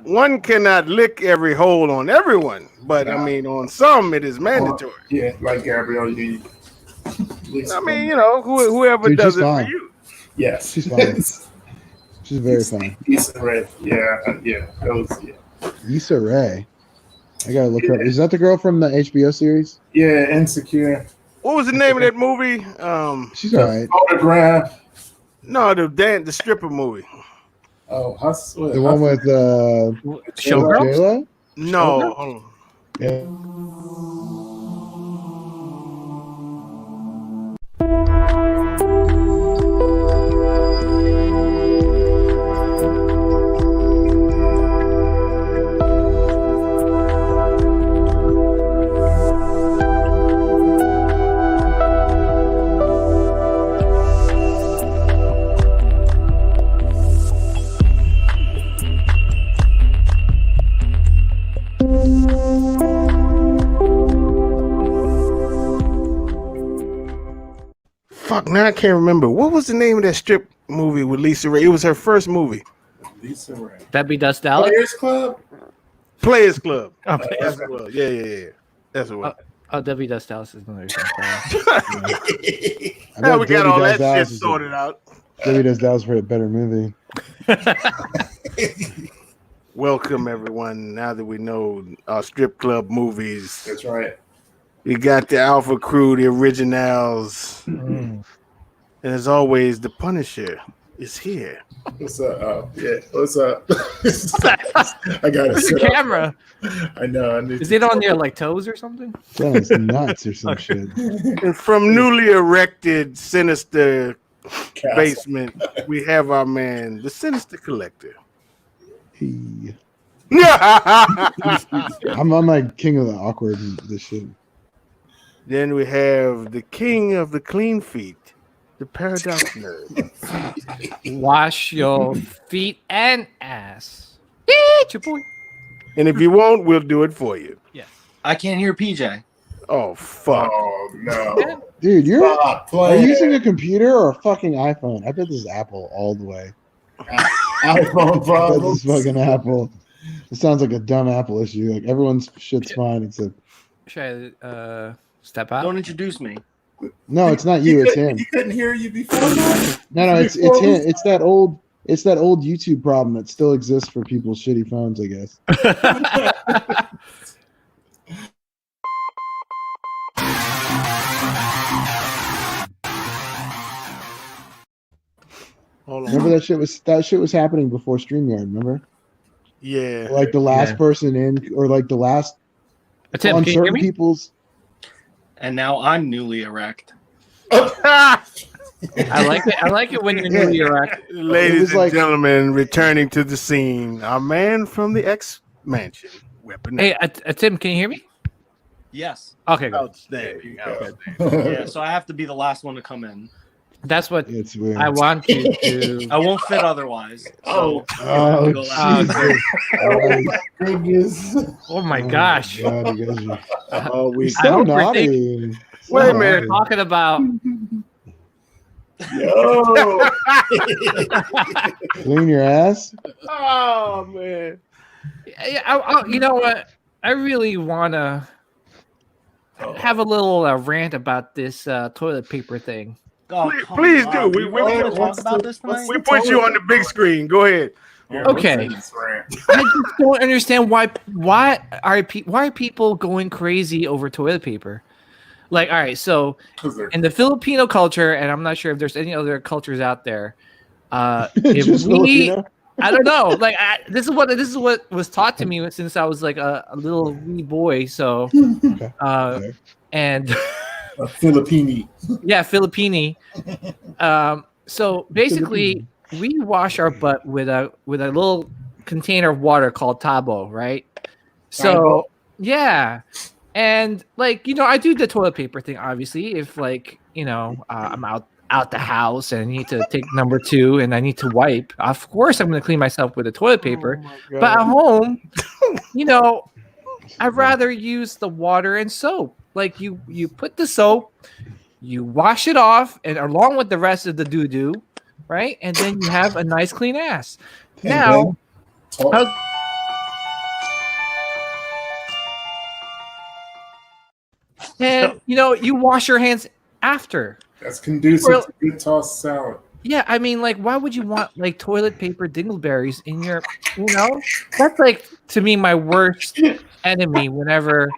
one cannot lick every hole on everyone, but I mean, on some it is mandatory. Yeah, like Gabrielle, you. I mean, whoever Dude, does she's it for fine. you. Yes, She's fine. She's very fine. Issa Rae. Yeah. That was Issa Rae. I gotta look her up. Is that the girl from the HBO series? Yeah, Insecure. What was the name of that movie? She's all right. Photograph. No, the stripper movie. Oh, Hustle. The one with Showgirls? J-Lo? No, hold on. Yeah. Fuck, now I can't remember. What was the name of that strip movie with Lisa Ray? It was her first movie. Lisa Rae. Debbie Does Dallas? Players Club. Players Club. Oh, That's what it was. Yeah. That's what it was. Oh, Debbie Does Dallas is another thing. I Now bet we got Debbie all Does that shit Dallas is sorted out. Debbie Does Dallas for a better movie. Welcome, everyone. Now that we know our strip club movies, That's right. we got the Alpha Crew, the originals. And as always, the Punisher is here. What's up? Oh, yeah. What's up? I got Where's it. the camera? I know. I need Is it on your like toes or something? Sounds nuts or some shit. And from newly erected Sinister Castle. basement, we have our man, the Sinister Collector. Hey. then I'm like king of the awkward and this shit. we have the king of the clean feet, the Paradox Nerd. Wash your feet and ass. Eat your boy. And if you won't, we'll do it for you. Yes. I can't hear PJ. Oh, fuck. Oh, no. Dude, Stop are you playing. using a computer or a fucking iPhone? I bet this is Apple all the way. iPhone I bet this problems. is fucking Apple. It sounds like a dumb Apple issue. Like everyone's shit's fine except Should I step out? Don't introduce me. no, it's not you, it's him. He couldn't hear you before that? No, it's him. It's that old YouTube problem that still exists for people's shitty phones, I guess. Hold on. Remember that shit was happening before StreamYard, remember? Yeah. Like the last person in or like the last Tim, on can you hear certain me? people's And now I'm newly erect. I like it when you're newly erect. It Ladies was and like- gentlemen, returning to the scene, our man from the X Mansion. Weapon. Hey, Tim, can you hear me? Yes. Okay, good. Outstanding. Yeah, so I have to be the last one to come in. That's what it's weird. I want you to. I won't fit otherwise. So Oh, go loud. Jesus. Oh, my goodness. Oh my Oh, gosh. God, you guys are Oh, we so hope we're naughty. So Wait a minute. We're naughty. talking about. Yo. Clean your ass. Oh man. You know what? I really want to have a little rant about this toilet paper thing. Oh, Please come do. on. We You want to what's talk about the- this what's tonight? We put you on the big screen. Go ahead. Okay. I just don't understand why are people going crazy over toilet paper? Like, all right, so in the Filipino culture, and I'm not sure if there's any other cultures out there, if Just we, Filipino? I don't know, like this is what was taught to me since I was like a little wee boy. So, Okay. and A Filipini. yeah, Filipini. So basically, we wash our butt with a little container of water called tabo, right? So yeah, and like I do the toilet paper thing. Obviously, if like I'm out the house and I need to take number 2 and I need to wipe, of course I'm going to clean myself with the toilet paper. Oh, But at home, I'd rather use the water and soap. Like you put the soap, you wash it off, and along with the rest of the doo-doo, right? And then you have a nice clean ass. Now, Talk. And you wash your hands after. That's conducive Well- to good tossed salad. Yeah, I mean, like, why would you want like toilet paper dingleberries in your, That's like to me my worst enemy whenever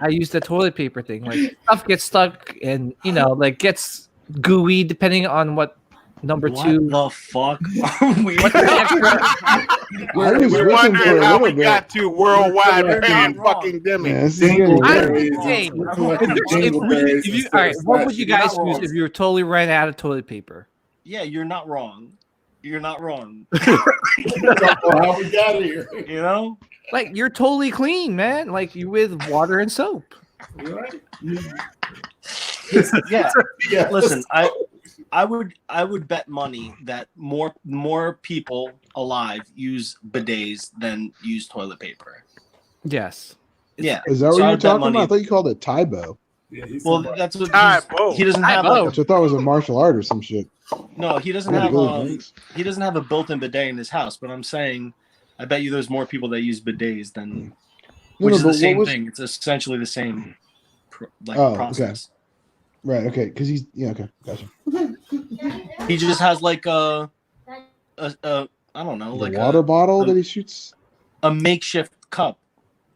I use the toilet paper thing. Like stuff gets stuck and like gets gooey depending on what number What two. the fuck are we? What the extra? I was We're with him for wondering a how little we bit. got to worldwide You're ban not wrong. fucking demi. Yeah, this is getting I weird. don't say. We're collecting If dingleberries you, instead all right, of what would you statues. guys You're not use wrong. if you were totally ran out of toilet paper? Yeah, you're not wrong. You're not wrong. How we got here? You know? Like you're totally clean, man. Like you with water and soap. Right? Yeah. Yeah. Listen, I would bet money that more people alive use bidets than use toilet paper. Yes. Yeah. Is that what So you I were would bet talking money- about? I thought you called it Taibo. Yeah, he's Well, somebody. that's what Tybo. he doesn't have. Tybo. Like, Which I thought was a martial art or some shit. no, he doesn't Yeah, have. really nice. He doesn't have a built-in bidet in his house. But I'm saying, I bet you there's more people that use bidets than, No, which no, is but the what same was- thing. It's essentially the same, Oh, process. Right, okay. Because he's, yeah, okay. Gotcha. He just has like a I don't know, The like water bottle a- that he shoots? a makeshift cup,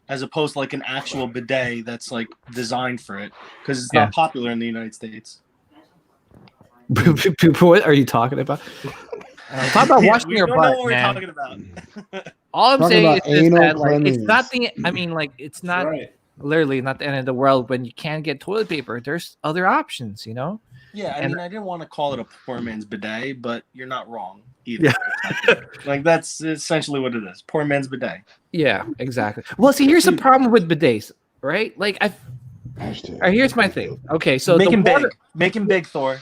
as opposed to like an actual bidet that's like designed for it, because it's Yeah. not popular in the United States. What are you talking about? Talk about washing we your don't butt, know what man. we're talking about. All I'm Talking saying about is just anal that, like, it's not cleanliness. the. I mean, like, it's not Right. literally not the end of the world when you can't get toilet paper. There's other options, Yeah, I And- mean, I didn't want to call it a poor man's bidet, but you're not wrong either. Like that's essentially what it is. Poor man's bidet. Yeah, exactly. Well, see, here's the problem with bidets, right? Like, Hashtag. all right, here's my thing. Okay, so Make the him water, big. Make him big, Thor.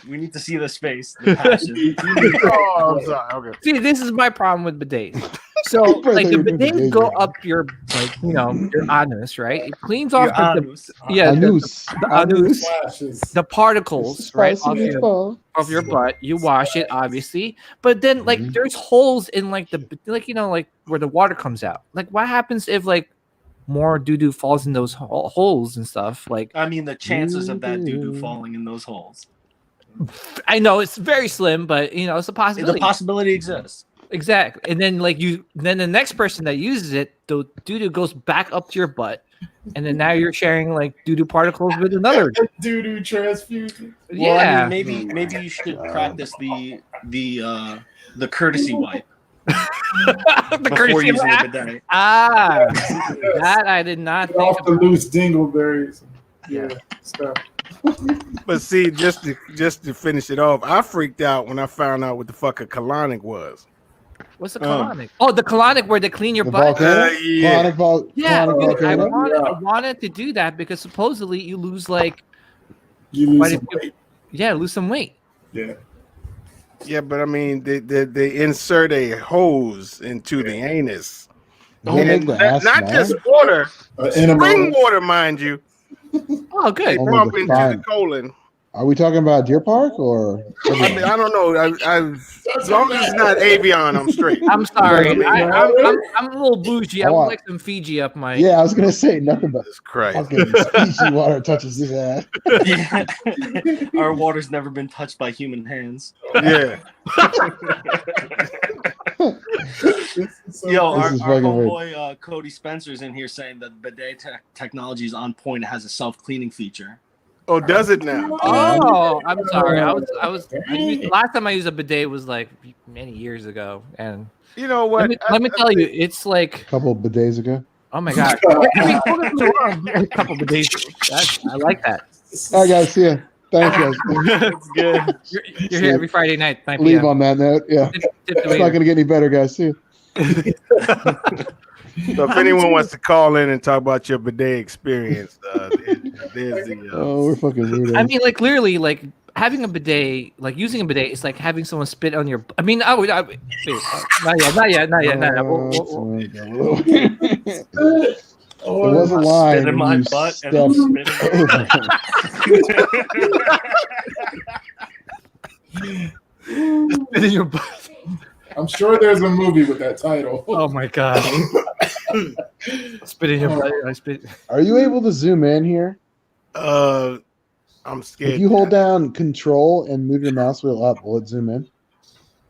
We need to see this face, the passion. Oh, I'm sorry. Okay. see, this is my problem with bidets. So, I thought like, you the were doing bidets bidets, go man. up your, like, your anus, right? It cleans off Your the anus. yeah, the Anus. anus, Flashes. the particles, right, off your, Spicy of your butt. You wash it, obviously, but then like Mhm. there's holes in like the like where the water comes out. Like, what happens if like more doo doo falls in those holes and stuff? Like, I mean, the chances of that doo-doo falling in those holes. I know it's very slim, but it's a The possibility. possibility exists. Exactly. And then like then the next person that uses it, the doo doo goes back up to your butt, and then now you're sharing like doo doo particles with another. Doo-doo transfusion. Well, I Yeah. mean, maybe you should practice the courtesy wipe The before courtesy using of a bidet. that I did not think Off the about. loose dingleberries. Yeah. Stuff. But see, just to finish it off, I freaked out when I found out what the fuck a colonic was. What's the colonic? Oh, the colonic where they clean your The butt. volcano? Yeah. Yeah, Colonic I volcano? wanted to do that because supposedly you lose like You lose quite a some few- weight. lose some weight. Yeah. Yeah, but I mean, they insert a hose into the anus. Don't make And the ass not small. just water, Enema. spring water, mind you. Oh, good. Oh, Pump the into fine. the colon. Are we talking about Deer Park or? I mean, I don't know. As long as it's not Avion, I'm straight. I'm sorry. Yeah, I'm a little bougie. I Oh, would I- like some Fiji up my. Yeah, I was gonna say nothing but Jesus Christ. fucking species water touches this ass. Yeah. Our water's never been touched by human hands. Yeah. Yo, our is fucking weird. homeboy Cody Spencer's in here saying that bidet technology is on point. It has a self-cleaning feature. Oh, does it now? Oh, I'm sorry. Last time I used a bidet was like many years ago, and You know what? let me tell you, it's like, A couple of bidets ago. oh my god, a couple of bidets. I like that. All right, guys. See ya. Thanks, guys. That's good. You're here every Friday night, 9 Leave p.m. on that note. Yeah, Tip the it's not waiter. gonna get any better, guys. See ya. So if anyone wants to call in and talk about your bidet experience, there's the. Oh, we're fucking weirdos. I mean, like literally, like having a bidet, like using a bidet, is like having someone spit on your. I mean, wait, not yet. There was a line. Spit in when my you butt and stepped spit in over. Spit in your butt. I'm sure there's a movie with that title. Oh my god! Spit in your butt. I spit. Are you able to zoom in here? I'm scared. If you hold down Control and move your mouse wheel up, will it zoom in?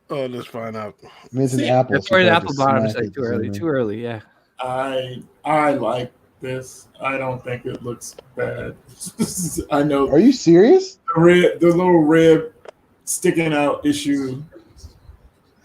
Oh, let's find out. I mean, it's an apple. That's so where you the have apple to bottom is smack like it too to early. zoom in. Too early. Yeah. I like this. I don't think it looks bad. I know Are you serious? the little rib sticking out issue.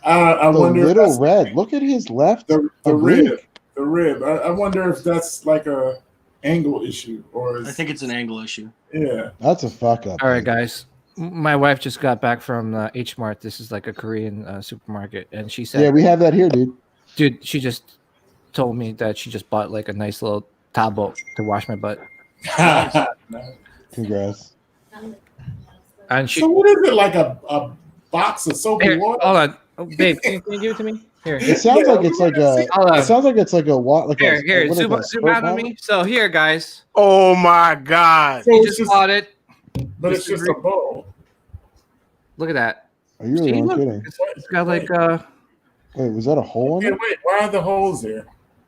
I The wonder if little that's red. Look at his left the oblique. rib. The rib. I wonder if that's like a angle issue or is, I think it's an angle issue. yeah. That's a fuck up. All right, dude. guys. My wife just got back from H Mart. This is like a Korean supermarket, and she said, Yeah, we have that here, dude. "Dude, she just told me that she just bought like a nice little tabo to wash my butt." Congrats. And she, So what is it, like a box of soapy here, water? hold on, oh, babe, can you give it to me? Here, It sounds Yeah, like it's like a. hold on. It sounds like it's like a what? Like Here, a, here, what is zoom, that, zoom squirt out on bottle? me. So here, guys, Oh my god. So he it's just just, bought it. but it's just a bowl. Look at that. Are you really See, not look, kidding? it's got like Wait, was that a hole in Yeah, it? wait, why are the holes there?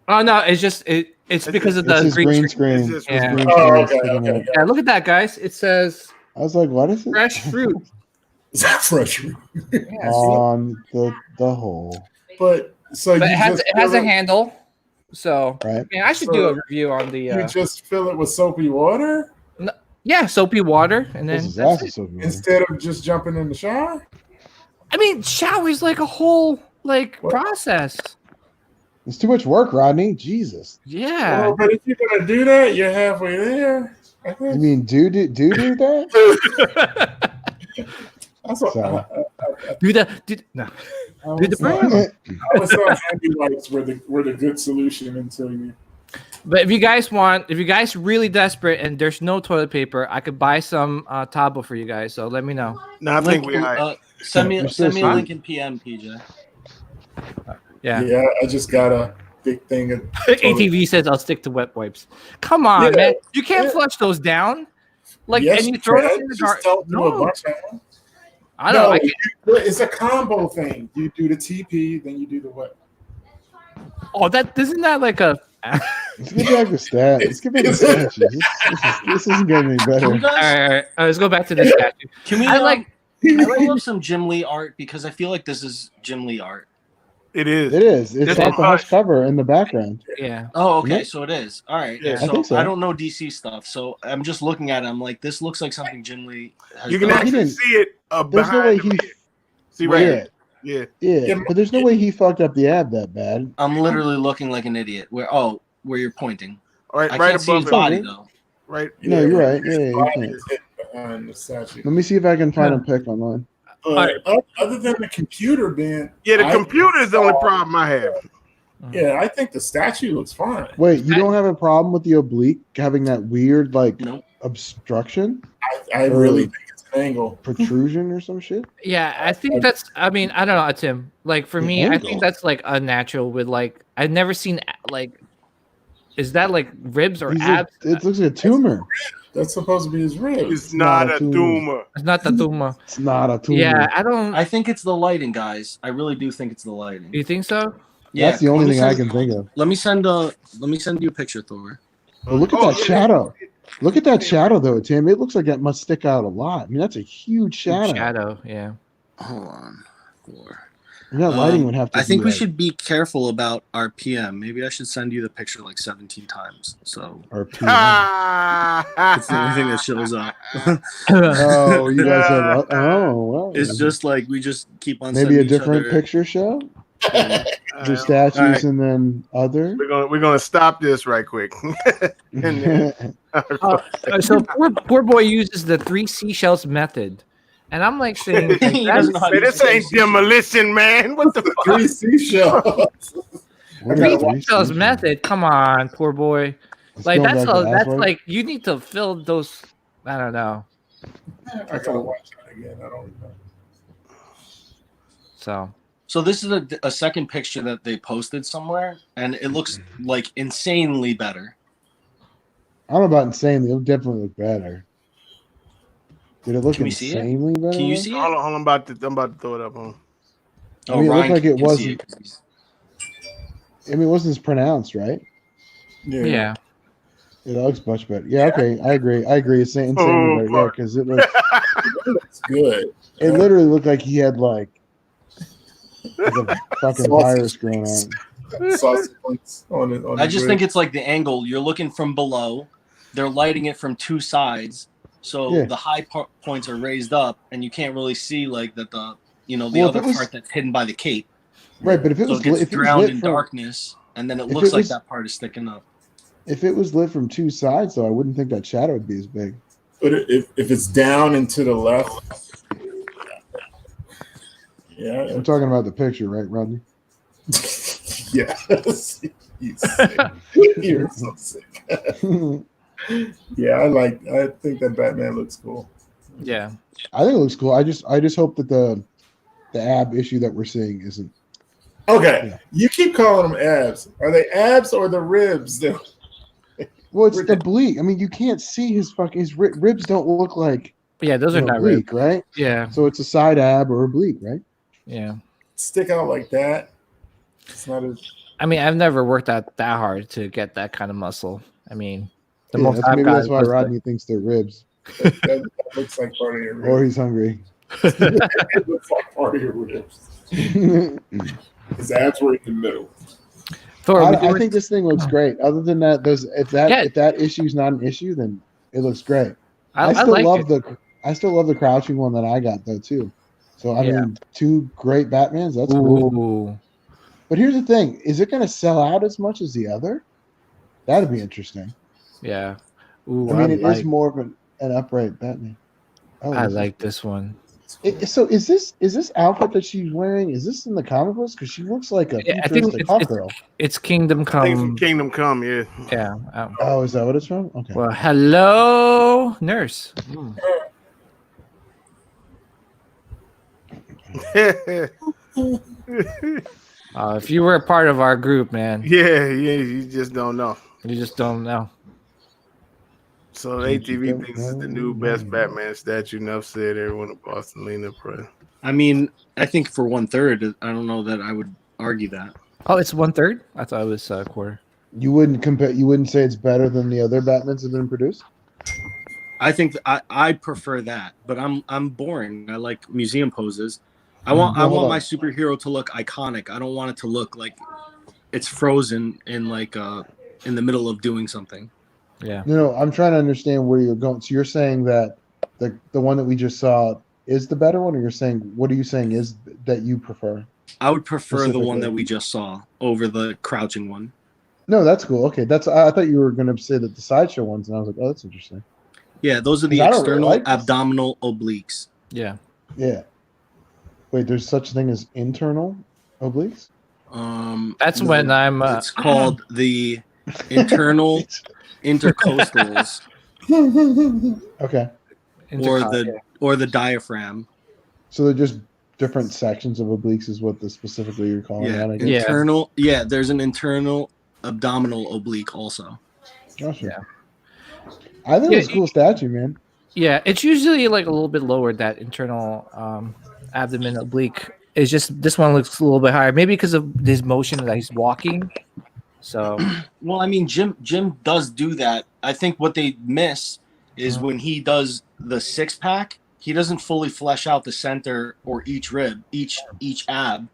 oh no, it's just it's because of It's the his green green screen. screen. It's His just- green Oh, screen okay, sticking okay. out. Yeah, look at that, guys. It says I was like, what is it? fresh fruit. Is that fresh? Yeah, see? On the hole, But so But you it has just it has fill a handle. So right? man, I should So do a review on the you just fill it with soapy water yeah, soapy water, and then This is that's ass it. so good. instead of just jumping in the shower. I mean, shower's like a whole like What? process. It's too much work, Rodney. Jesus. Yeah. Well, but if you're gonna do that, you're halfway there. I You think mean do that? that's what Sorry. do the no. I Do the always thought- brown. I always thought handy wipes were the good solution until you. But if you guys really desperate and there's no toilet paper, I could buy some tabo for you guys. So let me know. No, I think we high. Send me You're send me a so link in PM, PJ. Yeah. Yeah, I just got a big thing of ATV says I'll stick to wet wipes. Come on, Yeah, man. You can't yeah. flush those down. Like Yes, and you throw them can. in the Just dark. don't do a No, bunch of them. I don't know. I No, can't- it's a combo thing. You do the TP, then you do the what? oh, that isn't that like a Let's get back to stat. Let's get back to statues. This isn't getting any Can better. we, guys, all right, let's go back to the statue. can we I like pull up some Jim Lee art because I feel like this is Jim Lee art. It is. It is. It's This like is the hush cover in the background. yeah. Oh, okay, Yep. so it is. All right. Yeah. I So think so. I don't know DC stuff, so I'm just looking at it. I'm like, this looks like something Jim Lee has You can done. He actually didn't- see it There's no way behind the he. man. See right Yeah, here. Yeah. yeah, Yeah, but there's no way he fucked up the ab that bad. I'm literally looking like an idiot. Where you're pointing. Right, I right can't see his above it. body though. Right. No, you're right. Yeah, you Body can't. is hit behind the statue. Let me see if I can find a pic online. But other than the computer being, Yeah, the I- computer is the only problem I have. Yeah, I think the statue looks fine. Wait, you don't have a problem with the oblique having that weird like Nope. obstruction, I really think it's an angle. protrusion, or some shit? Yeah, I think that's. I mean, I don't know, Tim. Like for The me, I angle. think that's like unnatural. With like, I've never seen like, is that like ribs or He's abs? it looks like a tumor. That's supposed to be his rib. It's not a tumor. tumor. It's not the tuma. It's not a tumor. Yeah, I don't. I think it's the lighting, guys. I really do think it's the lighting. You think so? That's the only let me thing I send- can think of. Let me send you a picture, Thor. But look at Oh, that yeah. shadow. Look at that shadow, though, Tim. It looks like that must stick out a lot. I mean, that's a huge shadow. Shadow. Yeah. Hold on, Thor. And that lighting would have to. I think be we like should be careful about our PM. Maybe I should send you the picture like 17 times. So Our PM. it's the only thing that shows up. Oh, you guys have. Oh, well. It's just like we just keep on maybe sending a different each other. picture show. Yeah. The statues All right. and then other. We're gonna stop this right quick. So poor boy uses the 3 seashells method, and I'm like saying, like, He that's, doesn't know how Man, to this use ain't demolition, man. What the fuck? 3 seashells. What Three are three three seashells seashells? method. Come on, poor boy. Let's Like go that's back to that's Aswad. like you need to fill those. I don't know. I gotta watch that again. I don't remember. So this is a second picture that they posted somewhere, and it looks like insanely better. I don't know about insanely. It'll definitely look better. Did it look Can we see it? insanely better? Can you see Hold it? on, I'm about to throw it up on. I mean, it looked Ryan like it can see wasn't. 'cause he's- I mean, it wasn't as pronounced, right? Yeah. It looks much better. Yeah, okay, I agree. It's insanely better. Yeah, because it It's good. it literally looked like he had like a fucking virus growing on. Sausage links on it. I just think it's like the angle. You're looking from below. They're lighting it from two sides, so Yeah. the high points are raised up, and you can't really see like that the the Well, if other it was- part that's hidden by the cape. Right, but if it So was it gets if it was drowned lit in from darkness, and then it if looks it like was- that part is sticking up. if it was lit from two sides, though, I wouldn't think that shadow would be as big. But if it's down and to the left, yeah, I'm talking about the picture, right, Rodney? yes. You sick. You're so sick. Yeah, I think that Batman looks cool. Yeah. I think it looks cool. I just hope that the ab issue that we're seeing isn't. Okay, Yeah. you keep calling them abs. Are they abs or the ribs? Well, it's oblique. I mean, you can't see his ribs don't look like Yeah, those are not real. oblique, right? Yeah. So it's a side ab or oblique, right? Yeah. Stick out like that. It's not as I mean, I've never worked out that hard to get that kind of muscle. I mean, the Yeah, most I've maybe got that's why was Rodney thinks they're ribs, that looks like part of your ribs. or he's hungry. It looks like part of your ribs. His abs were in the middle. Thor, I think this thing looks great. Other than that, if that issue's not an issue, then it looks great. I still like love it. I still love the crouching one that I got though too. So I mean, two great Batmans. That's cool. Ooh. But here's the thing: is it going to sell out as much as the other? That'd be interesting. Yeah. Ooh, I mean, it is more of an upright Batman. Oh, I like this one. So is this outfit that she's wearing? Is this in the comic books? Because she looks like a Yeah, I think futuristic hot girl. It's Kingdom I think Come. from Kingdom Come, yeah. Yeah. Oh, is that what it's from? Okay. Well, hello, nurse. Mm. If you were a part of our group, man, yeah, you just don't know. you just don't know. So ATV thinks it's the new best Batman statue. Enough said. Everyone in Boston lean up press. I mean, I think for 1/3, I don't know that I would argue that. Oh, it's 1/3. I thought it was a quarter. You wouldn't compare. You wouldn't say it's better than the other Batmans that have been produced. I think I prefer that, but I'm boring. I like museum poses. I want my superhero to look iconic. I don't want it to look like it's frozen in like in the middle of doing something. Yeah. No, I'm trying to understand where you're going. So you're saying that the one that we just saw is the better one, or you're saying what are you saying is that you prefer? I would prefer the one Specifically. that we just saw over the crouching one. No, that's cool. Okay, I thought you were going to say that the sideshow ones, and I was like, oh, that's interesting. Yeah, those are the 'Cause I don't really external like this. abdominal obliques. Yeah. Yeah. Wait, there's such a thing as internal obliques? That's when I'm. It's called the internal intercostals Okay. or the diaphragm. So they're just different sections of obliques is what specifically you're calling Yeah, out, I guess. Yeah. internal. Yeah, there's an internal abdominal oblique also. Gotcha. Yeah. I think Yeah, it's a cool statue, man. Yeah, it's usually like a little bit lower, that internal abdomen oblique. It's just this one looks a little bit higher, maybe because of his motion that he's walking. So Well, I mean, Jim does do that. I think what they miss is when he does the 6-pack, he doesn't fully flesh out the center or each rib, each ab.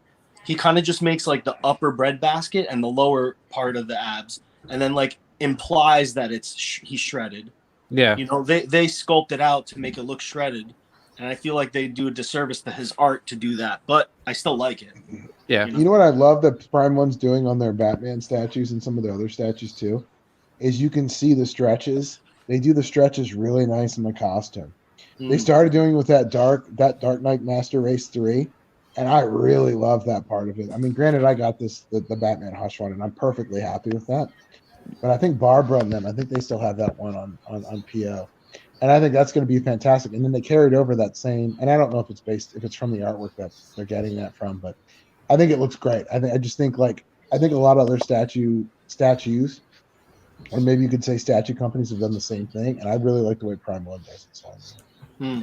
He kind of just makes like the upper breadbasket and the lower part of the abs, and then like implies that he's shredded. yeah, You know, they sculpt it out to make it look shredded, and I feel like they do a disservice to his art to do that. But I still like it. yeah, You know what I love that Prime One's doing on their Batman statues and some of their other statues too? Is you can see the stretches. They do the stretches really nice in the costume. They started doing with that Dark Knight Master Race 3, and I really love that part of it. I mean, granted, I got the Batman Hush one, and I'm perfectly happy with that. But I think Barbara and them, I think they still have that one on PO. And I think that's going to be fantastic. And then they carried over that same, and I don't know if it's from the artwork that they're getting that from, but I think it looks great. I think a lot of other statues, or maybe you could say statue companies have done the same thing. And I really like the way Prime One does it. So, Hmm.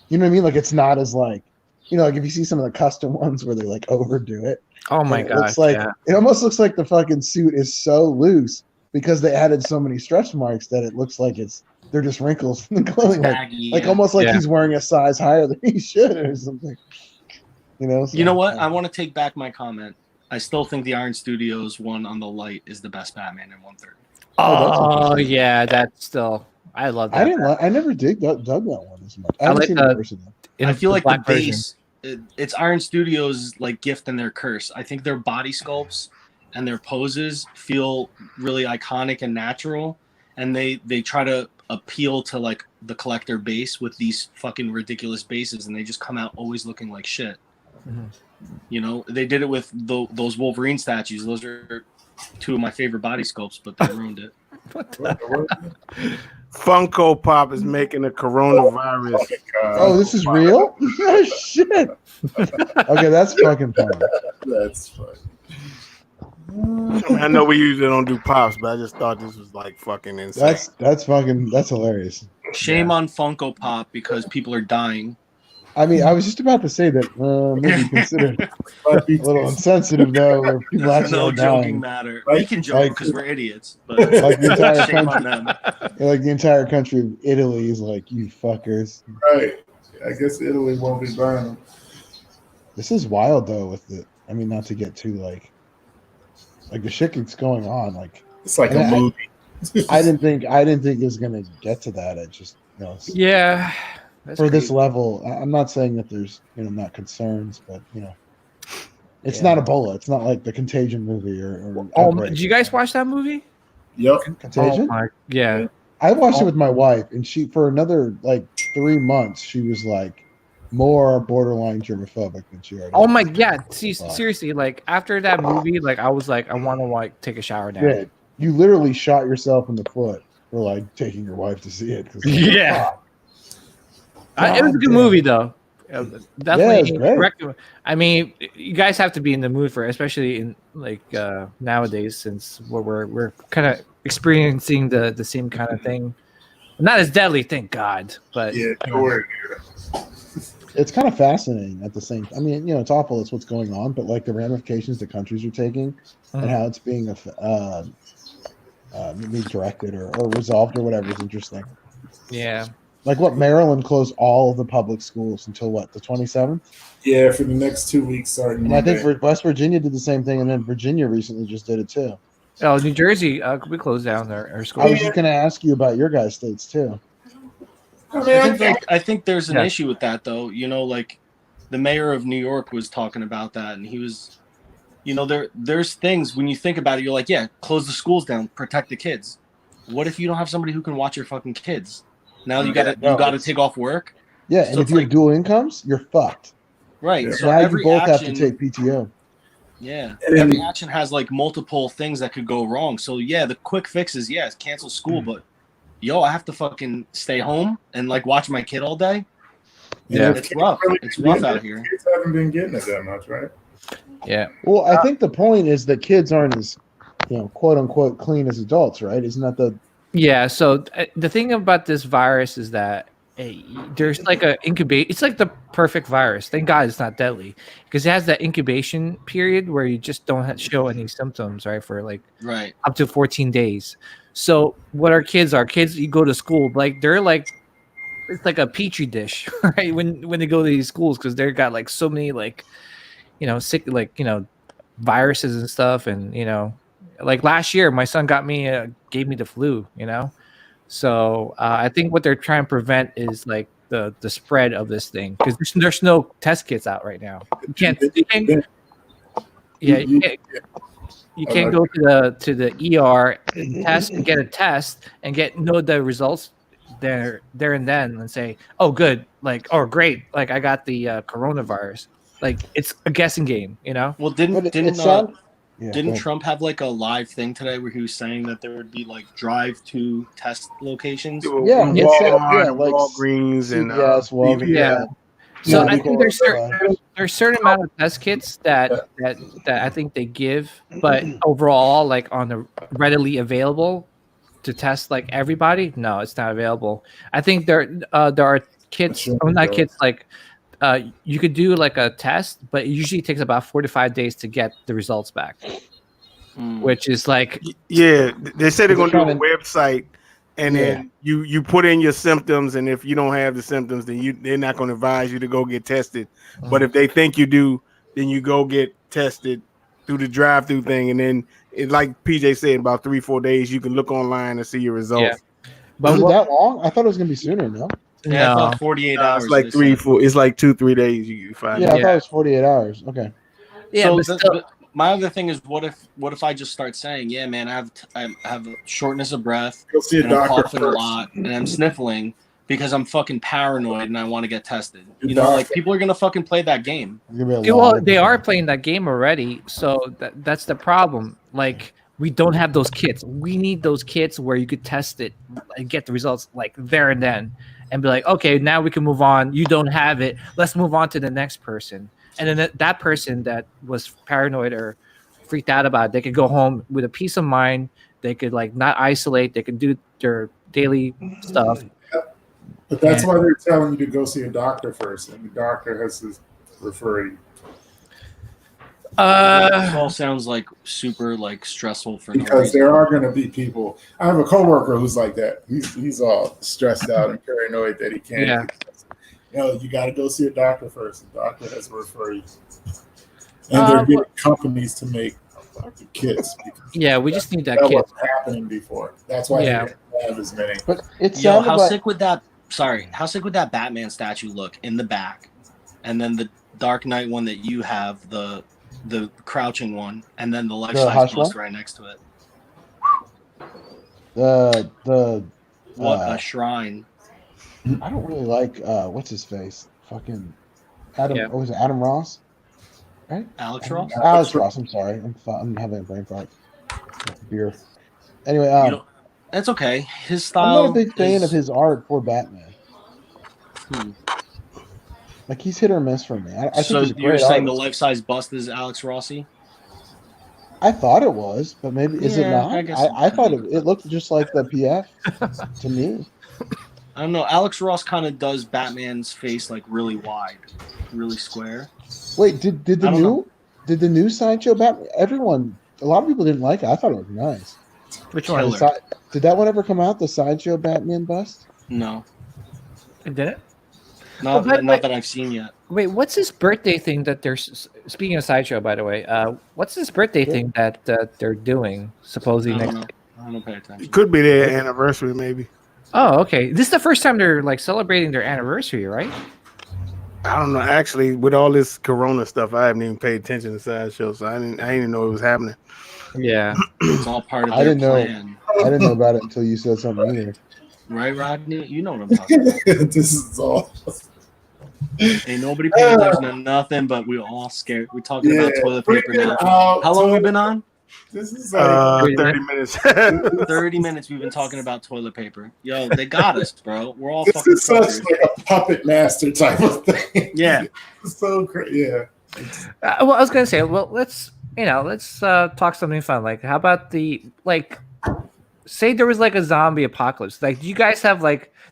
you know what I mean? Like it's not as like like if you see some of the custom ones where they like overdo it. Oh my It gosh. looks like yeah. it almost looks like the fucking suit is so loose because they added so many stretch marks that it looks like they're just wrinkles in the clothing, Baggy, like yeah. almost like Yeah. he's wearing a size higher than he should or something. So, You know what? I want to take back my comment. I still think the Iron Studios one on the light is the best Batman in 1/3. that's Oh interesting. yeah, that's still. I love that. I never dug that one as much. I I haven't like seen the- it personally. in I feel the like the black version. base, it's Iron Studios' like gift and their curse. I think their body sculpts and their poses feel really iconic and natural, and they try to appeal to like the collector base with these fucking ridiculous bases, and they just come out always looking like shit. Mhm. You know, they did it with those Wolverine statues. Those are two of my favorite body sculpts, but they ruined it. Funko Pop is making a coronavirus. Oh, this is real? Oh, shit. Okay, that's fucking funny. That's funny. I mean, I know we usually don't do pops, but I just thought this was like fucking insane. That's hilarious. Shame on Funko Pop because people are dying. I mean, I was just about to say that maybe considered a little insensitive though, where people actually No are joking dying. matter. Like- We can joke like- because we're idiots, but Like the entire shame country, on them. like the entire country of Italy is like, you fuckers. Right. I guess Italy won't be burning. This is wild though. With the, I mean, not to get too like the shit that's going on. Like, It's like a And movie. I didn't think it was gonna get to that. It just, it's- Yeah. That's for this crazy. level. I'm not saying that there's not concerns, but it's Yeah. not Ebola. It's not like the Contagion movie or Oh, Outbreak. did you guys watch that movie? Yep. Contagion? Yeah. I watched it with my wife, and she for another like 3 months she was like more borderline germophobic than she already. Oh was. my yeah. See, Fuck. seriously, like after that movie, like I was like, I want to like take a shower now. Yeah, you literally shot yourself in the foot for like taking your wife to see it. 'cause, like, Yeah. fuck. It was a good Goddamn. movie though. Definitely. it's great. I mean, you guys have to be in the mood for it, especially in like nowadays, since we're kind of experiencing the same kind of thing. Not as deadly, thank God. But Yeah, sure. It's kind of fascinating at the same time. I mean, it's awful. It's what's going on, but like the ramifications the countries are taking and how it's being maybe directed or resolved or whatever is interesting. yeah. Like what Maryland closed all of the public schools until what, the 27th? Yeah, for the next 2 weeks starting. And I think Monday. West Virginia did the same thing, and then Virginia recently just did it too. Oh, New Jersey, we closed down our I school. was just going to ask you about your guys' states too. I think there's an Yeah. issue with that though. You know, like the mayor of New York was talking about that, and he was, there's things when you think about it, you're like, yeah, close the schools down, protect the kids. What if you don't have somebody who can watch your fucking kids? Now you gotta it's- take off work, Yeah, So and if it's you have like- dual incomes, you're fucked. right? Yeah. So Now every you both action, have to take PTO. yeah, And- every action has like multiple things that could go wrong. So yeah, the quick fix is cancel school, but I have to fucking stay home and like watch my kid all day. Yeah. It's rough. It's rough out here. Kids haven't been getting it that much, right? Yeah. Well, I think the point is that kids aren't as, quote unquote, clean as adults, right? Isn't that the? Yeah. So the thing about this virus is that there's like a incubate. It's like the perfect virus. Thank God it's not deadly because it has that incubation period where you just don't show any symptoms, right? For like Right. up to 14 days. So what our kids are, you go to school, like they're like, it's like a petri dish, right? When they go to these schools, because they've got like so many like, sick, like, viruses and stuff. And, like last year, my son gave me the flu, So I think what they're trying to prevent is like the spread of this thing because there's no test kits out right now. You can't go to the ER and test and get a test and know the results there and then and say, oh good, like, oh great, like I got the coronavirus. Like it's a guessing game, Well, But didn't it sound- Yeah, didn't go Trump have like a live thing today where he was saying that there would be like drive to test locations? Yeah, Walmart, yeah, like Walgreens, and CVS, Walgreens. Yeah. So Yeah, I think there's because, there's certain amount of test kits that I think they give, but overall, like on the readily available to test like everybody, no, it's not available. I think there are kits, Sure, not yeah. kits like you could do like a test, but it usually takes about 4 to 5 days to get the results back, which is like Yeah, they said they're Is it gonna do a kinda- website, and Yeah. then you put in your symptoms, and if you don't have the symptoms, then they're not gonna advise you to go get tested. But if they think you do, then you go get tested through the drive-through thing, and then like PJ said, about 3-4 days you can look online and see your results. Is it that long? I thought it was gonna be sooner. No. Yeah, I no. thought 48 hours. It's like they 3-4. said. It's like 2-3 days you find. Yeah, out. I thought it was 48 hours. Okay. Yeah, So but still, my other thing is, what if I just start saying, yeah, man, I have a shortness of breath, Go see a and I'm doctor coughing a first. lot, and I'm sniffling because I'm fucking paranoid and I want to get tested. Your You know, like doctor. people are gonna fucking play that game. There's gonna be Yeah, a lot well, of they people. are playing that game already, so that's the problem. Like, we don't have those kits. We need those kits where you could test it and get the results like there and then, and be like, okay, now we can move on. You don't have it. Let's move on to the next person. And then that person that was paranoid or freaked out about it, they could go home with a peace of mind. They could like not isolate. They could do their daily stuff. But that's why they're telling you to go see a doctor first, and the doctor has to refer you. This all sounds like super like stressful for no Because reason. there are going to be people. I have a coworker who's like that. He's all stressed out and paranoid that he can't. Yeah. You got to go see a doctor first. The doctor has to refer you. And they're getting companies to make the kits. Yeah, we just need that That kit. wasn't happening before. That's why Yeah. you don't have as many. But it Yo, sounded how like sick would that? Sorry, how sick would that Batman statue look in the back, and then the Dark Knight one that you have, the crouching one, and then the life size hush bust one? right next to it. the What a shrine! I don't really like what's his face? Fucking Adam. Yeah. What was it? Adam Ross? Right? Alex Ross. Alex Ross. I'm sorry. I'm having a brain fart. Beer. Anyway, You know, that's okay. His I'm style. not a big fan is- of his art for Batman. Hmm. Like he's hit or miss for me. I think So he's a you're great saying the artist. life size bust is Alex Rossi? I thought it was, but maybe is it Yeah, not? I guess I it thought could it looked just like the PF to me. I don't know. Alex Ross kind of does Batman's face like really wide, really square. Wait, did the I don't know. new sideshow Batman? A lot of people didn't like it. I thought it was nice. Which Killer. one? Did that one ever come out? The sideshow Batman bust? No, Did it? not but- not that I've seen yet. Wait, what's his birthday thing that they're speaking of sideshow? By the way, what's his birthday thing that they're doing supposedly I next? don't know. I don't pay attention. It could be their anniversary, maybe. Oh, okay. This is the first time they're like celebrating their anniversary, right? I don't know. Actually, with all this Corona stuff, I haven't even paid attention to sideshow, so I didn't even know it was happening. Yeah. It's all part of I their didn't know. plan, I didn't know about it until you said something either. right, Rodney? You know what I'm talking about. This is all. Ain't nobody paying attention to nothing, but we all scared. We're talking about toilet paper now. How long we been on? This is like 30 minutes. 30 minutes we've been talking about toilet paper. Yo, they got us, bro. We're all this fucking is such fuckers. like a puppet master type of thing. Yeah. It's so great. Yeah. Well, I was gonna say, well, let's talk something fun. Like, how about say there was like a zombie apocalypse? Like, do you guys have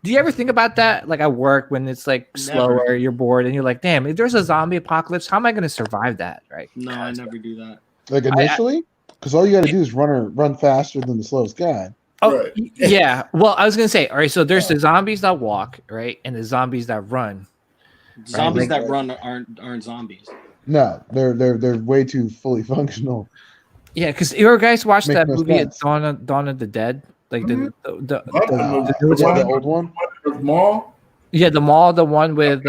do you ever think about that? Like at work when it's like slower, you're bored, and you're like, damn, if there's a zombie apocalypse, how am I gonna survive that? Right? No, I never do that. Like initially, because all you got to do is run faster than the slowest guy. Oh, Right. yeah. Well, I was gonna say, all right. So there's the zombies that walk, right, and the zombies that run. Zombies Right. that run aren't zombies. No, they're way too fully functional. Yeah, because you guys watched Makes that no movie sense. Dawn of the Dead, like the What? The old one. The mall? the mall, the one with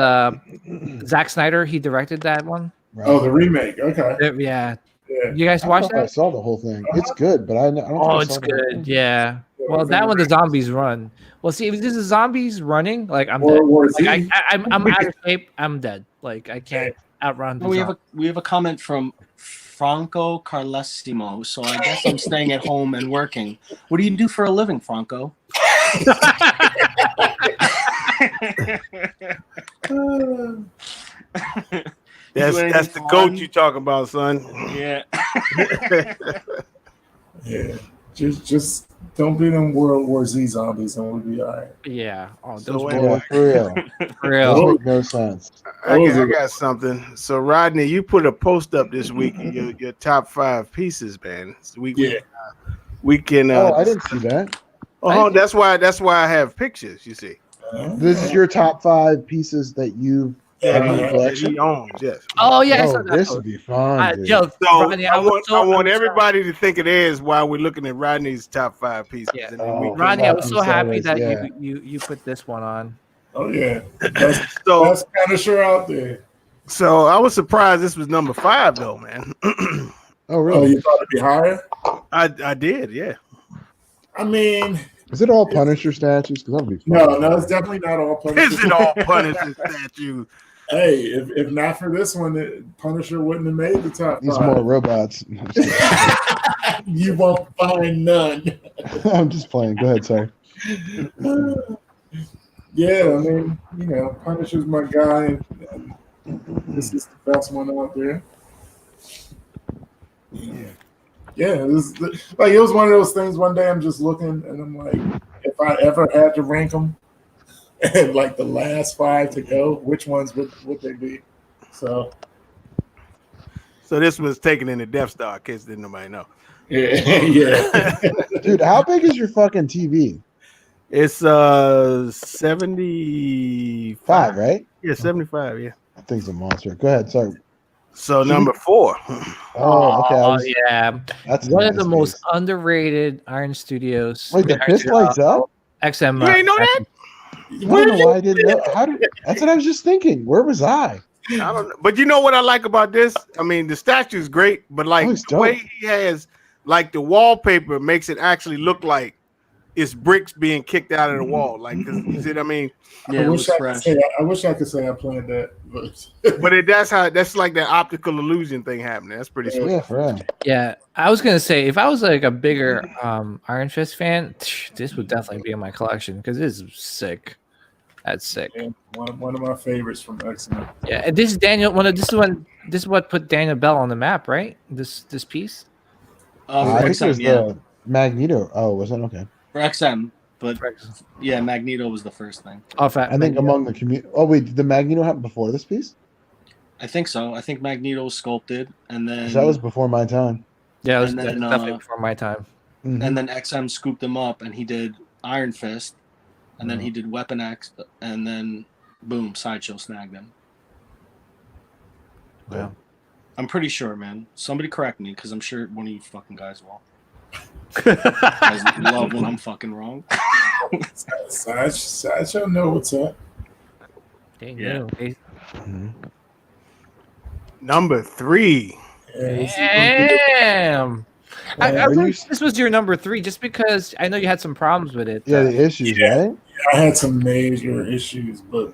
Zack Snyder. He directed that one. Right. Oh, the remake. Okay. Yeah, Yeah. you guys I watched thought I that? saw the whole thing. It's good, but I don't. think Oh, I it's saw the whole good. thing. Yeah. Well, that one, the zombies run. Well, see, if there's a zombies running, like I'm dead. World War Like, Z. I'm out of shape. I'm dead. Like I can't outrun. The We zombies. have a comment from Franco Carlesimo. So I guess I'm staying at home and working. What do you do for a living, Franco? That's the goat you talking about, son. Yeah. Yeah. Just Don't be them World War Z zombies, and we'll be all right. Yeah. Oh, So those wait, were Yeah, for real. for real. Those make no sense. I got something. So Rodney, you put a post up this week. Your top 5 pieces, man. So we can. Oh, I didn't see that. Oh, that's why I have pictures. You see, This is your top 5 pieces that you have in your that collection. he owns. Yes. Oh yeah, I saw Oh, that this post. would be fun, dude. Yo, So Rodney, I was want so everybody to think of theirs while we're looking at Rodney's top 5 pieces. Yeah. And then we can, Rodney, I was so happy Sellers, that yeah. you put this one on. Oh yeah, that's so Punisher out there. so I was surprised this was number 5 though, man. Oh, Oh, really? you thought it'd be higher? I did, yeah. I mean, Is it all Punisher statues? Because that would be fun. no, it's definitely not all Punisher. Is it all Punisher statues? Hey, if not for this one, Punisher wouldn't have made the top These 5. more robots. You won't find none. I'm just playing. Go ahead, sorry. Yeah, I mean, Punisher's my guy, and this is the best one out there. Yeah, it was one of those things. One day I'm just looking, and I'm like, if I ever had to rank them, and like the last 5 to go, which ones would they be? So this was taken in the Death Star, in case didn't nobody know. yeah. Dude, how big is your fucking TV? It's 75, 5, right? Yeah, 75, yeah. That thing's a monster. Go ahead, sorry. So number 4. Oh, okay. Yeah. That's One a of the nice most piece. underrated Iron Studios. Wait, the fist lights up? XM. You ain't know that? I don't know why I didn't know. That's what I was just thinking. Where was I? I don't know. But you know what I like about this? I mean, the statue's great, but like it's the way dope. he has, like the wallpaper makes it actually look like it's bricks being kicked out of the wall. Like, 'cause, you see what I mean? Yeah, I it was wish I could fresh. say I could say I planned that, but But that's like that optical illusion thing happening. That's pretty sweet. Yeah, for real. Yeah, I was gonna say if I was like a bigger Iron Fist fan, this would definitely be in my collection because this is sick. That's sick. yeah, one of my favorites from X-Men. Yeah, and this is Daniel. This is what put Daniel Bell on the map, right? This piece. I think it XM, was yeah. the Magneto. Oh, was it? Okay. For XM, but yeah, Magneto was the first thing. Oh, I think among the community. Oh, wait, did the Magneto happen before this piece? I think so. I think Magneto was sculpted, and then 'Cause that was before my time. Yeah, it was and then, definitely before my time. Mhm. and then XM scooped him up, and he did Iron Fist, and then he did Weapon X, and then boom, Sideshow snagged him. Wow. I'm pretty sure, man. Somebody correct me, because I'm sure one of you fucking guys will. I love when I'm fucking wrong. Sideshow know what's up. They Yeah. knew. They- Number 3. Damn. I Are really you- this was your number 3 just because I know you had some problems with it. Yeah, the issues, Yeah. right? I had some major issues, but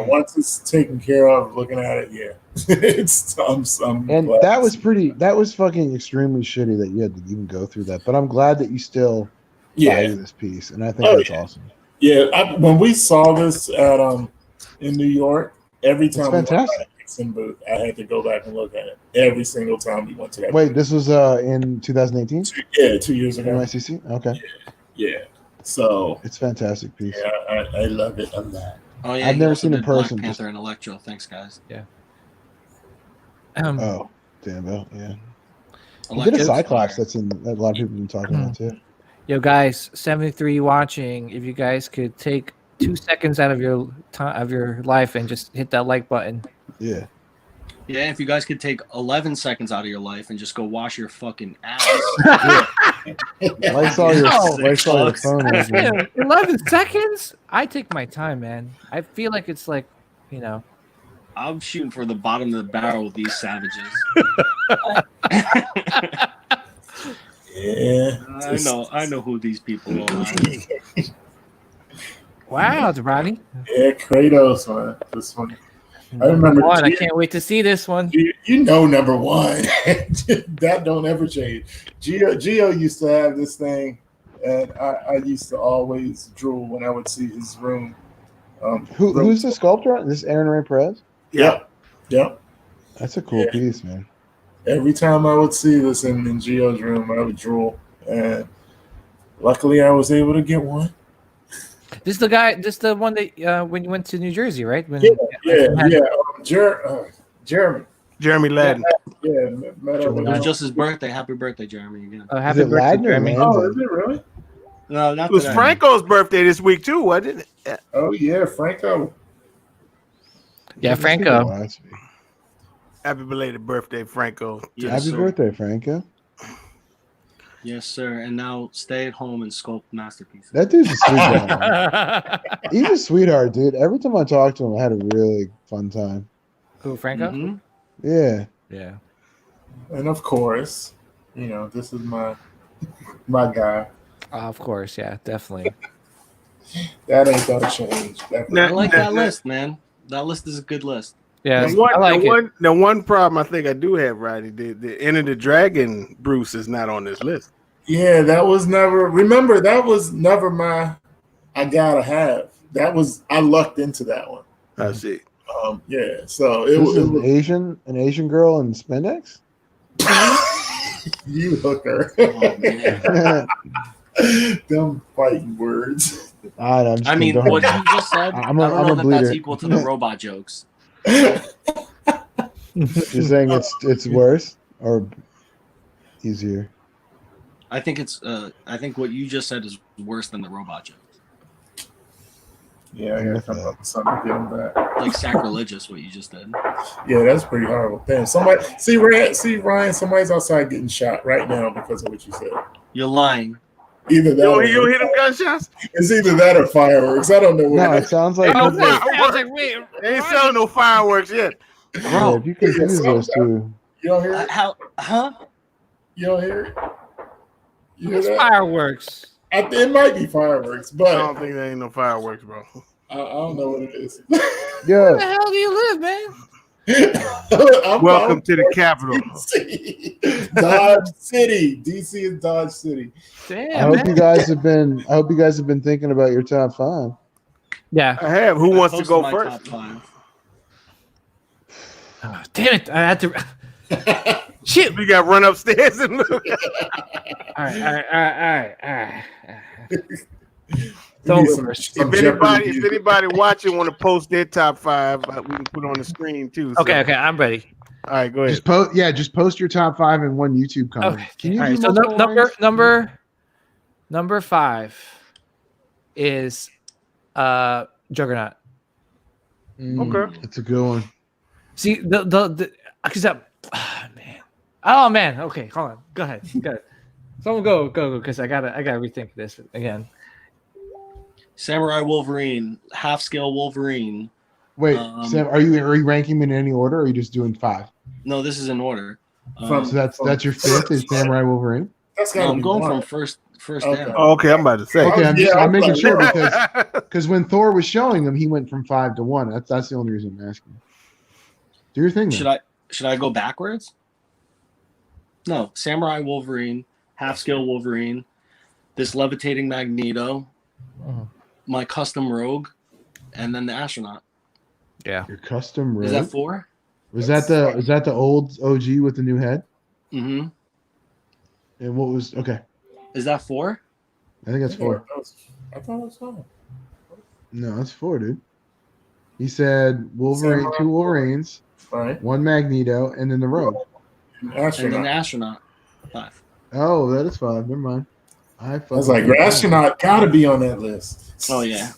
once it's taken care of, looking at it, yeah, it's I'm And glad. that was fucking extremely shitty that you had to even go through that. But I'm glad that you still value this piece, and I think that's awesome. Yeah, when we saw this at in New York, every time we went fantastic. by the Nixon booth, I had to go back and look at it every single time we went to that. Wait, booth. this was in 2018? Yeah, 2 years ago. NYCC? Okay. Yeah, so It's a fantastic piece. yeah, I love it a lot. Oh yeah, I've he never also seen in did Black person, Panther and Electro. Thanks, guys. Oh, damn, well, yeah. He did a Electro's Cyclops fire. that's in that a lot of people have been talking about too. Yo, guys, 73 watching. If you guys could take 2 seconds out of your time of your life and just hit that like button. Yeah. Yeah, if you guys could take 11 seconds out of your life and just go wash your fucking ass. Lights all your No. phone. is, man. Damn, 11 seconds? I take my time, man. I feel like it's like, I'm shooting for the bottom of the barrel with these savages. Yeah, I know who these people are. wow, it's Ronnie. Yeah, Kratos, man. This one. I remember. One, I can't wait to see this one. You know, number one. That don't ever change. Gio used to have this thing, and I used to always drool when I would see his room. Who's the sculptor? This Aaron Ray Perez? Yep. That's a cool piece, man. Every time I would see this in Gio's room, I would drool. And Luckily, I was able to get one. This is the guy. This is the one that when you went to New Jersey, right? When Yeah. Jeremy. Jeremy Ladden. Yeah, met up with It was him. just his birthday. Happy birthday, Jeremy. Again. Oh, Is happy it birthday, Ladden or Jeremy. Oh, Landon? is it really? No, not It was today. Franco's birthday this week too, wasn't it? Oh yeah, Franco. Yeah, I think it Franco. was last week. Happy belated birthday, Franco. Yes, Happy sir. birthday, Franco. Yes, sir. And now stay at home and sculpt masterpieces. That dude's a sweet guy. He's a sweetheart, dude. Every time I talk to him, I had a really fun time. Who, Franco? Mhm. Yeah. Yeah. And of course, this is my guy. Of course, yeah, definitely. That ain't gonna change. I like that list, man. That list is a good list. Yeah, The I like it. one problem I think I do have, Roddy, the Enter the Dragon Bruce is not on this list. Yeah, that was never my I gotta have. I lucked into that one. I see. Yeah, so This it is was an Asian girl in spandex? you hooker. Oh, man. Them fighting words. I mean, what you just said, I'm I don't know a that bleeder. that's equal to the robot jokes. You're saying it's worse or easier? I think I think what you just said is worse than the robot jokes. Yeah, I gotta come up with something to give them back. Like sacrilegious, what you just did. Yeah, that's pretty horrible. Damn, somebody see Ryan, somebody's outside getting shot right now because of what you said. You're lying. Either that or, You hit them gunshots? it's either that or fireworks. I don't know No, what it sounds like Oh, people- wow. I was like, wait, They ain't selling no fireworks yet. yeah, if you confuse those two. you don't hear it? How? Huh? You don't hear it? You hear it's that? fireworks. It might be fireworks, I but don't think there ain't no fireworks, bro. I don't know what it is. Where the Yeah. hell do you live, man? Welcome to the Capitol. DC. Dodge City. DC is Dodge City. I Damn, hope you guys have been thinking about your top 5. Yeah. I have. Who wants to Posted go my first? top 5. Oh, damn it! I had to. Shit. We got run upstairs and look. All right. We need So, some If Jeopardy anybody watching want to post their top 5, we can put it on the screen too. So. okay, I'm ready. All right, go ahead. Just post your top 5 in one YouTube comment. Okay. Can you All do right. So multiple ones? number 5 is Juggernaut. Okay. That's a good one. See the because that man. Oh man. Okay, hold on. Go ahead. Someone go because I gotta rethink this again. Samurai Wolverine, half scale Wolverine. Wait, Sam, are you ranking them in any order, or are you just doing 5? No, this is in order. From- So that's your 5th is Samurai Wolverine. That's No, gotta I'm be going one. from first Okay. down. Oh, okay, I'm about to say. Okay, Yeah, I'm making like- sure because when Thor was showing them, he went from 5 to 1. That's the only reason I'm asking. Do your thing. Then. Should I go backwards? No, Samurai Wolverine, half scale Wolverine, this levitating Magneto, my custom Rogue, and then the astronaut. Yeah. Your custom Is rogue. that 4? Was that the old OG with the new head? Mm-hmm. And what was okay? Is that 4? I think that's 4. I thought it was 5. No, that's 4, dude. He said Wolverine, Samurai 2 Wolverines, Right. 1 Magneto, and then the Rogue. And then Astronaut. the astronaut. 5. Oh, that is 5. Never mind. I was like, astronaut gotta be on that list. Oh yeah.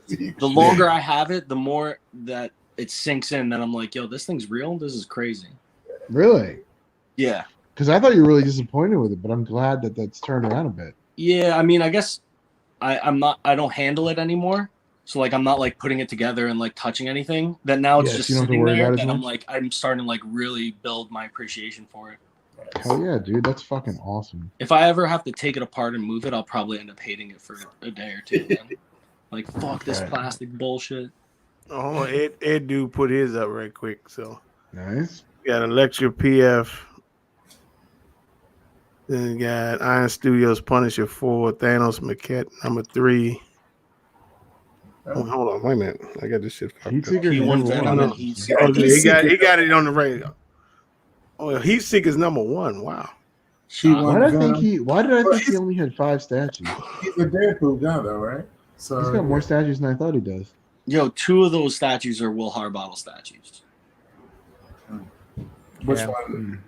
The longer I have it, the more that it sinks in that I'm like, yo, this thing's real. This is crazy. Really? Yeah. Because I thought you were really disappointed with it, but I'm glad that that's turned around a bit. Yeah, I mean, I guess I don't handle it anymore. So like I'm not like putting it together and like touching anything. That now it's Yes, just you don't have to sitting worry there about it as that I'm much? like I'm starting to like really build my appreciation for it. Hell yeah, dude. That's fucking awesome. If I ever have to take it apart and move it, I'll probably end up hating it for a day or two. Then. Like fuck this Right. plastic bullshit. Oh, Ed dude put his up right quick. So Nice. got Electra PF. Then you got Iron Studios Punisher 4, Thanos Maquette number 3. Oh, hold on, wait a minute. I got this shit fucked Heat up. Seeker's He won number Venom one. and he's Oh, yeah, he got it on the radio. Oh, Heat Seeker's number 1. Wow. Shot. Why did I think Well, he only had 5 statues? He's a Deadpool guy, though, right? So He's got more statues than I thought he does. Yo, 2 of those statues are Will Harbottle statues. Which Yeah. one?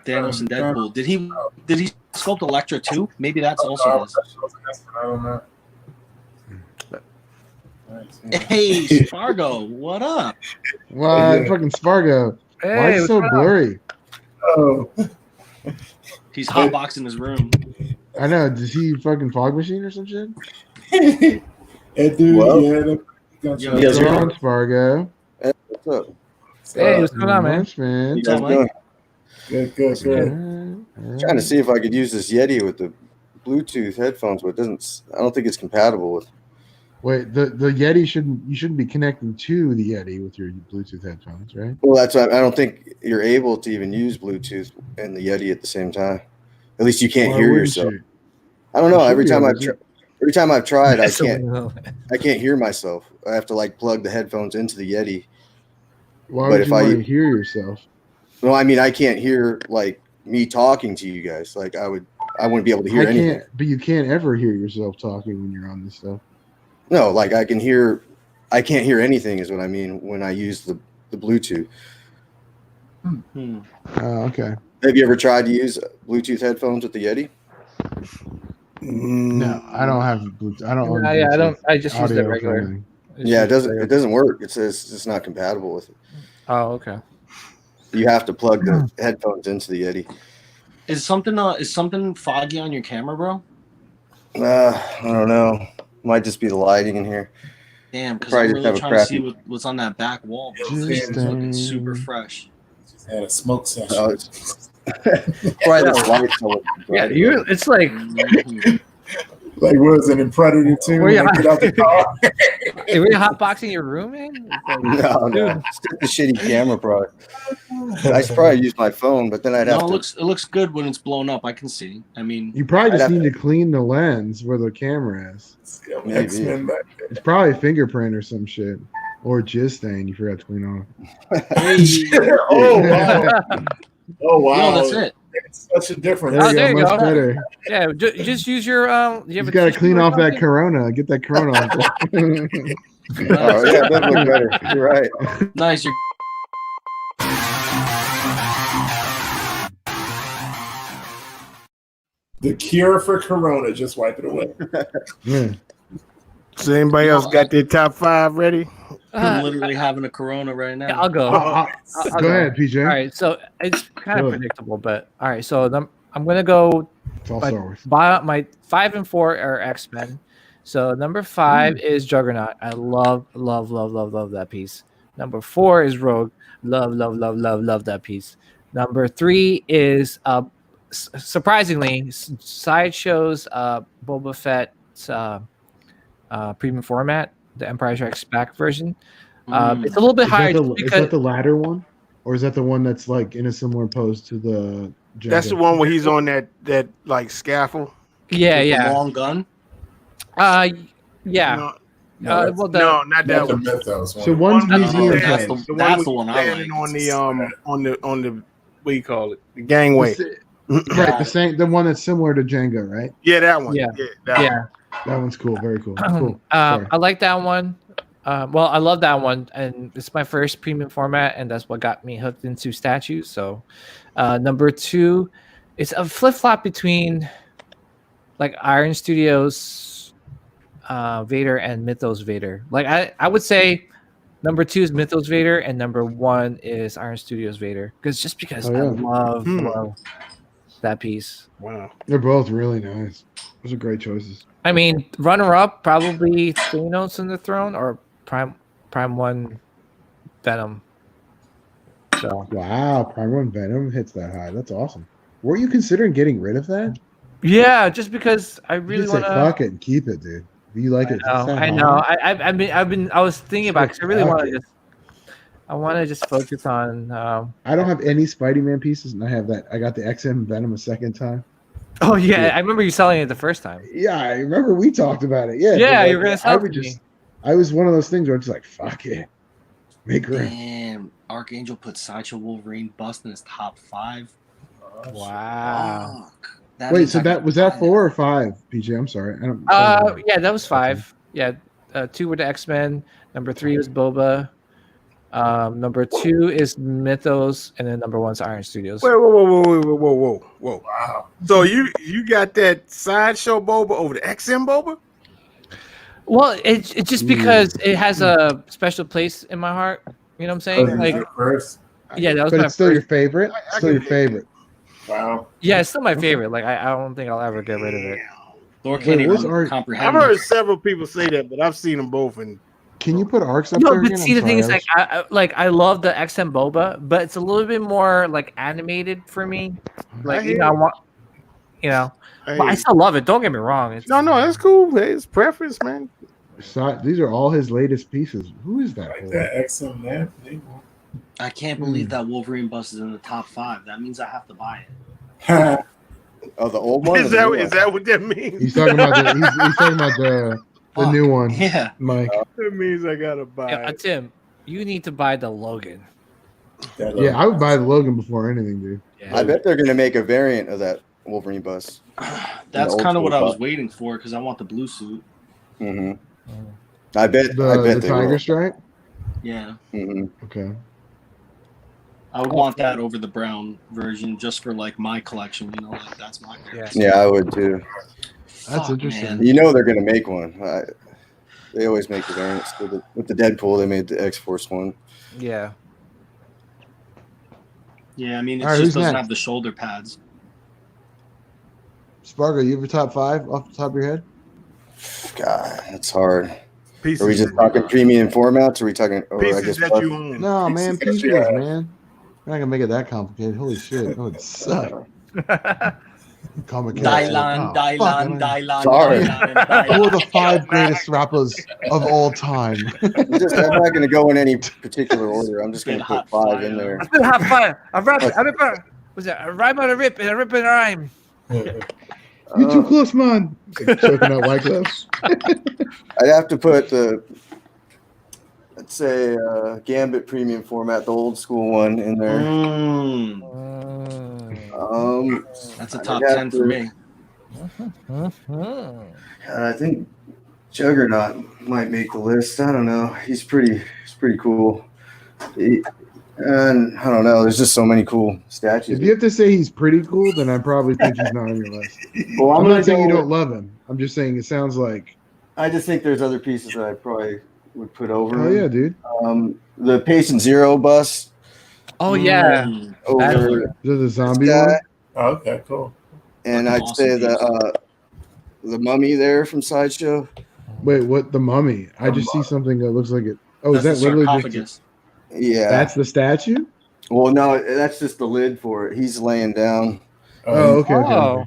Thanos and Deadpool. Did he sculpt Elektra too? Maybe that's Oh, also his. I don't know. Nice, yeah. Hey, Spargo, what up? What? Yeah. Fucking Spargo. Why Hey, is it what's so going on? blurry? Oh, He's hotboxing his room. I know. Does he fucking fog machine or some shit? that dude, Well, yeah. Yo, You guys What's hear going me? on, Spargo? Hey, what's up? Hey, what's going on, man? Much, man. You guys Mike? doing? Good. Trying to see if I could use this Yeti with the Bluetooth headphones, but it doesn't. I don't think it's compatible with. Wait, the Yeti shouldn't be connecting to the Yeti with your Bluetooth headphones, right? Well, that's why I don't think you're able to even use Bluetooth and the Yeti at the same time. At least you can't Why hear wouldn't yourself. you? I don't know. You should Every be time able to. every time I've tried, I So, can't hear myself. I have to like plug the headphones into the Yeti. Why But would if you I- want to hear yourself? No, I mean I can't hear like me talking to you guys. Like I wouldn't be able to hear anything. But you can't ever hear yourself talking when you're on this stuff. No, like I can't hear anything is what I mean when I use the Bluetooth. Hmm. Oh, okay. Have you ever tried to use Bluetooth headphones with the Yeti? No, I don't have Bluetooth. I don't. own yeah, I don't. Bluetooth I just use the audio for regular. anything. Yeah, it doesn't work. It says it's not compatible with it. Oh, okay. You have to plug the headphones into the Yeti. Is something foggy on your camera, bro? I don't know. Might just be the lighting in here. Damn, because Probably I'm just really have a trying to crappy- see what's on that back wall, bro. Just It's looking super fresh. Just had a smoke session. Oh, it's probably the light. So Yeah, you. It's like Mhm. Like was it in Predator 2 Where when you- they get out the car? are we hotboxing your room, man? It's like, No, dude. it's just a shitty camera product. I should probably use my phone, but then I'd have No, to. it looks good when it's blown up. I can see. I mean, You probably I'd just have need to clean the lens where the camera is. Maybe. X-Men back there. It's probably a fingerprint or some shit, or jizz stain you forgot to clean off. Oh wow! Oh wow! no, that's it. It's such a difference. There Oh, you there go, you much go. better. Yeah, just use your. You have You a got to tissue clean or off that something? Corona. Get that Corona off. Oh yeah, it does look better. You're right. Nice. You're The cure for Corona. Just wipe it away. Yeah. So anybody else got their top 5 ready? I'm literally having a Corona right now. Yeah, I'll go. Go ahead, PJ. All right, so it's kind of Go. predictable, but all right. So I'm gonna go. It's all But Star Wars. my 5 and 4 are X-Men. So number 5 is Juggernaut. I love that piece. Number 4 is Rogue. Love that piece. Number 3 is surprisingly Sideshow's Boba Fett's premium format, the Empire Strikes Back version. It's a little bit higher Is because that the latter one, or is that the one that's like in a similar pose to the? That's the Jango? one where he's on that like scaffold. yeah, With the yeah, long gun. yeah. No, Well, no, not that That's the one. Mythos one. So one's That's museum the- that's place. the- that's the where one he's I standing like. on the what do you call it? The gangway. Right, the one that's similar to Django, right? Yeah, that one. Yeah. that one. Yeah. That one's cool. Very cool. Cool. Sorry. I like that one. Well, I love that one, and it's my first premium format, and that's what got me hooked into statues. So, number 2, it's a flip flop between like Iron Studios Vader and Mythos Vader. Like I would say number 2 is Mythos Vader, and number 1 is Iron Studios Vader, because Oh, yeah. I love that piece. Wow. They're both really nice. Those are great choices. I mean, runner up probably Thanos in the throne or Prime 1 Venom. So Wow, Prime One Venom hits that high. That's awesome. Were you considering getting rid of that? yeah, just because I You really just say want to. fuck it and keep it, dude. If you like it, I know. I was thinking about because I really want to just. I want to just focus on. I don't have any Spidey-Man pieces, and I have that. I got the XM Venom a second time. Oh yeah, Yeah. I remember you selling it the first time. Yeah, I remember we talked about it. Yeah, Yeah, but, you were gonna sell I it would to just. me. I was one of those things where I'm just like, fuck it, make room. Damn, Archangel put Sideshow Wolverine bust in his top 5. Wow. That Wait, means so I that gotta was buy that 4 or 5, PJ? I'm sorry. I don't. Yeah, that was 5. Yeah, 2 were the X-Men. Number 3 was Boba. Number 2 is Mythos, and then number 1 is Iron Studios. Wait, whoa. Wow. So you got that sideshow boba over the XM boba? Well, it's just because it has a special place in my heart. You know what I'm saying? Like, First. yeah, that was But my it's still your first. favorite. I Still your can dig favorite. Wow. Yeah, it's still my favorite. Like, I don't think I'll ever get rid of it. Thor Wait, can't what's even Art- I've comprehend. heard several people say that, but I've seen them both. And Can you put arcs up No, there but again? see, I'm the thing sorry, is, like, I love the XM Boba, but it's a little bit more like animated for me. Like, hear I you. want, you know, I but hear I you. still love it. Don't get me wrong. It's No, that's cool. Hey, it's preference, man. These are all his latest pieces. Who is that? Like for? that XM man. I can't believe that Wolverine bus is in the top 5. That means I have to buy it. Oh, the old one. Is that what that means? He's talking about he's talking about the Fuck. new one, Yeah. Mike. That means I gotta buy Yeah, it. Tim, you need to buy the Logan. Yeah, I would buy the Logan before anything, dude. Yeah. I bet they're gonna make a variant of that Wolverine bus. That's old kind of what school I was bus. waiting for because I want the blue suit. hmm I bet. The I bet the they Tiger will. Stripe. Yeah. Okay. I would want that over the brown version just for like my collection, you know, like that's my favorite. Yeah, I would too. That's Fuck, interesting. man. You know they're gonna make one. They always make the variants with the Deadpool. They made the X-Force one. Yeah. Yeah, I mean it All right, just who's doesn't next? have the shoulder pads. Spargo, you have a top 5 off the top of your head? God, that's hard. Pieces, Are we just talking premium formats? Or are we talking? Or I pieces guess that you own. No, man, Pieces, pieces, yeah. man. We're not gonna make it that complicated. Holy shit, that would suck. Complicated. Dylan, Oh, fuck, Dylan, man. Dylan, Sorry. Dylan, Who are the Dylan. 5 greatest rappers of all time? I'm not going to go in any particular order. I'm just going to put Hot 5 in fire. there. I feel hot fire. I rip. Was it a rhyme on a rip and a rip and a rhyme? You're too close, man. Like choking out White Gloves. I'd have to put let's say, Gambit premium format, the old school one, in there. That's a I'd top have 10 for me. God, I think Juggernaut might make the list. I don't know. He's pretty cool. And I don't know. There's just so many cool statues. If you have to say he's pretty cool, then I probably think he's not on your list. Well, I'm gonna not saying you go don't love him. I'm just saying it sounds like, I just think there's other pieces that I probably would put over. oh yeah, dude. The Patient Zero bus Oh yeah. over Is that the zombie guy, one? Oh, okay, cool. and Fucking I'd say awesome the Mummy there from Sideshow. Wait, what? The Mummy? I just see something that looks like it. Oh, is that That's the literally just? sarcophagus. Yeah. That's the statue? Well, no, that's just the lid for it. He's laying down. Oh, okay. Oh.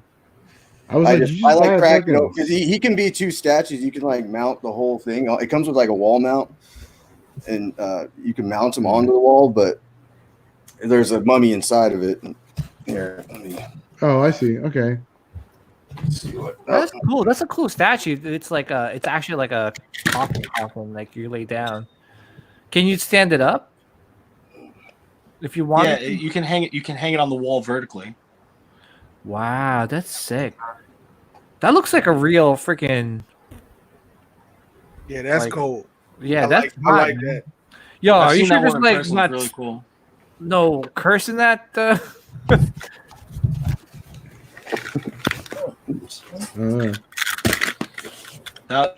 I was I like, just did you I just buy like a cracking fucking- it because he can be 2 statues. You can like mount the whole thing. It comes with like a wall mount, and you can mount him onto the wall. But there's a mummy inside of it. Here, let me Oh, I see. Okay. see what. That's cool. That's a cool statue. It's like it's actually like a coffin, like you lay down. Can you stand it up? If you want. Yeah, you can hang it. You can hang it on the wall vertically. Wow, that's sick. That looks like a real freaking. Yeah, that's Like, cool. Yeah, I that's like, I like hot. that. Yo, I've are you seen sure that there's one in like person. not It's really cool. no curse in that?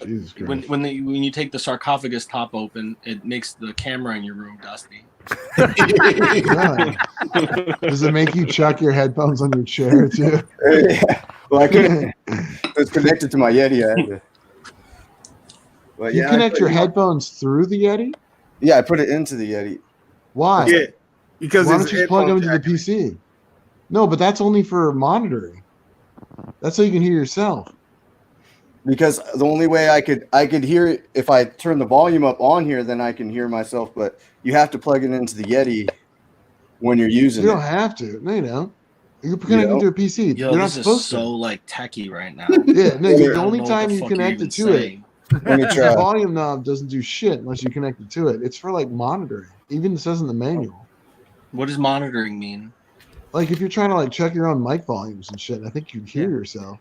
Jesus Christ. When you take the sarcophagus top open, it makes the camera in your room dusty. God. Does it make you chuck your headphones on your chair too? Yeah. Well, I couldn't. It's connected to my Yeti. I had to. But You yeah, connect your headphones through the Yeti? Yeah, I put it into the Yeti. Why? Yeah, because Why it's don't you just plug them headphone into the jack. PC? No, but that's only for monitoring. That's so you can hear yourself. Because the only way I could hear it if I turn the volume up on here, then I can hear myself. But you have to plug it into the Yeti when you're using You don't it. have to. No, you don't. You're connecting to a PC. Yo, You're not this is supposed so to. like techie right now. Yeah, no. I The don't only know what time the you fuck connect you're it to even it, saying. Let me the try. volume knob doesn't do shit unless you connect it to it. It's for like monitoring. Even it says in the manual. What does monitoring mean? Like if you're trying to like check your own mic volumes and shit, I think you'd hear yourself.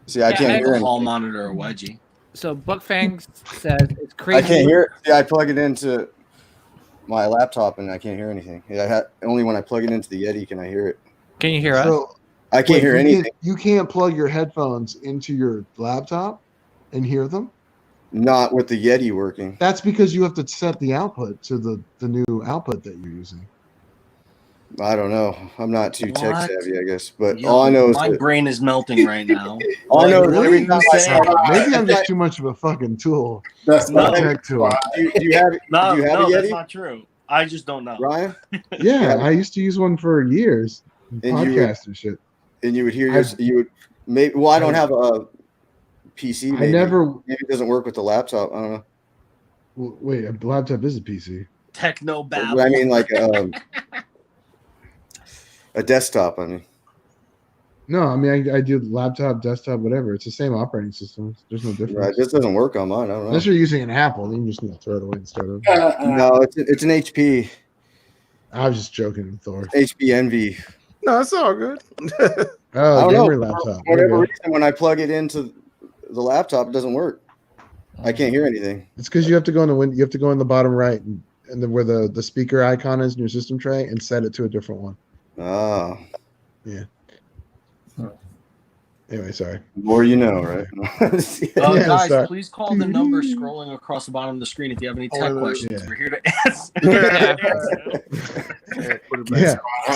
See, I can't hear a hall anything. monitor or wedgie. So Buckfang says it's crazy. I can't hear it. Yeah, I plug it into my laptop and I can't hear anything. Only when I plug it into the Yeti can I hear it. Can you hear us? So I can't hear anything. You can't plug your headphones into your laptop and hear them? Not with the Yeti working. That's because you have to set the output to the new output that you're using. I don't know. I'm not too tech What? savvy, I guess. But Yo, all I know is my brain is melting right now. all I know is every What time are you saying? Maybe I'm just too much of a fucking tool. That's No. not Tech tool. Do you have No, do you have no, a that's Yeti, not true. I just don't know. Ryan? Yeah, I used to use one for years. And you Podcast and shit. And you would hear I've- you would maybe. Well, I don't have a PC. Maybe. Maybe it doesn't work with the laptop. I don't know. Wait, a laptop is a PC. Techno But babble. I mean, like a desktop. I mean, No, I mean I do laptop, desktop, whatever. It's the same operating system. There's no difference. right? This doesn't work on mine. I don't know. Unless you're using an Apple, then you just need to throw it away and start over. No, it's an HP I was just joking, Thor. HP Envy. No, it's all good. Oh, I don't gamer know. laptop. For whatever There you go. reason, when I plug it into the laptop, it doesn't work. I can't hear anything. It's because you have to go in the window. You have to go in the bottom right and where the speaker icon is in your system tray and set it to a different one. Ah, Anyway, sorry. the more you know, right? Yeah, Guys, sorry. please call the number scrolling across the bottom of the screen if you have any tech questions. yeah. We're here to answer. Put it back. Yeah,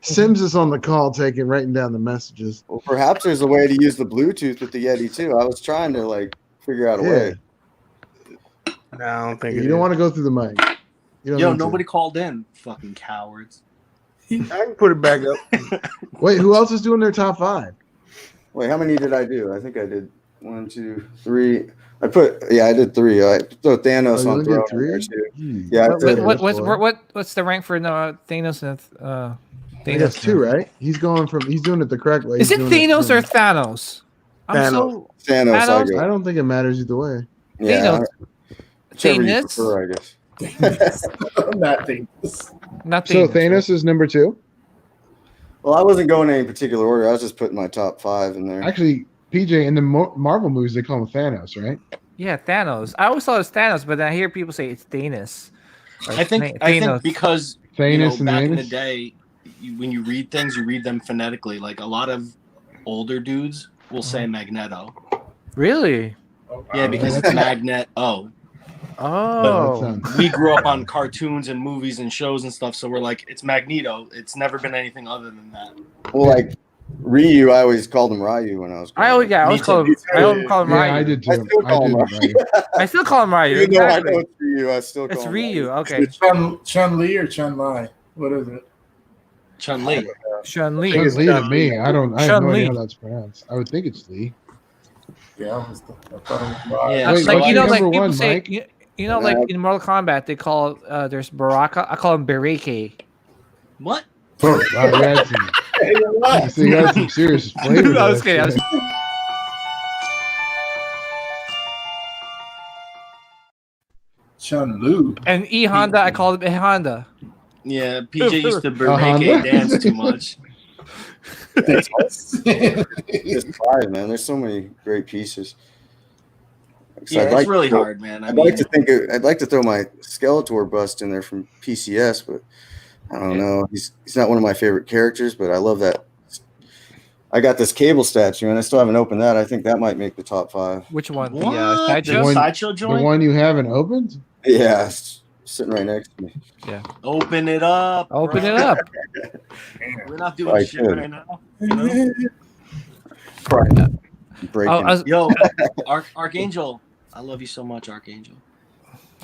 Sims is on the call, writing down the messages. Well, perhaps there's a way to use the Bluetooth with the Yeti too. I was trying to figure out a way. No, I don't think You don't want to go through the mic. You don't Yo, need to. nobody called in. Fucking cowards. I can put it back up. Wait, who else is doing their top 5? Wait, how many did I do? I think I did 1, 2, 3. I did 3. I throw Thanos you on only Throne did 3? there too. Hmm. Yeah, I What's the rank for Thanos and I think that's 2, right? He's doing it the correct way. Is He's it doing Thanos or from- Thanos? Thanos. Thanos. I Thanos? go. I don't think it matters either way. Yeah, Thanos. whichever you Thanos? prefer, I guess. Not things. Not So Thanos. Thanos is number 2. Well, I wasn't going in any particular order. I was just putting my top 5 in there. Actually, PJ, in the Marvel movies, they call him Thanos, right? Yeah, Thanos. I always thought it was Thanos, but then I hear people say it's Thanos. Or I think Thanos. because Thanos and back in the Thanos? day, when you read things, you read them phonetically. Like a lot of older dudes will say Magneto. Really? Yeah, because it's Magnet. Oh, Oh. we grew up on cartoons and movies and shows and stuff, so we're like, it's Magneto. It's never been anything other than that. Well, like Ryu, I always called him Ryu when I was. I always Me call him. too. I always call him Yeah, Ryu. I did too. I still call him Ryu. I still call him Ryu. Even though I Exactly. know it's Ryu, I still call It's him Ryu. Is Okay. it Chun Li or Chun Lai? What is it? Chun Li. Chun Li. Chun Li to me. I have no Chun-Li. idea how that's pronounced. I would think it's Lee. Yeah, I thought it was Lai. Yeah. Wait, Like what's you your know, like number people one, say, Mike? you know, like in Mortal Kombat, they call there's Baraka. I call him Bereke. What? Wow, you had some, so you got some serious flavor. to I was that kidding. I was- shit. Chun Lu. And E Honda, I call him E Honda. Yeah, PJ used to Uh-huh. bereke dance too much. Just 5, man. There's so many great pieces. So Yeah, it's really hard, man. I'd like to throw my Skeletor bust in there from PCS, but I don't know. He's not one of my favorite characters, but I love that. I got this Cable statue, and I still haven't opened that. I think that might make the top 5. Which one? What? The sideshow? one- Sideshow The joint? one you haven't opened? Yeah, it's sitting right next to me. Open it up. Open bro. it up. We're not doing I shit could. right now. You know? Breaking. Oh, I was, Yo, Archangel. I love you so much, Archangel.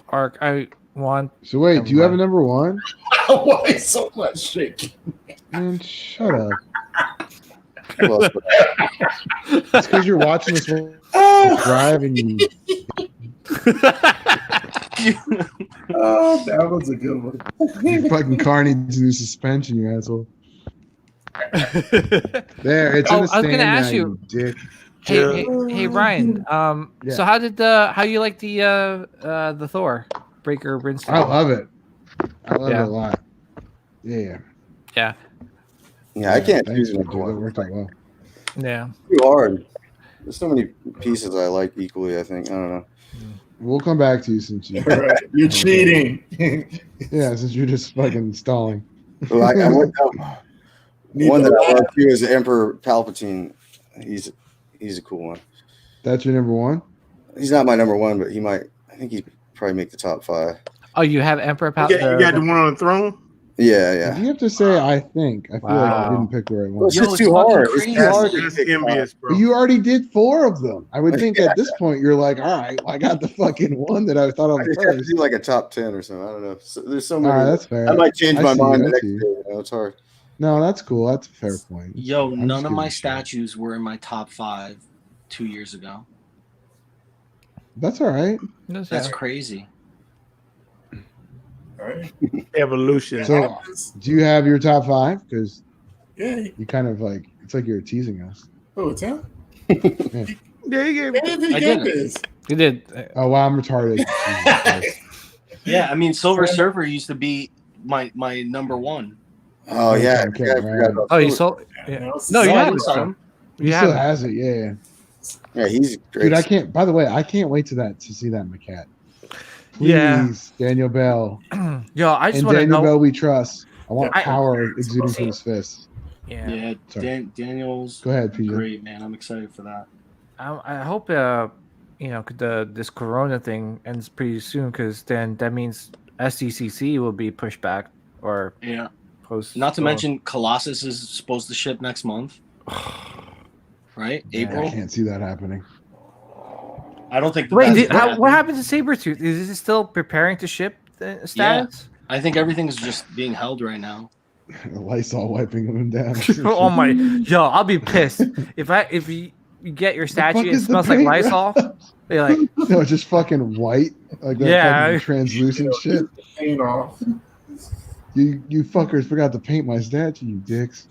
Arc. I want. So wait, do you have a number 1? Why so much shaking? Man, shut up. Well, It's because you're watching this one drive and you. Oh, that was a good one. Your fucking car needs a new suspension, you asshole. There, it's in Oh, the I was gonna stand ask now, you. dick. Hey, Ryan. Yeah. So how you like the Thor Breaker Brimstone? I love it. I love Yeah. it a lot. Yeah. Yeah. Yeah, I can't Thanks, choose dude. number That one. worked out well. Yeah. Too hard. There's so many pieces I like equally. I think I don't know. We'll come back to you since you. Right. You're cheating. Yeah, since you're just fucking stalling. Well, I went one that I love too is Emperor Palpatine. He's a cool one. That's your number one? He's not my number one, but he might. I think he'd probably make the top 5. Oh, you have Emperor You got the one on the throne? Yeah, If yeah. you have to say, I think. I feel like you didn't pick the right Well, one. it's Yo, just it's too fucking hard. crazy. It's too hard to That's pick envious, bro. But you already did 4 of them. I would think at this point you're like, all right, I got the fucking one that I thought I of just have to first. do like a top 10 or something. I don't know. So, there's so All many. right, that's fair. I might change I my see mind you, the I next see day. you. You know, it's hard. No, that's cool. That's a fair point. Yo, I'm none just of my giving a shit. statues were in my top 5 2 years ago. That's all right. That's crazy. Right. Evolution. So, do you have your top 5? Because Yeah. you kind of like, it's like you're teasing us. Oh, it's him? Yeah, he gave Where did he I get did. this? You did. Oh, wow, I'm retarded. Jesus Christ. Yeah, I mean, Silver Surfer used to be my number one. Oh yeah, Okay, I forgot about Oh, you Silver. sold. Yeah, Yeah. no, it's- No, you I have didn't it. sign him. He You still have it. has it. Yeah. Yeah, he's great. Dude, I can't, by the way, I can't wait to see that maquette. Please, Yeah. Daniel Bell. Yo, I just And want to Daniel know. Bell we trust. I want I- power exuding from his fists. Yeah. Yeah, Sorry. Daniel's Go ahead, PJ. great, man. I'm excited for that. I hope this Corona thing ends pretty soon, because then that means SDCC will be pushed back or Yeah. post. Not to mention, Colossus is supposed to ship next month. Right? Yeah, April? I can't see that happening. I don't think Wait, that's gonna what happen. happened to Sabretooth? Is it still preparing to ship status? I think everything's just being held right now. Lysol wiping him down. Oh my, yo, I'll be pissed if you get your statue fuck and it is the smells like paint, Lysol. You're like, No, it's just fucking white, like that Yeah. fucking translucent shit. Paint off. You fuckers forgot to paint my statue, you dicks.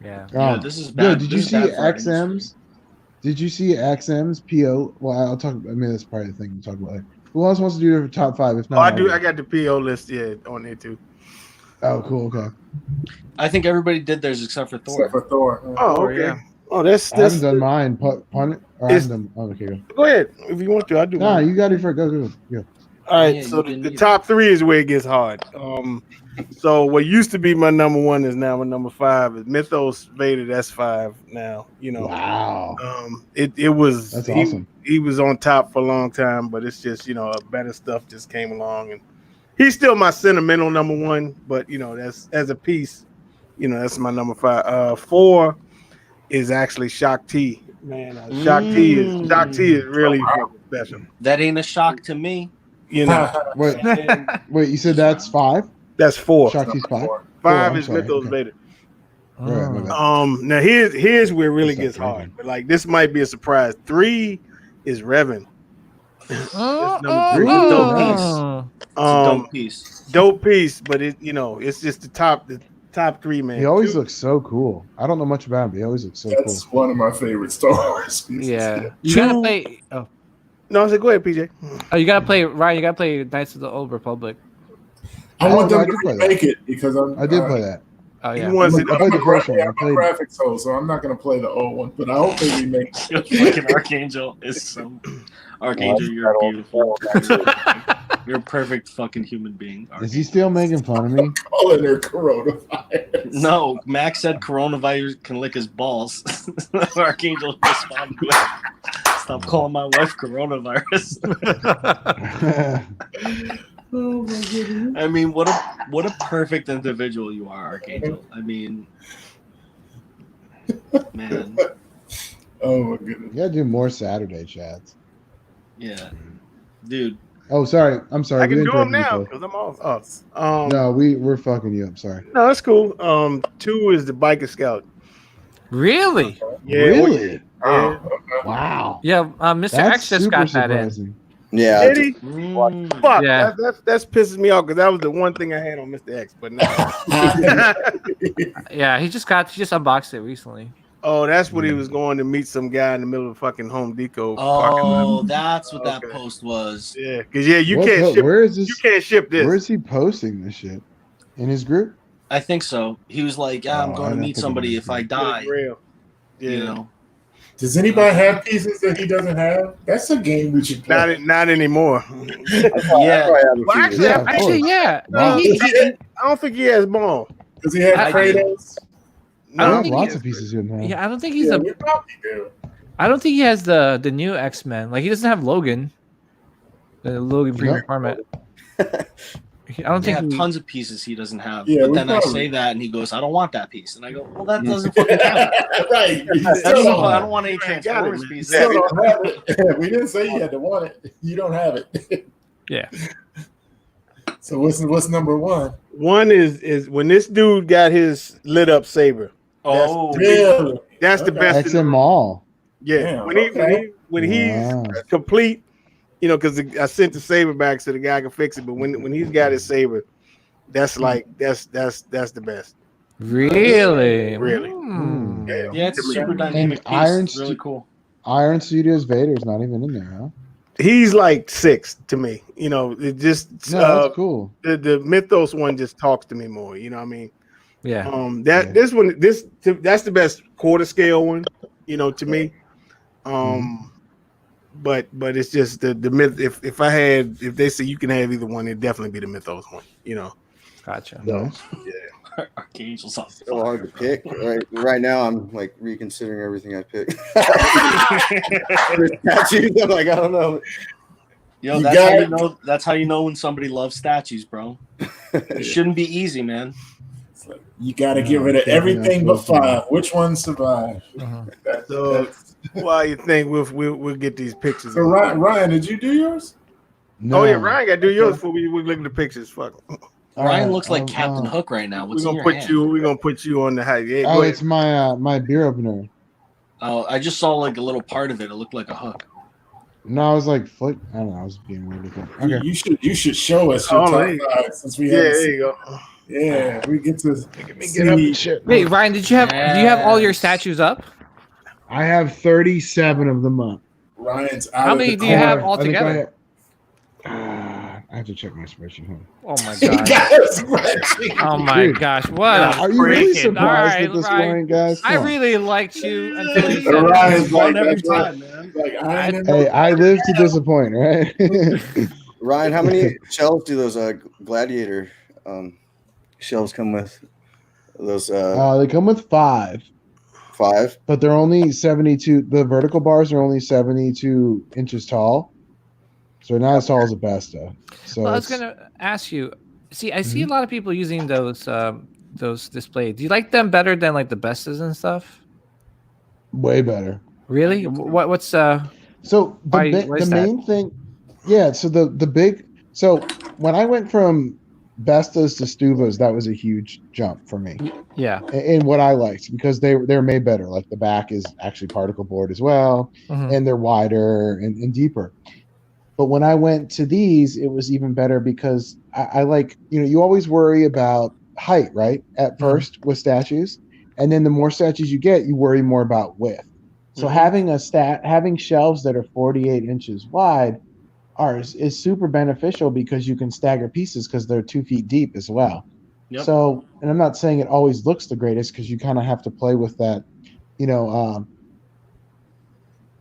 yeah. Yeah, Um, this is Yo, bad. did you This is see bad for our XM's? industry. Did you see XM's PO? Well, I'll talk. I mean, that's probably the thing to talk about later. Who else wants to do their top 5? If not, Oh, I do. I'll- I got the PO list, on there too. Oh, cool. Okay. I think everybody did theirs except for Thor. Except for Thor. Oh, Thor, okay. yeah. Oh, that's I haven't done mine. Pun it. Or I It's- haven't done. Oh, okay. Go. Go ahead if you want to. I do. Nah, mine. you got it for go. All right, Yeah, so you the didn't either. top 3 is where it gets hard. So what used to be my number 1 is now my number 5. Is Mythos Vader? That's 5 now. Wow, It was that's awesome. He was on top for a long time, but it's just better stuff just came along, and he's still my sentimental number 1. But that's as a piece, that's my number 5. 4 is actually Shock T. Man, Shock T is really fucking special. That ain't a shock to me. Wait, you said that's 5? That's 4. Shakti's 5. 5 I'm is sorry, Mythos okay. Vader. Right, my bad. Now here's where it really That's gets not hard. But like this might be a surprise. 3 is Revan. number 3. Dope piece. It's a dope piece. Dope piece, but it's just the top 3, man. He always 2 looks so cool. I don't know much about him, but he always looks so That's cool. one of my favorite Star Wars pieces. Yeah. You gotta play. Oh, No, I said go ahead, PJ. you gotta play Ryan. You gotta play Knights of the Old Republic. I want Oh, no, them I did to play that. remake it because I did play that. Oh He yeah. wants it. I played the first one. I I'm a played. graphics hoe, so I'm not going to play the old one. But I hope they remake it. Fucking Archangel is so. Archangel, you're beautiful. You're a perfect fucking human being. Is he still making fun of me? Calling her coronavirus. No, Max said coronavirus can lick his balls. Archangel responded with, "Stop calling my wife coronavirus." Oh my goodness. I mean, what a perfect individual you are, Archangel. I mean, man, Oh my goodness. You gotta do more Saturday chats. yeah, dude. Oh, sorry. I'm sorry. I can We do them interrupted you, now Cole. because I'm off. No, we're fucking you up. Sorry. No, that's cool. 2 is the Biker Scout. Really? Yeah, Really? Oh, okay. Wow. Yeah. Mr. That's X just super got that in. surprising. Yeah, Did he? Mm. Fuck. Yeah. That's pisses me off because that was the one thing I had on Mr. X. But no. Yeah, he just unboxed it recently. Oh, that's what he was going to meet some guy in the middle of fucking Home Depot. Oh, that's what that Okay. post was. Yeah, because you What can't the- ship. Where is this? You can't ship this. Where is he posting this shit? In his group? I think so. He was like, "Yeah, I'm Oh, going to I meet think somebody it if I is. die." Real. Yeah. You know. Does anybody have pieces that he doesn't have? That's a game we should play. Not anymore. Yeah. I probably have a Well, few. actually, Yeah, of Actually, course. yeah. Wow. I don't think he has ball. Does he have I- Kratos? No, I I don't have think lots he of pieces you can have. Yeah, I don't think he's Yeah, a. we probably do. I don't think he has the new X-Men. Like he doesn't have Logan. The Logan premium Nope. format. I don't They think have he, tons of pieces he doesn't have. Yeah, but we then I probably- say that and he goes, "I don't want that piece." And I go, "Well, that doesn't fucking count. Right. You That's still simple. don't, I don't want any You ain't got it, Transformers man. pieces." still don't have it. We didn't say you had to want it. You don't have it. yeah. So what's number one? One is when this dude got his lit up saber. Oh, Really? That's the Okay. best. X and Maul. Yeah, Damn, when okay. he's Wow. complete, because I sent the saber back so the guy can fix it. But when he's got his saber, that's like that's the best. Really? Really. Hmm. yeah, it's a super dynamic piece. Iron It's really cool. Iron Studios Vader's not even in there, huh? He's like 6 to me. It just No, that's cool. the Mythos one just talks to me more. You know what I mean? Yeah. That this one that's the best quarter scale one. To me. But it's just the myth. If they say you can have either one, it'd definitely be the Mythos one. Gotcha. No. Archangel's on So hard to pick. Right now, I'm like reconsidering everything I picked. Statues, I'm like, I don't know. Yo, You that's got how you it. know. That's how you know when somebody loves statues, bro. It shouldn't be easy, man. It's like, you got to No, get rid of definitely everything but not. 5. Which one survived? So why you think we'll get these pictures? So Ryan, did you do yours? No. Oh yeah, Ryan got to do yours before we look at the pictures. Fuck. All Ryan right, looks like Captain Hook right now. What's in your hand? We're gonna put you on the height. Yeah, Oh, go ahead. it's my beer opener. Oh, I just saw like a little part of it. It looked like a hook. No, I was like, I don't know. I was being weird with it. Okay. You should show us your Oh, top there you 5 since we Yeah, haven't there seen. you go. Yeah, we get to Let me get up and shit. Wait, Ryan, do you have all your Yes. statues up? I have 37 of them up. Ryan's out. How of many the do you have corner. I think altogether? I have to check my spreadsheet. Hold on. Oh my He god. got a spreadsheet. Oh my Dude. gosh. What a Are you really freaking- surprised all right, at this Ryan. point, guys? I Come on. really liked you until you said Ryan's that. like, every that's right. time, man. Like, I ain't in Hey, no- I live to disappoint, right? Ryan, how many shelves do those gladiator shelves come with? Those They come with 5, 5. but they're only 72. The vertical bars are only 72 inches tall, so they're not as tall as a Besta. So Well, I was it's- gonna ask you. See, I see a lot of people using those displays. Do you like them better than like the Bestas and stuff? way better. Really? What's So Why is the that? main thing, yeah. So the big. So when I went from Bestas to Stuvas, that was a huge jump for me. yeah. And what I liked, because they're made better. Like the back is actually particle board as well, Mhm. and they're wider and deeper. But when I went to these, it was even better because I like, you always worry about height, right? At first with statues. And then the more statues you get, you worry more about width. So having shelves that are 48 inches wide is super beneficial because you can stagger pieces because they're 2 feet deep as well. Yep. So, and I'm not saying it always looks the greatest because you kind of have to play with that,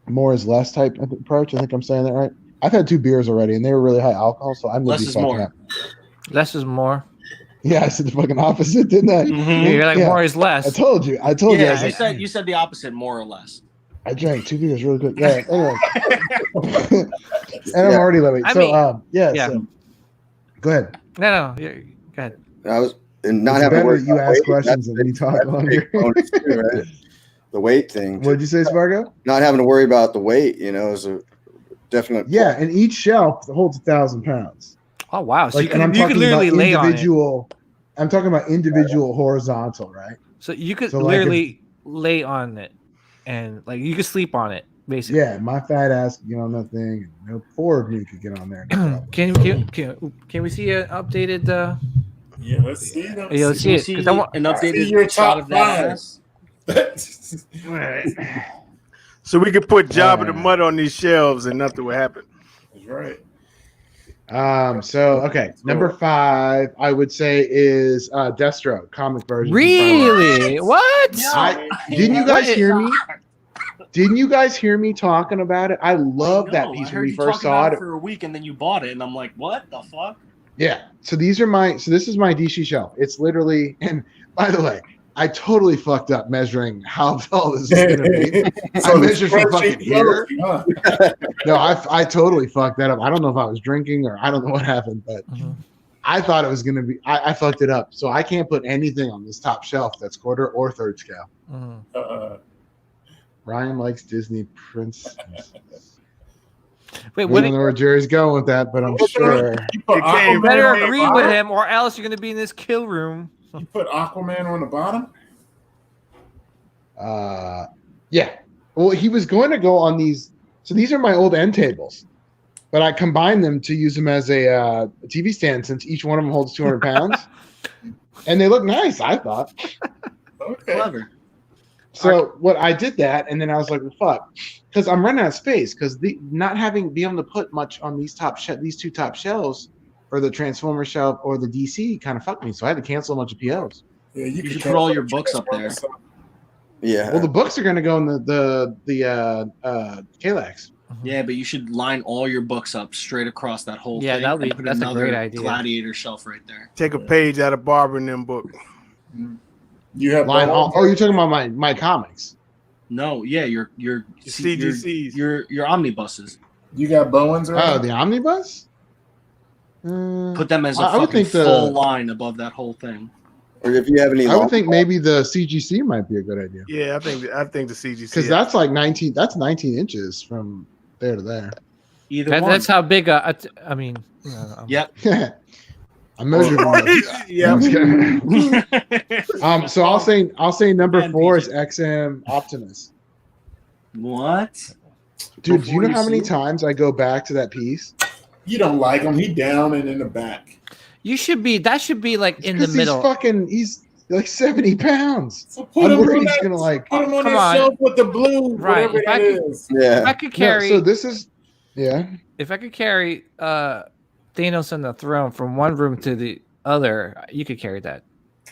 more is less type of approach. I think I'm saying that right. I've had 2 beers already and they were really high alcohol, so I'm gonna Less be is fucking more. up. Less is more. Yeah, I said the fucking opposite, didn't I? Mhm. You're like Yeah. more is less. I told you. I Yeah, was you said the opposite, more or less. I drank 2 beers really quick. Yeah. Anyway, and I'm already late. I So, mean, yeah. yeah. So, go ahead. No, go ahead. I was and not It's having to better worry that you about ask weight, questions that's than me talk a big longer. bonus too, right? The weight thing. What'd you say, Spargo? Not having to worry about the weight, is a definite. Yeah, and each shelf holds 1,000 pounds. Oh wow. So Like, you and I'm could, you talking could literally about lay on it. individual. I'm talking about individual horizontal, right? So you could So, like, literally lay on it, and like you could sleep on it, basically. Yeah, my fat ass could get on that thing. And 4 of me could get on there. No problem. Can we see an updated? Yeah, let's see them. Yeah, let's see You it. see 'Cause I want- an See your updated shot top of that 5. ass? So we could put Job of the Alright. Mud on these shelves and nothing would happen. That's right. So okay, number 5, I would say is Destro comic version. Really? What? Didn't you guys What? hear me? Didn't you guys hear me talking about it? I love that I piece when heard we you first talking saw about it. it for a week, and then you bought it, and I'm like, what the fuck? Yeah. So these are my. So this is my DC shelf. It's literally. And by the way, I totally fucked up measuring how tall this is gonna be. I measured from fucking here. Huh? No, I totally fucked that up. I don't know if I was drinking or I don't know what happened, but I thought it was gonna be. I fucked it up. So I can't put anything on this top shelf that's quarter or third scale. Ryan likes Disney princess. Wait, I what? don't know where Jerry's going with that, but I'm sure. You put It came- Aquaman Better on the agree with bottom? him, or else you're gonna be in this kill room. You put Aquaman on the bottom? Yeah. Well, he was going to go on these. So these are my old end tables, but I combined them to use them as a TV stand since each one of them holds 200 pounds, and they look nice. I thought. Okay. Clever. So what I did that, and then I was like, well, fuck, because I'm running out of space because not having be able to put much on these these two top shelves, or the Transformer shelf or the DC, kind of fucked me. So I had to cancel a bunch of POs. Yeah, You could should put all your books up there. Yeah. Well, the books are going to go in the Kalax. Yeah, but you should line all your books up straight across that whole Yeah, thing. that'll be- and put that's a another great idea. Gladiator shelf right there. Take a page out of Barbara and them book. You have Line all. Bones? Oh, you're talking about my comics. No, yeah, your CGCs. your omnibuses. You got Bowens Oh, around? the omnibus. Put them as a I would fucking think full line above that whole thing. Or if you have any, I would think maybe the CGC might be a good idea Yeah, I think the CGC. because that's like 19. That's 19 inches from there to there. Either one. That's how big. I mean. Yep. I measured one. Yeah. So I'll say number 4 is XM Optimus. What? Dude, do you Before know you how many see it? times I go back to that piece? You don't like him. He down and in the back. You should be. That should be like in the Because middle. he's like 70 pounds. So put I'm him worried on he's that, gonna like. put him on Come that on. shelf with the blue, Right, whatever if I that could- is. If yeah. I could No, carry. so this is, yeah. If I could carry Thanos on the throne from one room to the other, you could carry that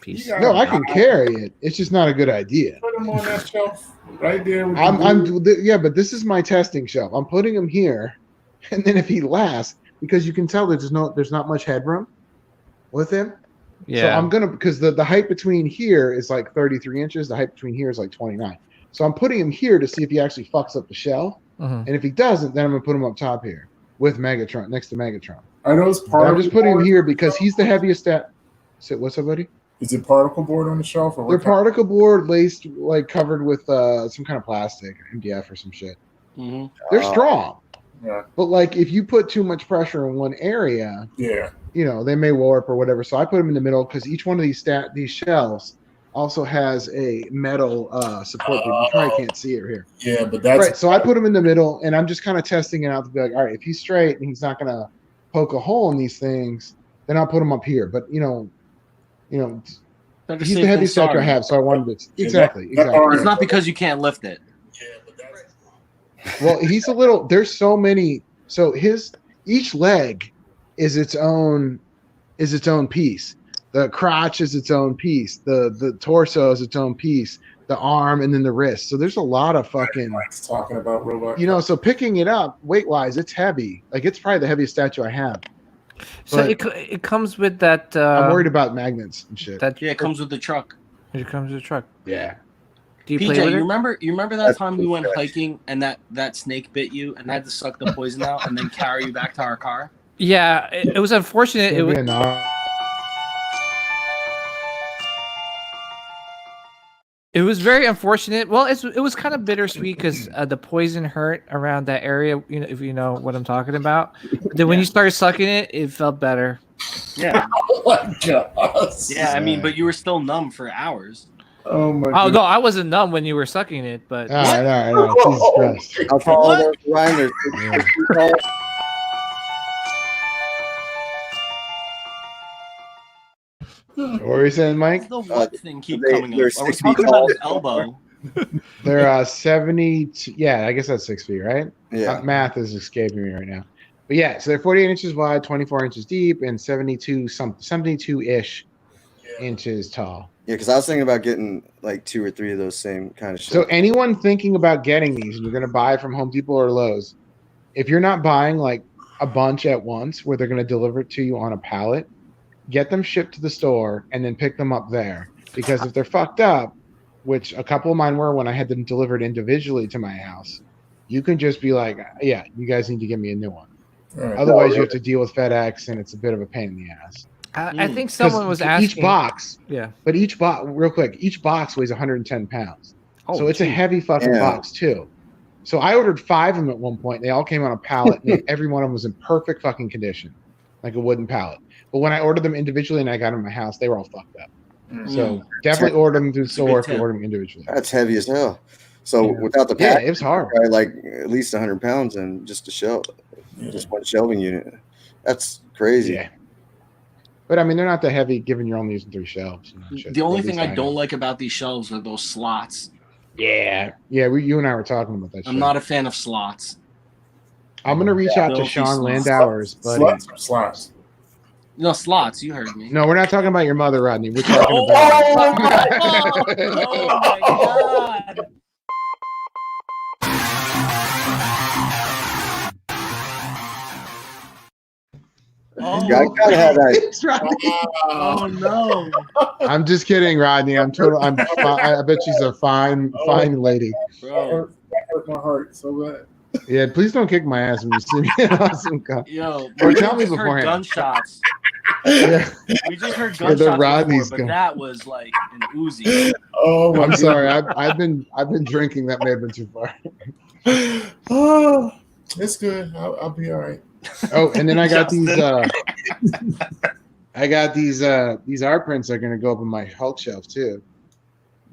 piece. You got No, him. I can carry it. It's just not a good idea. Put him on that shelf right there. With Yeah, but this is my testing shelf. I'm putting him here, and then if he lasts, because you can tell there's not much headroom with him. Yeah. So I'm gonna because the height between here is like 33 inches. The height between here is like 29. So I'm putting him here to see if he actually fucks up the shell, Mhm. and if he doesn't, then I'm gonna put him up top here with Megatron next to Megatron. Are those But particle I'm just putting him board? here because he's the heaviest stat. So what's up, buddy? Is it particle board on the shelf or They're what? kind- particle board laced, like covered with some kind of plastic, MDF or some shit. hmm They're strong, Yeah. but like if you put too much pressure in one area, Yeah. they may warp or whatever. So I put them in the middle because each one of these shells also has a metal support. But you probably can't see it here. Yeah, but that's Right. So I put him in the middle, and I'm just kind of testing it out to be like, all right, if he's straight and he's not gonna poke a hole in these things, then I'll put him up here. But Better he's safe the than heaviest statue I sorry. have, so I wanted to Yeah, exactly. that orange- It's not because you can't lift it. yeah, but that's Well, he's a little. There's so many. So each leg is its own piece. The crotch is its own piece. The torso is its own piece. The arm and then the wrist. So there's a lot of fucking. Mike's talking about robot. So picking it up weight wise, it's heavy. Like it's probably the heaviest statue I have. So But it comes with that. I'm worried about magnets and shit. That Yeah, it comes with the truck. it comes with a truck. Yeah. Do you PJ, play with you it? remember that That's time we went fresh. hiking and that snake bit you and I had to suck the poison out and then carry you back to our car? Yeah, it was unfortunate. It was. Yeah, no. It was very unfortunate. Well, it was kind of bittersweet because the poison hurt around that area. If you know what I'm talking about. Then when you started sucking it, it felt better. Yeah. Oh my god. Yeah, I mean, but you were still numb for hours. Oh my Oh god. no, I wasn't numb when you were sucking it, but All right. Jesus Christ. How tall are those, Ryan? They're 6 feet tall. What were you saying, Mike? The what thing keep they- coming they're up? Are we 6 feet talking about tall. his elbow? They're 70. Yeah, I guess that's 6 feet, right? Yeah. Math is escaping me right now. But yeah, so they're 48 inches wide, 24 inches deep, and 72-ish inches tall. Yeah, because I was thinking about getting like 2 or 3 of those same kind of So shelves. anyone thinking about getting these and you're going to buy from Home Depot or Lowe's, if you're not buying like a bunch at once where they're going to deliver it to you on a pallet, get them shipped to the store and then pick them up there. Because if they're fucked up, which a couple of mine were when I had them delivered individually to my house, you can just be like, yeah, you guys need to give me a new one. Right. Otherwise, you have to deal with FedEx, and it's a bit of a pain in the ass. I think someone was 'Cause asking. each box, Yeah. but each box, real quick, each box weighs 110 pounds. Oh, So it's a geez. heavy fucking Yeah. box, too. So I ordered 5 of them at one point. They all came on a pallet, and every one of them was in perfect fucking condition, like a wooden pallet. But when I ordered them individually and I got them in my house, they were all fucked up. So definitely order them through the store if you order them individually. That's heavy as hell. So Yeah. without the Yeah, pack, it was hard. probably like at least 100 pounds and just a shelf, just one shelving unit. That's crazy. Yeah. But I mean, they're not that heavy given you're only using 3 shelves. You know, shit. The only At least thing I know. don't like about these shelves are those slots. Yeah. You and I were talking about that shit. I'm not a fan of slots. I'm going to reach out to Filthy Sean slots. Landauer's buddy. Sluts or slots? No, slots. You heard me. No, we're not talking about your mother, Rodney. We're talking Oh, about. oh my God. Oh, Yeah, I gotta have that. It's Rodney. oh no. I'm just kidding, Rodney. I bet she's a fine lady. Bro. That hurt my heart so bad. Yeah, please don't kick my ass when you see me in awesome car. Yo, Or we tell me just heard beforehand. gunshots. Yeah. We just heard Yeah, the gunshots Rodney's before, but gun. that was like an Uzi. Oh my I'm sorry. I've been drinking. That may have been too far. Oh, it's good. I'll be all right. Oh, and then I got these. Justin. I got these art prints that are gonna go up on my Hulk shelf too.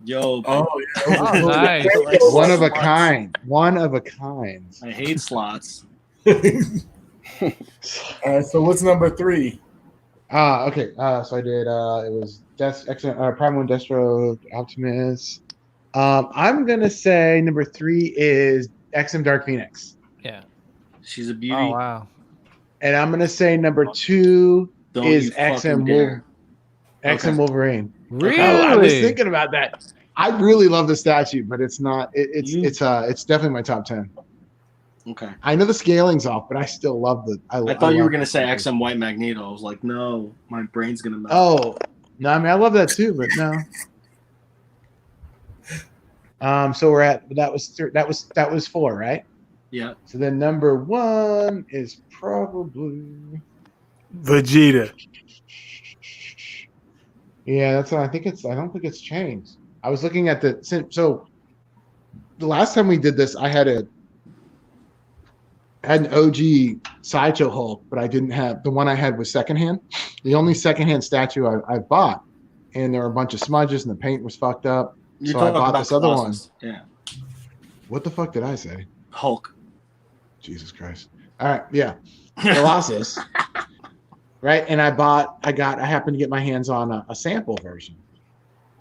Yo, Oh, yeah. Oh, nice. One of a Slots. kind. One of a kind. I hate slots. All right. So what's number 3? Okay. So I did. It was Prime 1 Destro Optimus. I'm gonna say number 3 is XM Dark Phoenix, Yeah. She's a beauty. Oh wow. and I'm gonna say number 2 Don't is you fucking XM dare. XM Wolverine. Really? I was thinking about that. I really love the statue, but it's not. It's definitely my top 10. Okay. I know the scaling's off, but I still love the. I thought you were gonna say XM White Magneto. I was like, no, my brain's gonna melt. Oh no, I mean I love that too, but no. So we're at that was 4, right? Yeah. So then number 1 is probably Vegeta. yeah. That's what I think. I don't think it's changed. I was looking at so the last time we did this, I had an OG Sideshow Hulk, but I didn't have the one I had was secondhand. The only secondhand statue I bought, and there were a bunch of smudges and the paint was fucked up. You're So I talking bought about this other one. Colossus. Yeah. What the fuck did I say? Hulk. Jesus Christ. All right, yeah. Colossus. Right? And I happened to get my hands on a sample version.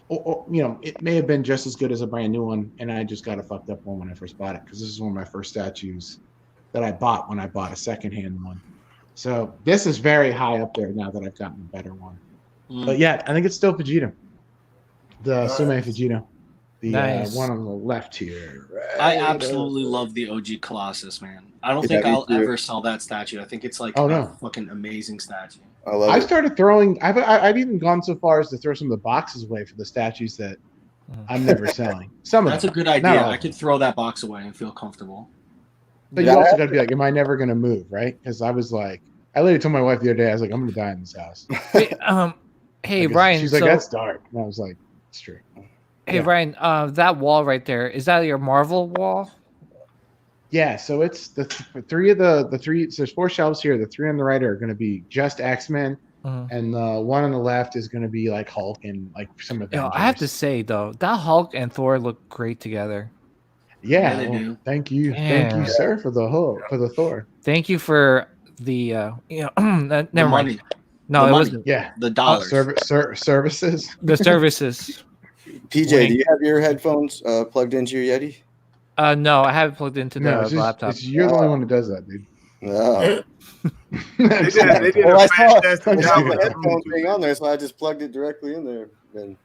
Or, it may have been just as good as a brand new one, and I just got a fucked up one when I first bought it, because this is one of my first statues that I bought when I bought a secondhand one. So this is very high up there now that I've gotten a better one. But yeah, I think it's still Vegeta. The Sume Vegeta. The Nice. one on the left here. Right I absolutely love the OG Colossus, man. I don't Yeah, think me I'll too. ever sell that statue. I think it's like Oh, a no. fucking amazing statue. I love I it. started throwing. I've even gone so far as to throw some of the boxes away for the statues that I'm never selling. Some of That's a them. good Not idea. all. I could throw that box away and feel comfortable. But you also got to be like, am I never going to move? Right? Because I was like, I literally told my wife the other day, I was like, I'm going to die in this house. Wait, hey Like, Ryan. She's like, so- that's dark. And I was like, it's true. Hey Yeah. Ryan, that wall right there, is that your Marvel wall? Yeah. So it's the three of the three. So there's 4 shelves here. The 3 on the right are going to be just X-Men. Mhm. And the one on the left is going to be like Hulk and like some of I have to say though, that Hulk and Thor look great together. Yeah, Yeah, they do. thank you, Yeah. sir, for the Hulk, for the Thor. Thank you for the never The mind. money, No, the it money. wasn't Yeah, the dollars. services. the services. PJ, Wink. do you have your headphones plugged into your Yeti? No, I haven't plugged into the No, it's laptop. you're the only one who does that, dude. No. They did Well, a I saw fantastic the job with that headphone Bluetooth. thing on there, so I just plugged it directly in there. And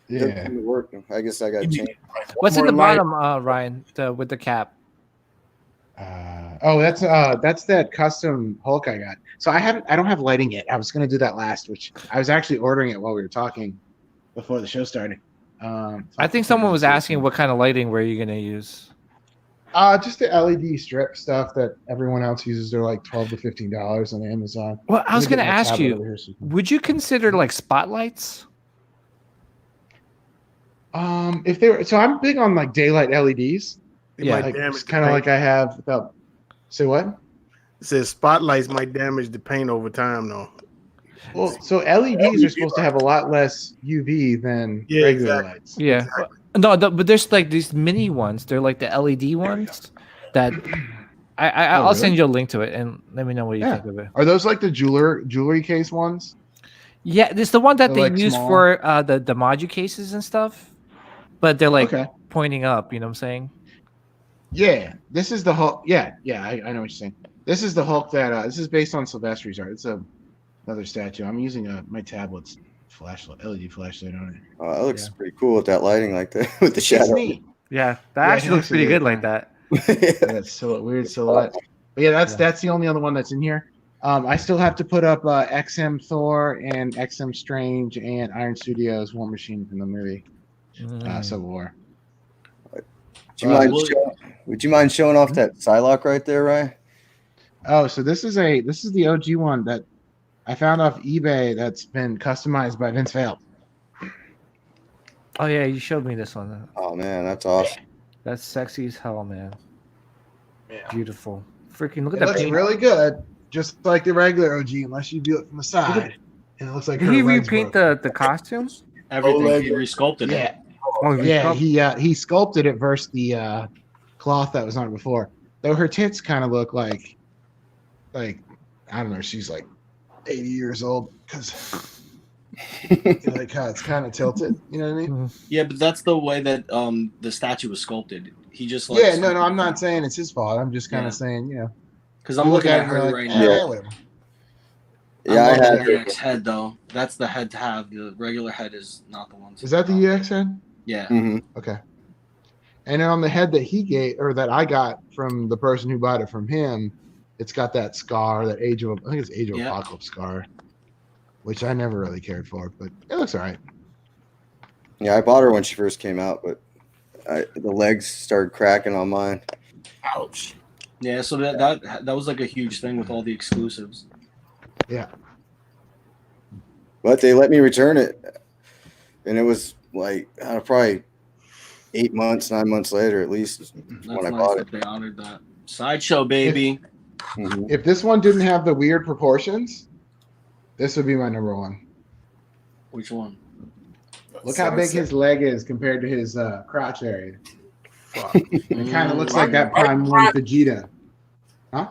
it Yeah. didn't work. I guess I got to change. What's in more the light. bottom, Ryan, with the cap? That's that custom Hulk I got. So I don't have lighting yet. I was gonna do that last, which I was actually ordering it while we were talking before the show started. I think someone was asking what kind of lighting were you gonna use. Just the LED strip stuff that everyone else uses. They're like $12 to $15 on Amazon. Well, I was Let me gonna get my ask tablet you, over here so you can- would you consider like spotlights? if they were, so I'm big on like daylight LEDs. They Yeah. might Like damage it's the kind of paint. like I have without. Say what? It says spotlights might damage the paint over time, though. Well, so LEDs are supposed to have a lot less UV than Yeah, regular exactly. lights. Yeah. No, but there's like these mini ones. They're like the LED ones that I'll really? send you a link to it and let me know what you Yeah. think of it. Are those like the jewelry case ones? Yeah, it's the one that They're, they like, use small? for the Maju cases and stuff, but they're like Okay. pointing up. You know what I'm saying? Yeah, this is the Hulk. Yeah, I know what you're saying. This is the Hulk that this is based on Silvestri's art. It's another statue. I'm using my tablet's flashlight, LED flashlight on it. Oh, that looks pretty cool with that lighting like that with the It's shadow. neat. Yeah, that Yeah, actually it looks pretty really good like fun. that. That weird silhouette. But yeah, that's the only other one that's in here. I still have to put up XM Thor and XM Strange and Iron Studios War Machine from the movie Civil War. Would you mind showing off that Psylocke right there, Ryan? Oh, so this is the OG one that I found off eBay that's been customized by Vince Vale. Oh yeah, you showed me this one. Oh man, that's awesome. That's sexy as hell, man. Yeah. Beautiful. Freaking look It at that looks paint. really good, just like the regular OG, unless you do it from the side. And it looks like Did her he legs repaint broke. the costumes? Everything Oleg. he resculpted it. Yeah, Oh, yeah. He sculpted it versus the cloth that was on it before. Though her tits kind of look like I don't know. She's like 80 years old because like how it's kind of tilted. You know what I mean? Yeah, but that's the way that the statue was sculpted. He just Yeah. No. I'm not saying it's his fault. I'm just kind of Yeah. saying, because you I'm look looking at at it and you're her like, right eh, now. whatever. Yeah, I I'm had looking at the EX head though. That's the head to have. The regular head is not the one. Is that the EX head? Yeah. Okay. And then on the head that he gave or that I got from the person who bought it from him, it's got that scar, that I think it's Age of Yeah. Apocalypse scar, which I never really cared for, but it looks all right. Yeah, I bought her when she first came out, but the legs started cracking on mine. Ouch. Yeah. So that was like a huge thing with all the exclusives. Yeah. But they let me return it, and it was like probably 8 months, 9 months later, at least That's when I nice bought that it. they honored that. Sideshow, baby. Mhm. If this one didn't have the weird proportions, this would be my number one. Which one? Look how big his leg is compared to his crotch area. It kind of looks like that Prime 1 Vegeta. Huh?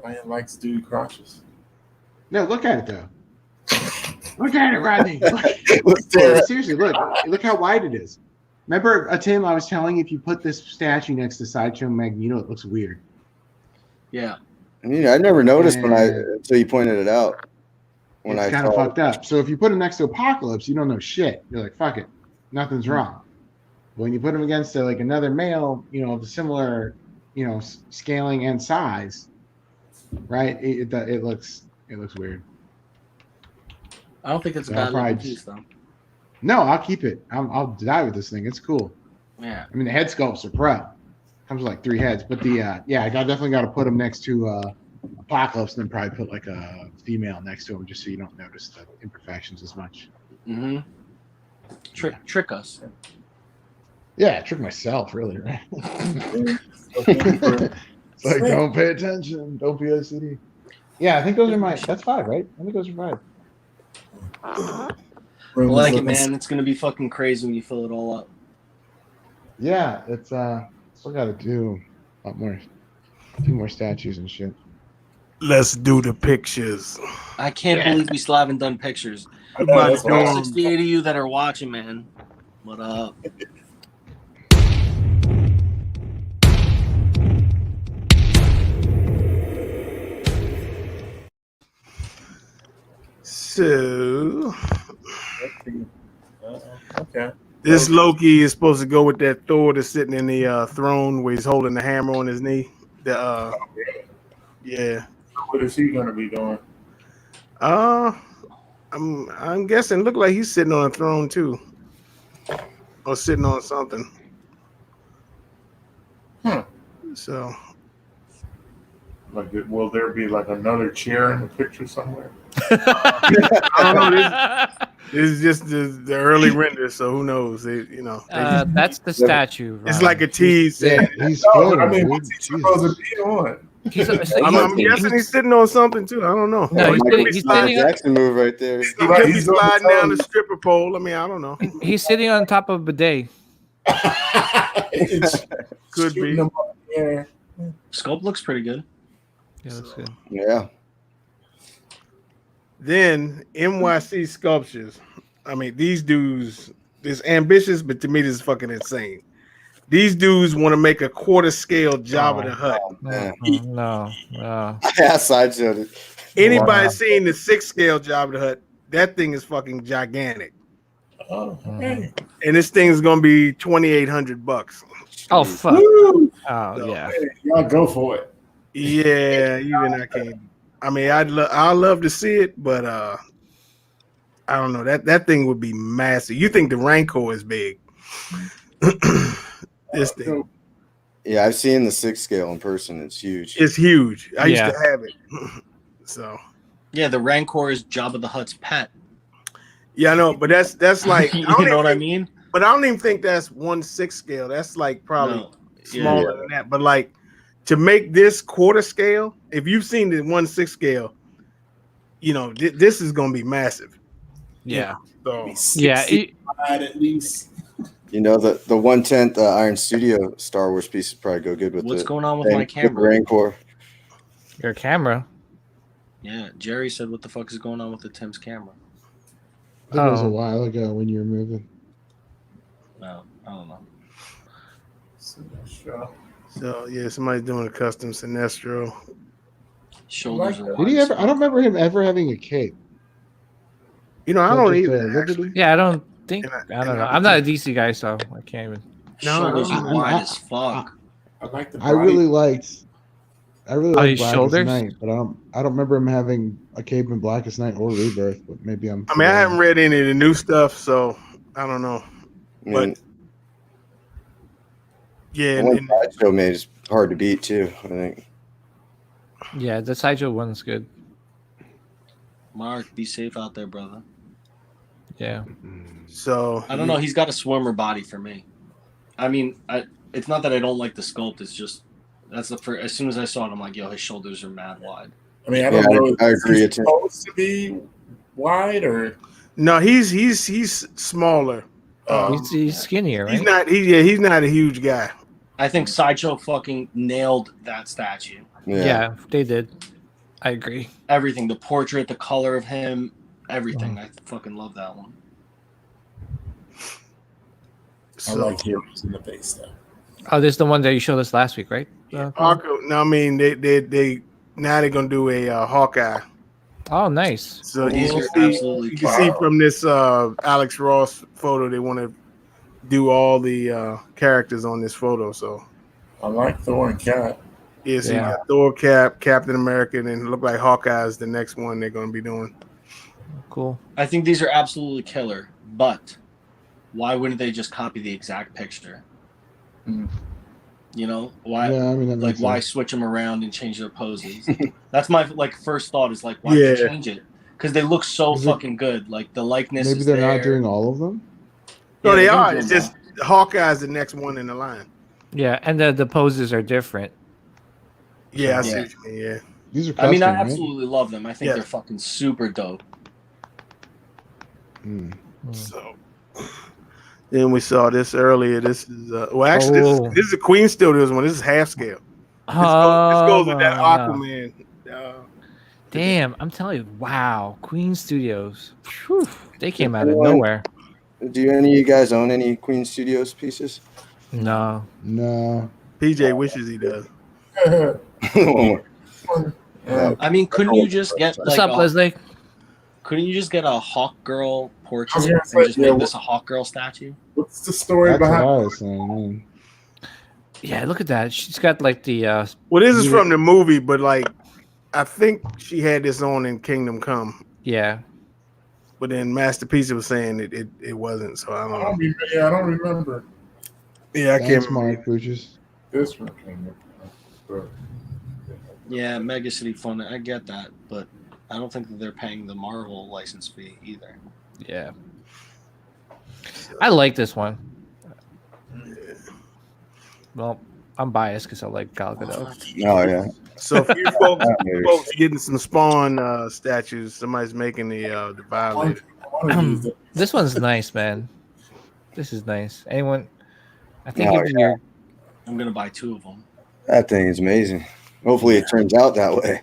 Ryan likes dude crotches. No, look at it though. Look at it, Rodney. Seriously, look how wide it is. Remember, Tim, I was telling you, if you put this statue next to Sideshow Magneto, it looks weird. Yeah. I mean, I never noticed until you pointed it out. When It's I kind of saw fucked up. So if you put him next to Apocalypse, you don't know shit. You're like, fuck it, nothing's wrong. When you put him against like another male, of a similar, scaling and size, right? It looks weird. I don't think it's a Yeah, bad probably looking piece though. No, I'll keep it. I'll die with this thing. It's cool. Yeah. I mean, the head sculpts are pro. Comes with like 3 heads, but I definitely got to put him next to Apocalypse, and then probably put like a female next to him, just so you don't notice the imperfections as much. Mm-hmm. Trick us. Yeah, trick myself, really, right? It's like, don't pay attention, don't be OCD. Yeah, I think those are that's 5, right? I think those are 5. I like it, man. It's gonna be fucking crazy when you fill it all up. Yeah, it's still got to do a few more statues and shit. Let's do the pictures. I can't believe we still haven't done pictures. About That's to do 'em. 68 of you that are watching, man. What up? So Okay. this Loki is supposed to go with that Thor that's sitting in the throne where he's holding the hammer on his knee. Yeah. What is he going to be doing? I'm guessing. Look like he's sitting on a throne too, or sitting on something. So, Like, will there be like another chair in the picture somewhere? I don't know. This is just the early render, so who knows? That's the statue. It's Ron. like a tease. Yeah, saying, he's No, floating, but I mean, dude. what's he Jesus. supposed to be on? I'm guessing he's sitting on something too. I don't know. No, He could be he's sliding- sitting on- Jackson move right there. he could be He's on the sliding down the toes. stripper pole. I mean, I don't know. He's sitting on top of a bidet. It's Could shooting be. him up in the air. Sculpt looks pretty good. Yeah, that's good. Yeah. Then NYC Sculptures. I mean, these dudes is ambitious, but to me, this is fucking insane. These dudes want to make a quarter scale Jabba the Hutt. Man. No. Yeah, sideshowed it. Anybody seen the 6 scale Jabba the Hutt? That thing is fucking gigantic, Oh, hey. and this thing is gonna be $2,800. Oh fuck. Woo! Oh yeah. Hey, y'all go for it. Yeah, even I can't. I mean, I'd love to see it, but I don't know. That thing would be massive. You think the Rancor is big? This thing, Yeah, I've seen the 6 scale in person. It's huge. it's huge. I used Yeah. to have it. So Yeah, the Rancor is Jabba the Hutt's pet. yeah, I know, but that's like You know what I mean? But I don't even think that's 1/6 scale. That's like probably No. smaller Yeah. than that. But like to make this quarter scale, if you've seen the 1/6 scale, this is gonna be massive. Yeah. So Yeah. Wide at least. You know, the 1/10 Iron Studio Star Wars piece would probably go good with What's the going on with my with the camera? Rancor. Your camera. Yeah, Jerry said, "What the fuck is going on with the Tim's camera?" I think it was a Oh. while ago when you were moving. No, I don't know. Sure. So yeah, somebody's doing a custom Sinestro. Shoulders are Did wide. Did he as ever? I fuck. don't remember him ever having a cape. I Not don't just, even Liberty? actually. Yeah, I don't think. And I don't know. I'm not a DC guy, so I can't even. Shoulders No, are wide as fuck. I like the I body. really liked his Blackest shoulders? Night, but I don't remember him having a cape in Blackest Night or Rebirth. But maybe I'm. I mean, I haven't read any of the new stuff, so I don't know. I mean, Yeah, the and, one and sideshow made is hard to beat too. I think. Yeah, the Sideshow one's good. Mark, be safe out there, brother. Yeah. so I don't know. He's got a swimmer body for me. I mean, it's not that I don't like the sculpt. It's just that's the first. As soon as I saw it, I'm like, yo, his shoulders are mad wide. I mean, I don't Yeah, know. I agree. Is It's he supposed to be wide or? No, he's smaller. He's skinnier, right? He's not a huge guy. I think Sideshow fucking nailed that statue. Yeah, they did. I agree. Everything, the portrait, the color of him, everything. I fucking love that one. I like heroes in the face though. Oh, this is the one that you showed us last week, right? Hawkeye. No, I mean they now they're gonna do a Hawkeye. Oh, nice. So These you are can absolutely see from this Alex Ross photo, they want to do all the characters on this photo. So I like Thor and Cap. yeah, so you Yeah. got Thor, Cap, Captain America, and it look like Hawkeye is the next one they're gonna be doing. Cool. I think these are absolutely killer, but why wouldn't they just copy the exact picture? Mm. You know, why? Yeah, I mean, that Like, makes why sense. switch them around and change their poses? That's my first thought is like, why Yeah. change it? Because they look so Is it- fucking good. Like the likeness. Maybe is they're there. not doing all of them. No, Yeah, they they're are. doing It's just Hawkeye is the next one in the line. Yeah, and the poses are different. Yeah, I see Yeah. what you mean. Yeah. These are I custom, mean, I right? absolutely love them. I think Yeah. they're fucking super dope. Mm. So then we saw this earlier. This is actually Oh. this is a Queen Studios one. This is half scale. This goes with that Aquaman. Damn, I'm telling you, wow, Queen Studios. Whew, they came out of Everyone- nowhere. Do any of you guys own any Queen Studios pieces? No. No. PJ wishes he does. One more. I mean, couldn't you just get What's like up, Leslie? Couldn't you just get a Hawk Girl portrait gonna and say, just yeah, make this a Hawk Girl statue? What's the story That's what I behind? was saying. Man. Yeah, look at that. She's got like the Well, this is from the movie, but like I think she had this on in Kingdom Come. yeah. But then Masterpiece was saying it wasn't, so I don't know. I don't remember Yeah, I can't Thanks, remember. Mark Bouchers. this one. Came up. Yeah, Mega City Fun. I get that, but I don't think that they're paying the Marvel license fee either. Yeah. I like this one. Well, I'm biased because I like Gal Gadot. Oh yeah. So for you folks getting some Spawn statues, somebody's making the Violator. This one's nice, man. This is nice. Anyone? I think Oh, if yeah. you're I'm gonna buy 2 of them. That thing is amazing. Hopefully, it turns out that way.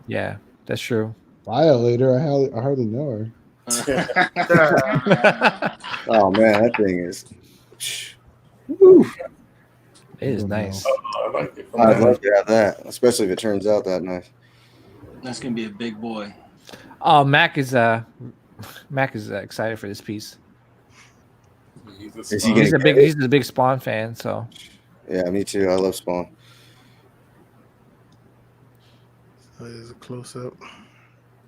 yeah, that's true. Violator. I hardly know her. Oh man, that thing is. It is nice. I like it. I'd love to have that, especially if it turns out that nice. That's gonna be a big boy. Oh, Mac is excited for this piece. Is he He's gonna he's a big Spawn fan, so Yeah, me too. I love Spawn. There's a close up.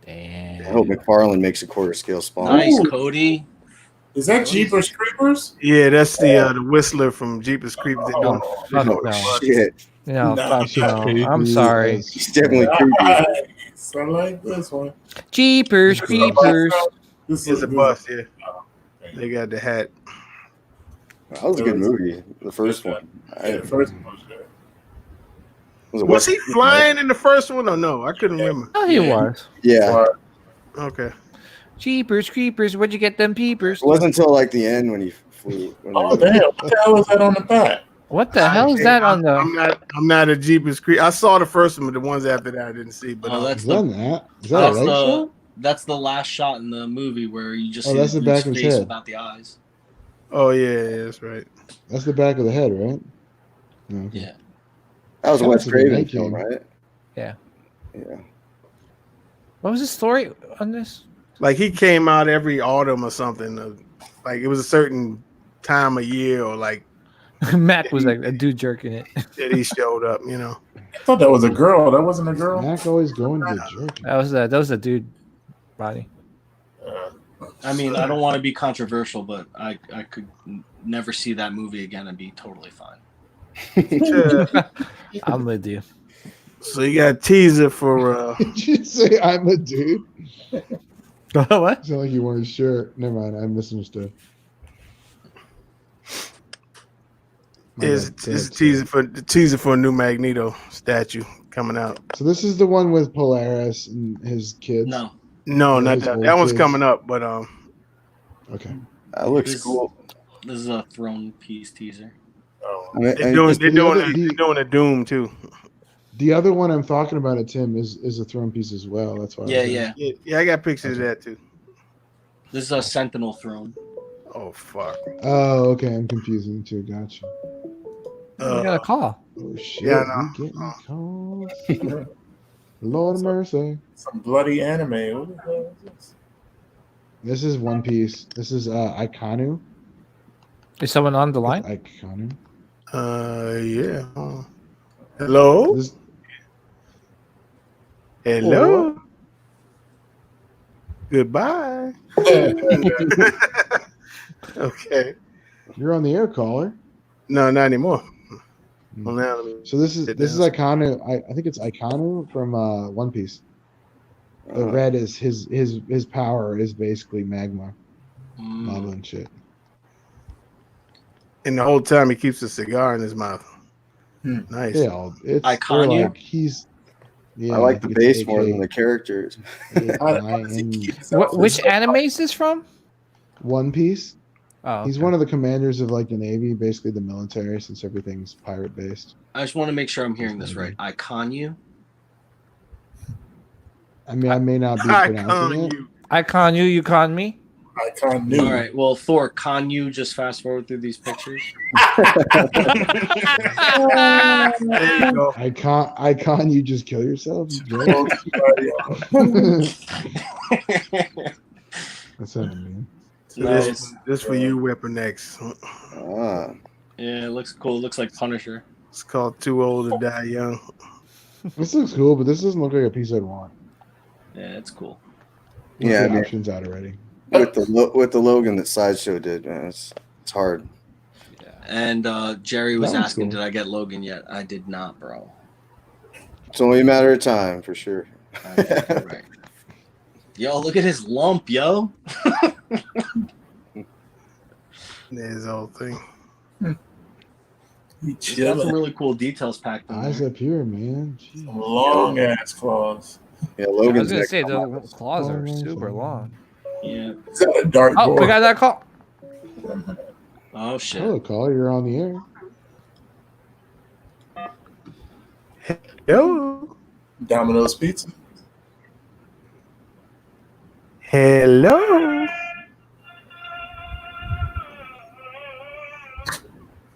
I damn. hope McFarlane makes a quarter scale Spawn. Nice, Ooh. Cody. Is that Jeepers Creepers? Yeah, that's the Whistler from Jeepers Creepers. They're doing Fuck Oh, no. shit. No, No, fuck She's no. creepy I'm sorry. as- He's definitely creepy. Nice. I like this one. Jeepers Creepers. This It's a this bust, yeah. They got the hat. That was a good movie. The first one. Yeah, the first one was good. Was he flying in the first one or no? I couldn't remember. Oh, he was. Yeah. Okay. Jeepers Creepers. Where'd you get them peepers? It wasn't until like the end when he flew. Oh damn! What the hell is that on the back? What the hell is that on the? I'm not a Jeepers Creep. I saw the first one, but the ones after that I didn't see. But Oh, that's Is that the that? Is that a that's leg the shot? that's the last shot in the movie where you just Oh, see that's the back of his face head. without the eyes. oh yeah, that's right. That's the back of the head, right? No. Yeah. That was a That Wes was a Craven night film, game. right? Yeah. Yeah. What was the story on this? Like he came out every autumn or something. Like it was a certain time of year or like Mac was like a dude jerking it. that he showed up. You know. I thought that was a girl. That wasn't a girl. Mac always going to the jerk. That was a dude body. I mean, I don't want to be controversial, but I could never see that movie again and be totally fine. I'm with you. So you got a teaser for Did you say I'm a dude? What? Sound like you weren't sure. Never mind. I misunderstood. My is bad. a teaser for a new Magneto statue coming out. So this is the one with Polaris and his kids. No. No, Yeah, not his that. old That one's kids. coming up, but Okay. That looks This- cool. This is a Throne piece teaser. Oh, I mean, they're doing the- they're doing a Doom too. The other one I'm talking about at Tim is a throne piece as well. That's why. I Yeah, was yeah. Yeah, I got pictures of that too. This is a Sentinel throne. Oh fuck. Oh, okay. I'm confusing the two. Gotcha. We got a call. Oh shit. Yeah, I We getting calls. Lord of mercy. some bloody anime. What the hell is this? This is One Piece. This is Ikanu. Is someone on the line? Ikanu. Yeah. Hello. This, Hello. Goodbye. Okay. you're on the air, caller. No, not anymore. Hmm. Well, now let me- So this is Sit this is down. Ikanu. I think it's Ikanu from One Piece. The Uh, red is his power is basically magma, lava Mm. and shit. and the whole time he keeps a cigar in his mouth. Hmm. Nice. Yeah, it's Ikanu? they're like he's. Yeah, I like the think it's base more than the characters. How does he AK. keep himself Which so- anime is this from? One Piece. Oh, He's okay. one of the commanders of like the Navy, basically the military, since everything's pirate based. I just want to make sure I'm hearing this right. Iconu? I mean, I may not be I pronouncing con it. you. I con you, you con me. Icon new. All right. Well, Thor, can you just fast forward through these pictures? There you go. Icon, you just kill yourself. You jerk. That's what I mean. So Nice. this for you, Weapon X. Ah, Yeah, it looks cool. It looks like Punisher. It's called Too Old to Die Young. This looks cool, but this doesn't look like a piece I'd want. Yeah, it's cool. yeah. I The mean, options out already. with the Logan that Sideshow did, man, it's hard. And Jerry was That one's asking, cool. did I get Logan yet? I did not, bro. It's only a matter of time for sure. Right. Yo, look at his lump, yo. There's the whole thing. He He's got some chilling. really cool details packed in Eyes there. up here, man. Jeez. Long ass claws. Yeah, I Logan's was gonna next say on my the claws are super long. Yeah. Is that a dark Oh, we boy? got that call. Oh shit. Hello, caller. You're on the air. Yo. Domino's Pizza. Hello.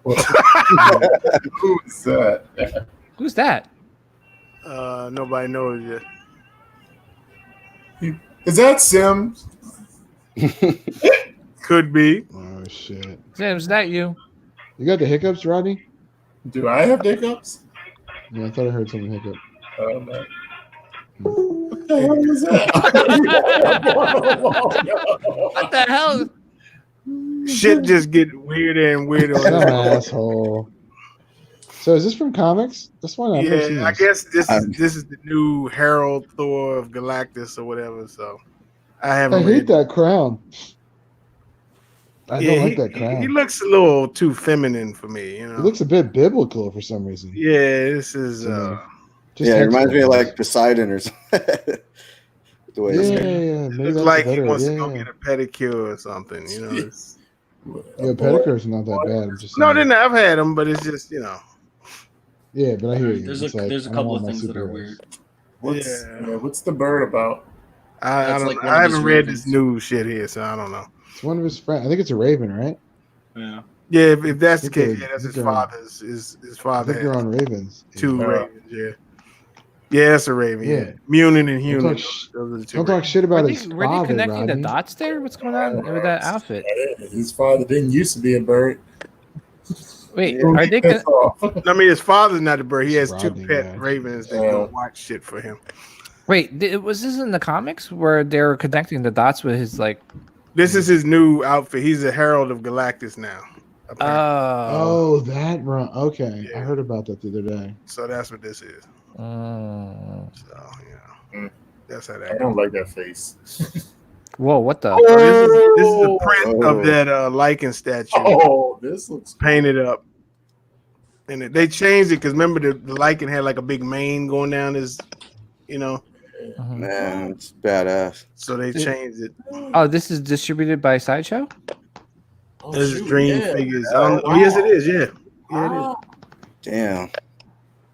Who is that? Who's that? Nobody knows yet. Is that Sims? Could be. Oh shit! Sam, is that you? You got the hiccups, Rodney? Do I have hiccups? Yeah, I thought I heard someone hiccup. Oh, no. What the hell was that? What the hell? Shit just get weirder and weirder. Some asshole. So is this from comics? This one I've never seen. Yeah, I This. guess this is the new Herald Thor of Galactus or whatever. So I I haven't hate read. that crown. I Yeah, don't like that crown. he looks a little too feminine for me. You know. It looks a bit biblical for some reason. Yeah, this is. Just Yeah, it reminds me of textbook. like Poseidon or something. The way Yeah, it's yeah. Maybe Looks that's like he better. wants to Yeah, go get a pedicure or something. You know. It's, yeah. Pedicures are not that bad. I'm just no, saying. they're not. I've had them, but it's just Yeah, but I hear you. There's It's a like, there's a I don't couple want of my things that are superheroes. weird. What's the bird about? I That's don't. like one I of his haven't read ravens. this new shit here, so I don't know. It's one of his friends. I think it's a raven, right? Yeah. Yeah, if that's the I think case, they're- yeah, that's I his think they're- father's. His I father think they're had on ravens. two Yeah. ravens. Yeah, yeah, that's a raven. Yeah, Yeah. Munin and Don't Human. talk, sh- Those are the two don't talk ravens. shit about Were his they father, connecting the Rodney. dots there? What's going on with that outfit? His father didn't used to be a bird. Wait, Yeah. are they? That's all. I mean, his father's not a bird. He has two Rodney, pet yeah. ravens that Yeah. go watch shit for him. Wait, was this in the comics where they were connecting the dots with his like? This is his new outfit. He's a Herald of Galactus now. apparently. Oh, that run. Okay, Yeah. I heard about that the other day. So that's what this is. Mm. So yeah, Mm. that's how I that. don't like that face. Whoa, what the? So this is the print Oh. of that lichen statue Oh, this looks painted up, and they changed it because remember the lichen had like a big mane going down his, Mhm. Man, it's badass. so they changed it. Oh, this is distributed by Sideshow. Oh, This is shoot, Dream yeah. Figures. I don't, oh yes, it is. Yeah, yeah, it is. Ah. Damn.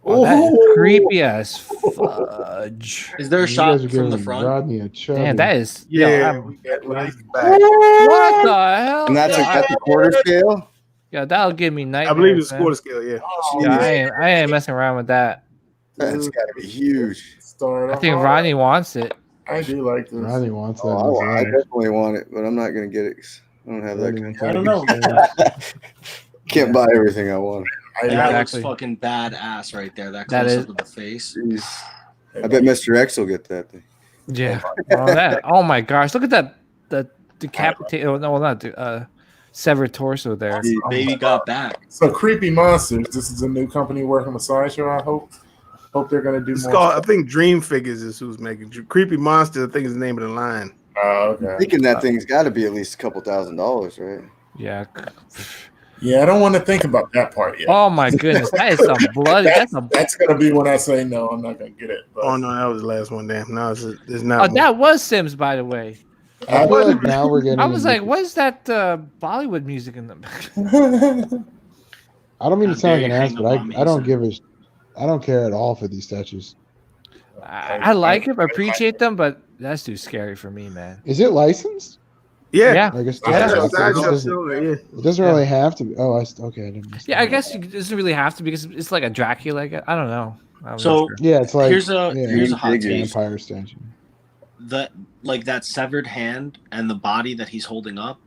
Oh, that is Ooh. creepy as fudge. Is there a You shot guys are from the giving front? Rodney a chubby. Damn, that is. Yeah, Yo, we got nice what back. the hell? And that's Yo, at the quarter scale? yo, that'll give me I nightmares. believe it's man. quarter scale. Yeah. Oh, Yeah, I ain't messing around with that. That's got to be huge. Start I off think hard. Rodney wants it. I do like this. Rodney wants that. Oh, in I his life. definitely want it, but I'm not going to get it. 'Cause I don't have that Rodney kind wants I that don't in know. his life. Can't buy everything I want. I That like Exactly. looks fucking badass right there. That That close is- up of the face. Jeez. I bet Mr. X will get that thing. Yeah. Oh, that. Oh my gosh! Look at that. The decapitated. Oh, no, not severed torso there. Jeez. Baby got back. So Creepy Monsters. This is a new company working with Sideshow. I hope they're gonna do It's more. called. I stuff. think Dream Figures is who's making Creepy Monster. I think is the name of the line. Oh, okay. Thinking that thing's got to be at least a couple $1,000s, right? Yeah. Yeah, I don't want to think about that part yet. Oh my goodness, that is some bloody. That's a. That's gonna be when I say no. I'm not gonna get it. But Oh no, that was the last one. Damn, no, it's Oh, not. that was Sims, by the way. I feel like now we're getting. I was like, into- what is that Bollywood music in the? I don't mean to How sound dare like an you ass, hang but up on me, I don't sir. give a. I don't care at all for these statues. I like them, appreciate them, but that's too scary for me, man. Is it licensed? Yeah. I guess it Yeah. doesn't have to. Sideshow It silver, yeah. doesn't really have to be. Oh, okay. I didn't miss Yeah, I that. guess it doesn't really have to because it's like a Dracula. I don't know. I'm not So sure. Yeah, it's like here's a hot take. vampire statue. That severed hand and the body that he's holding up,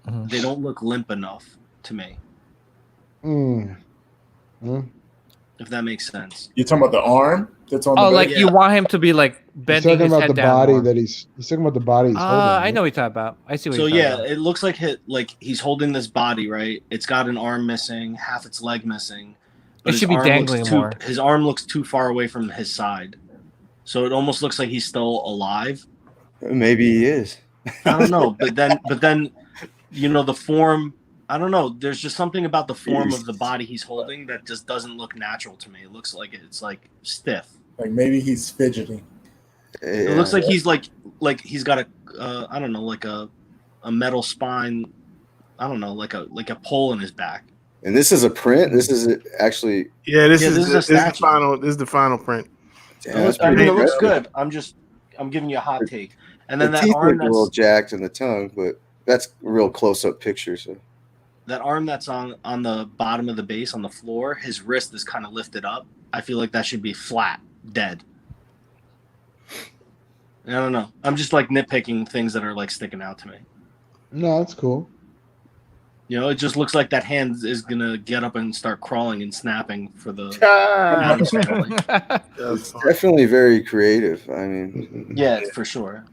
Mhm. they don't look limp enough to me. Mm. If that makes sense. You're talking about the arm that's on the Oh, back? like you want him to be like He's bending talking his about head the down body more. that he's talking about the body he's holding. I right? know what you're talking about. I see what So you're talking yeah, about. it looks like he's holding this body, right? It's got an arm missing, half its leg missing. It his should be arm dangling looks more. His arm looks too far away from his side. So it almost looks like he's still alive. Maybe he is. I don't know, but then the form, I don't know. There's just something about the form of the body he's holding that just doesn't look natural to me. It looks like it's like stiff. Like maybe he's fidgeting. It looks like he's like he's got a I don't know, like a metal spine. I don't know, like a pole in his back. And this is a print. This is actually. Yeah, this is a statue. the final print. Damn, I mean, it looks impressive. good. I'm giving you a hot take. And then The that teeth arm look a little jacked in the tongue, but that's a real close-up picture. So that arm that's on the bottom of the base on the floor, his wrist is kind of lifted up. I feel like that should be flat, dead. I don't know. I'm just like nitpicking things that are like sticking out to me. No, that's cool. It just looks like that hand is gonna get up and start crawling and snapping for the. it's definitely very creative. I mean, Yeah, for sure.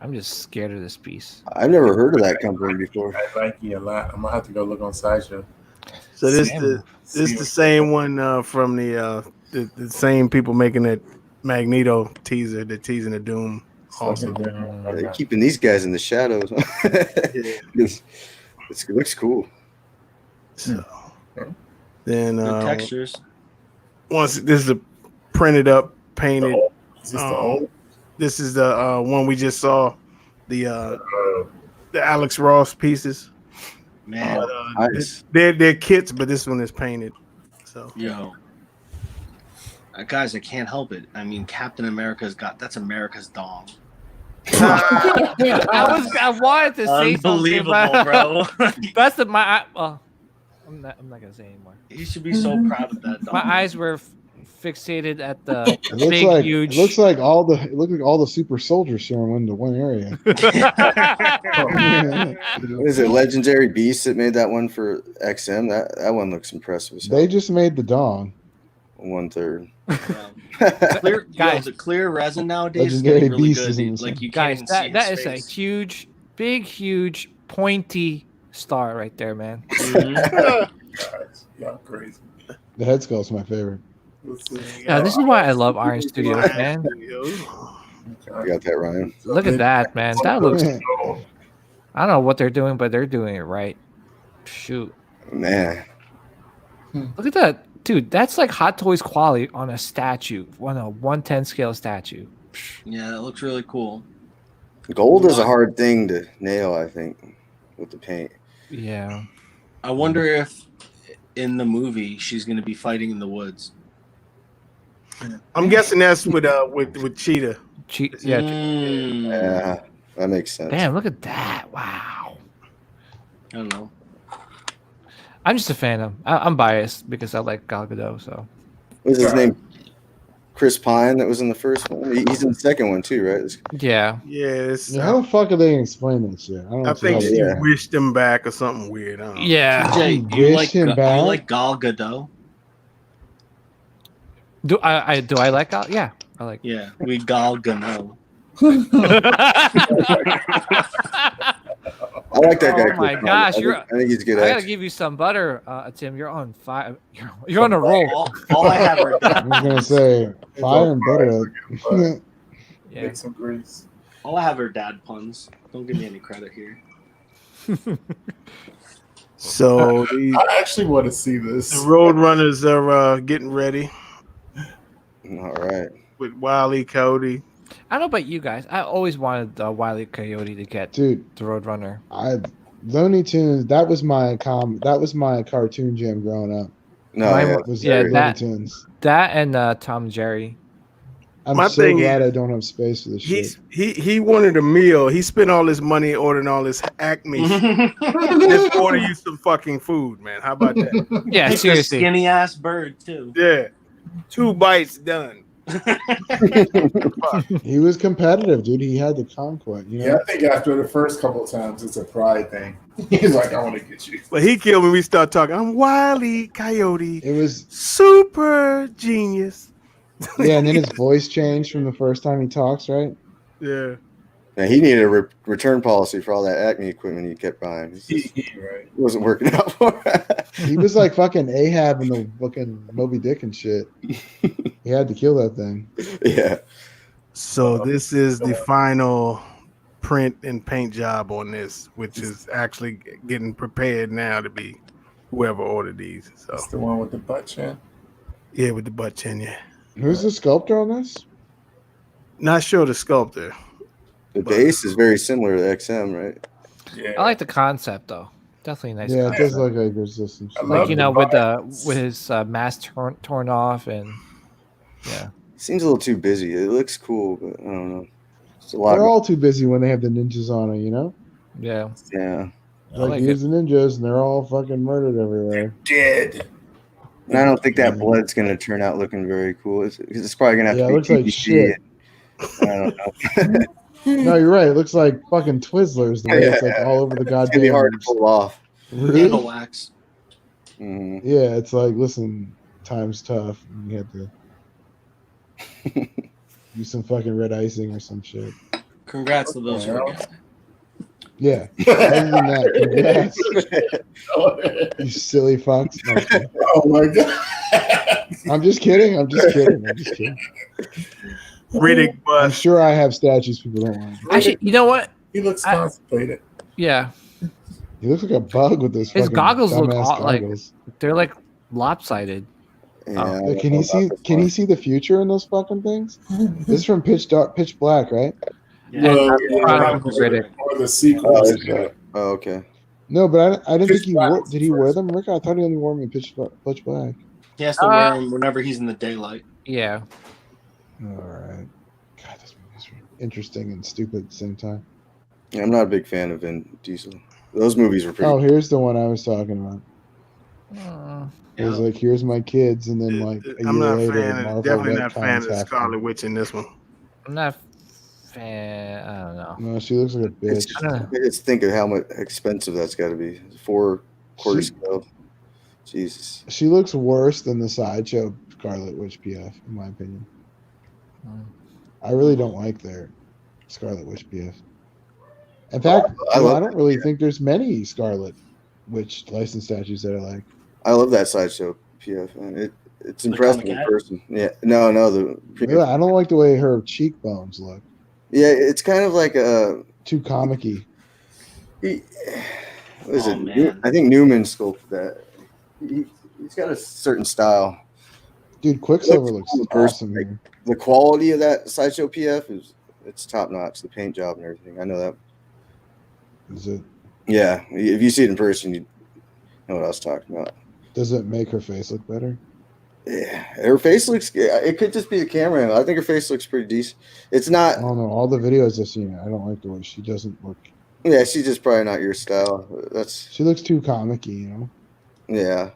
I'm just scared of this piece. I've never heard of that company before. I like you a lot. I'm gonna have to go look on Sideshow. So this the same one from the same people making that Magneto teaser, the teasing of Doom. Also, They're keeping these guys in the shadows. It looks cool. So then Good textures. once this is a printed up, painted. Is this the old? This is the one we just saw, the Alex Ross pieces. Man, Nice. They're kits, but this one is painted. So yo. Guys, I can't help it. I mean, Captain America's that's America's dong. I wanted to say something, Unbelievable, but bro. that's I'm not gonna say anymore. You should be so proud of that dong. My eyes were fixated at the It looks big, like huge. it looks like all the super soldiers thrown into one area. What is it? Legendary Beast that made that one for XM. That one looks impressive. As hell. They just made the Dawn. 1/3. Clear, Guys. the clear resin nowadays is Legendary getting really Beast good. isn't the Like same. you Guys, can't even see that his is a face. huge, big, huge, pointy star right there, man. Mhm. Guys, y'all crazy. The head skull's my favorite. Yeah, this is why I love Iron Studios, man. You got that, Ryan? Look at that, man. That looks. I don't know what they're doing, but they're doing it right. Shoot, Man, look at that, dude. That's like Hot Toys quality on a statue, on a 1/10 scale statue. Yeah, that looks really cool. gold is a hard thing to nail. I think with the paint. Yeah. I wonder if in the movie she's going to be fighting in the woods. I'm guessing that's with Cheetah. Yeah. Yeah, that makes sense. Damn, look at that. Wow. I don't know. I'm just a fan of. I'm biased because I like Gal Gadot. So. What was his name? Chris Pine. That was in the first one. He's in the second one too, right? Yeah. Yeah, How the fuck are they gonna explain this shit? I think she Yeah. wished him back or something weird. I don't know. Yeah. Jay, You you wish him back? you like Gal Gadot? Do I like Gal? Yeah, I like. Yeah, we Gal Gadot. I like that guy. Oh my Chris Pine. gosh, I think he's a good I gotta actor. give you some butter, Tim. You're on fire. You're on a roll. All I have are I was gonna say fire and butter. Yeah. Make some grease. all I have are dad puns. Don't give me any credit here. So the I actually want to see this. Roadrunners are getting ready All right. with Wile E. Coyote. I don't know about you guys. I always wanted Wile E. Coyote to get Dude, the Roadrunner. Looney Tunes. That was my cartoon jam growing up. No, Mine yeah. was- Was Yeah, Looney that- Tunes. That and Tom and Jerry. I'm My so thing glad is, I don't have space for this shit. he wanted a meal. He spent all his money ordering all this Acme shit. Just order you some fucking food, man. How about that? Yeah, He's a seriously. skinny ass bird too. Yeah. 2 bites done. He was competitive, dude. He had the conquest, you know. Yeah, I think after the first couple of times, it's a pride thing. He's like, I want to get you. But he killed me. We start talking. I'm Wile E. Coyote. It was Super genius. yeah, and then his voice changed from the first time he talks, right? Yeah. Now, he needed a return policy for all that Acme equipment he kept buying. It Right. wasn't working out for him. He was like fucking Ahab in the fucking Moby Dick and shit. He had to kill that thing. Yeah. So this is the final print and paint job on this, which is actually getting prepared now to be whoever ordered these. So That's the one with the butt chin. yeah, with the butt chin, yeah. Who's the sculptor on this? Not sure the sculptor. The base is very similar to XM, right? Yeah. I like the concept though. Definitely a nice. Yeah, it concept. does look like there's just some shit. I Like love you the know, with vibes. his mask torn off, and yeah. Seems a little too busy. It looks cool, but I don't know. It's a lot. They're all too busy when they have the ninjas on it, you know? Yeah. Yeah. Like, like here's the ninjas and they're all fucking murdered everywhere. Dead. And I don't think that blood's going to turn out looking very cool. It's probably going to have Yeah, it to looks be like PVC. shit. I don't know. No, you're right. It looks like fucking Twizzlers the way it's like all over the It's going to be goddamn hard to pull off. Candle roof. wax. Hmm. Yeah, it's like, listen, time's tough. You have to do some fucking red icing or some shit. Congrats to those who are getting it. Yeah. Other than that, congrats, you silly fucks. No, I'm kidding. Oh my god. I'm just kidding. I'm just kidding. Riddick I'm bust. sure I have statues people don't want. Actually, you know what? He looks constipated. Yeah, He looks like a bug with those his fucking goggles look dumbass like goggles. they're like lopsided. Yeah, I Like, don't can know you see? about this Can one. you see the future in those fucking things? This is from Pitch Black, right? Well, Chronicles of Riddick. or the Oh, sequel. is that? Oh, okay. No, but I didn't Pitch think he Black wore. was Did the he wear first them, Rick? I thought he only wore them in Pitch Black. He has to wear them whenever he's in the daylight. Yeah, All right. God, this movie's interesting and stupid at the same time. Yeah, I'm not a big fan of Vin Diesel. Those movies were pretty. Oh, here's the one I was talking about. It was Yeah. like, here's my kids, and then like a I'm year not later, fan. Marvel Definitely not fan retcons of the half Scarlet them. Witch in this one. I'm not a fan. I don't know. No, she looks like a bitch. I just think of how much expensive that's got to be. 4 quarter She- scale. Jesus. She looks worse than the sideshow Scarlet Witch PF, in my opinion. I really don't like their Scarlet Witch PF. In fact, I I love don't really think there's many Scarlet Witch licensed statues that I like. I love that sideshow PF. Man. It's impressive in comic person. Yeah. No, the Yeah, I don't like the way her cheekbones look. yeah. It's kind of like a. Too comic-y. What is Oh, it? man. I think Newman sculpted that. He's got a certain style. Dude, Quicksilver Looks looks cool in person, awesome like- here. The quality of that sideshow PF it's top notch. The paint job and everything. I know that. Is it? Yeah, if you see it in person, you know what I was talking about. Does it make her face look better? Yeah, her face looks. It could just be the camera angle. I think her face looks pretty decent. It's not. I don't know. All the videos I've seen, I don't like the way she doesn't look. Yeah, she's just probably not your style. That's She looks too comic-y, you know? yeah.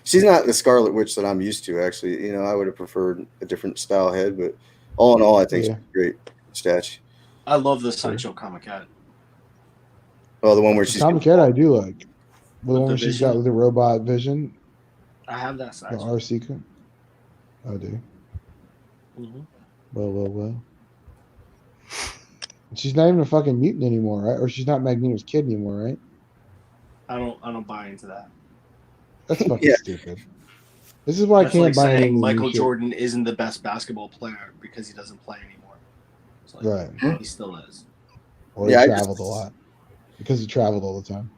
She's not the Scarlet Witch that I'm used to. Actually, I would have preferred a different style head, but all in all, I think Yeah. she's a great statue. I love the sideshow comic cat. Oh, the one where she's Comic Cat I do like. The With one the where she's vision? got with the robot vision, I have that the sideshow. R sequence. I do. Mhm. Well. She's not even a fucking mutant anymore, right? Or she's not Magneto's kid anymore, right? I don't buy into that. That's fucking Yeah. stupid. This is why That's I can't like buy any saying new Michael shit. Jordan isn't the best basketball player because he doesn't play anymore. It's like, Right. he still is. Or Yeah, he I just- traveled a lot. Because he traveled all the time.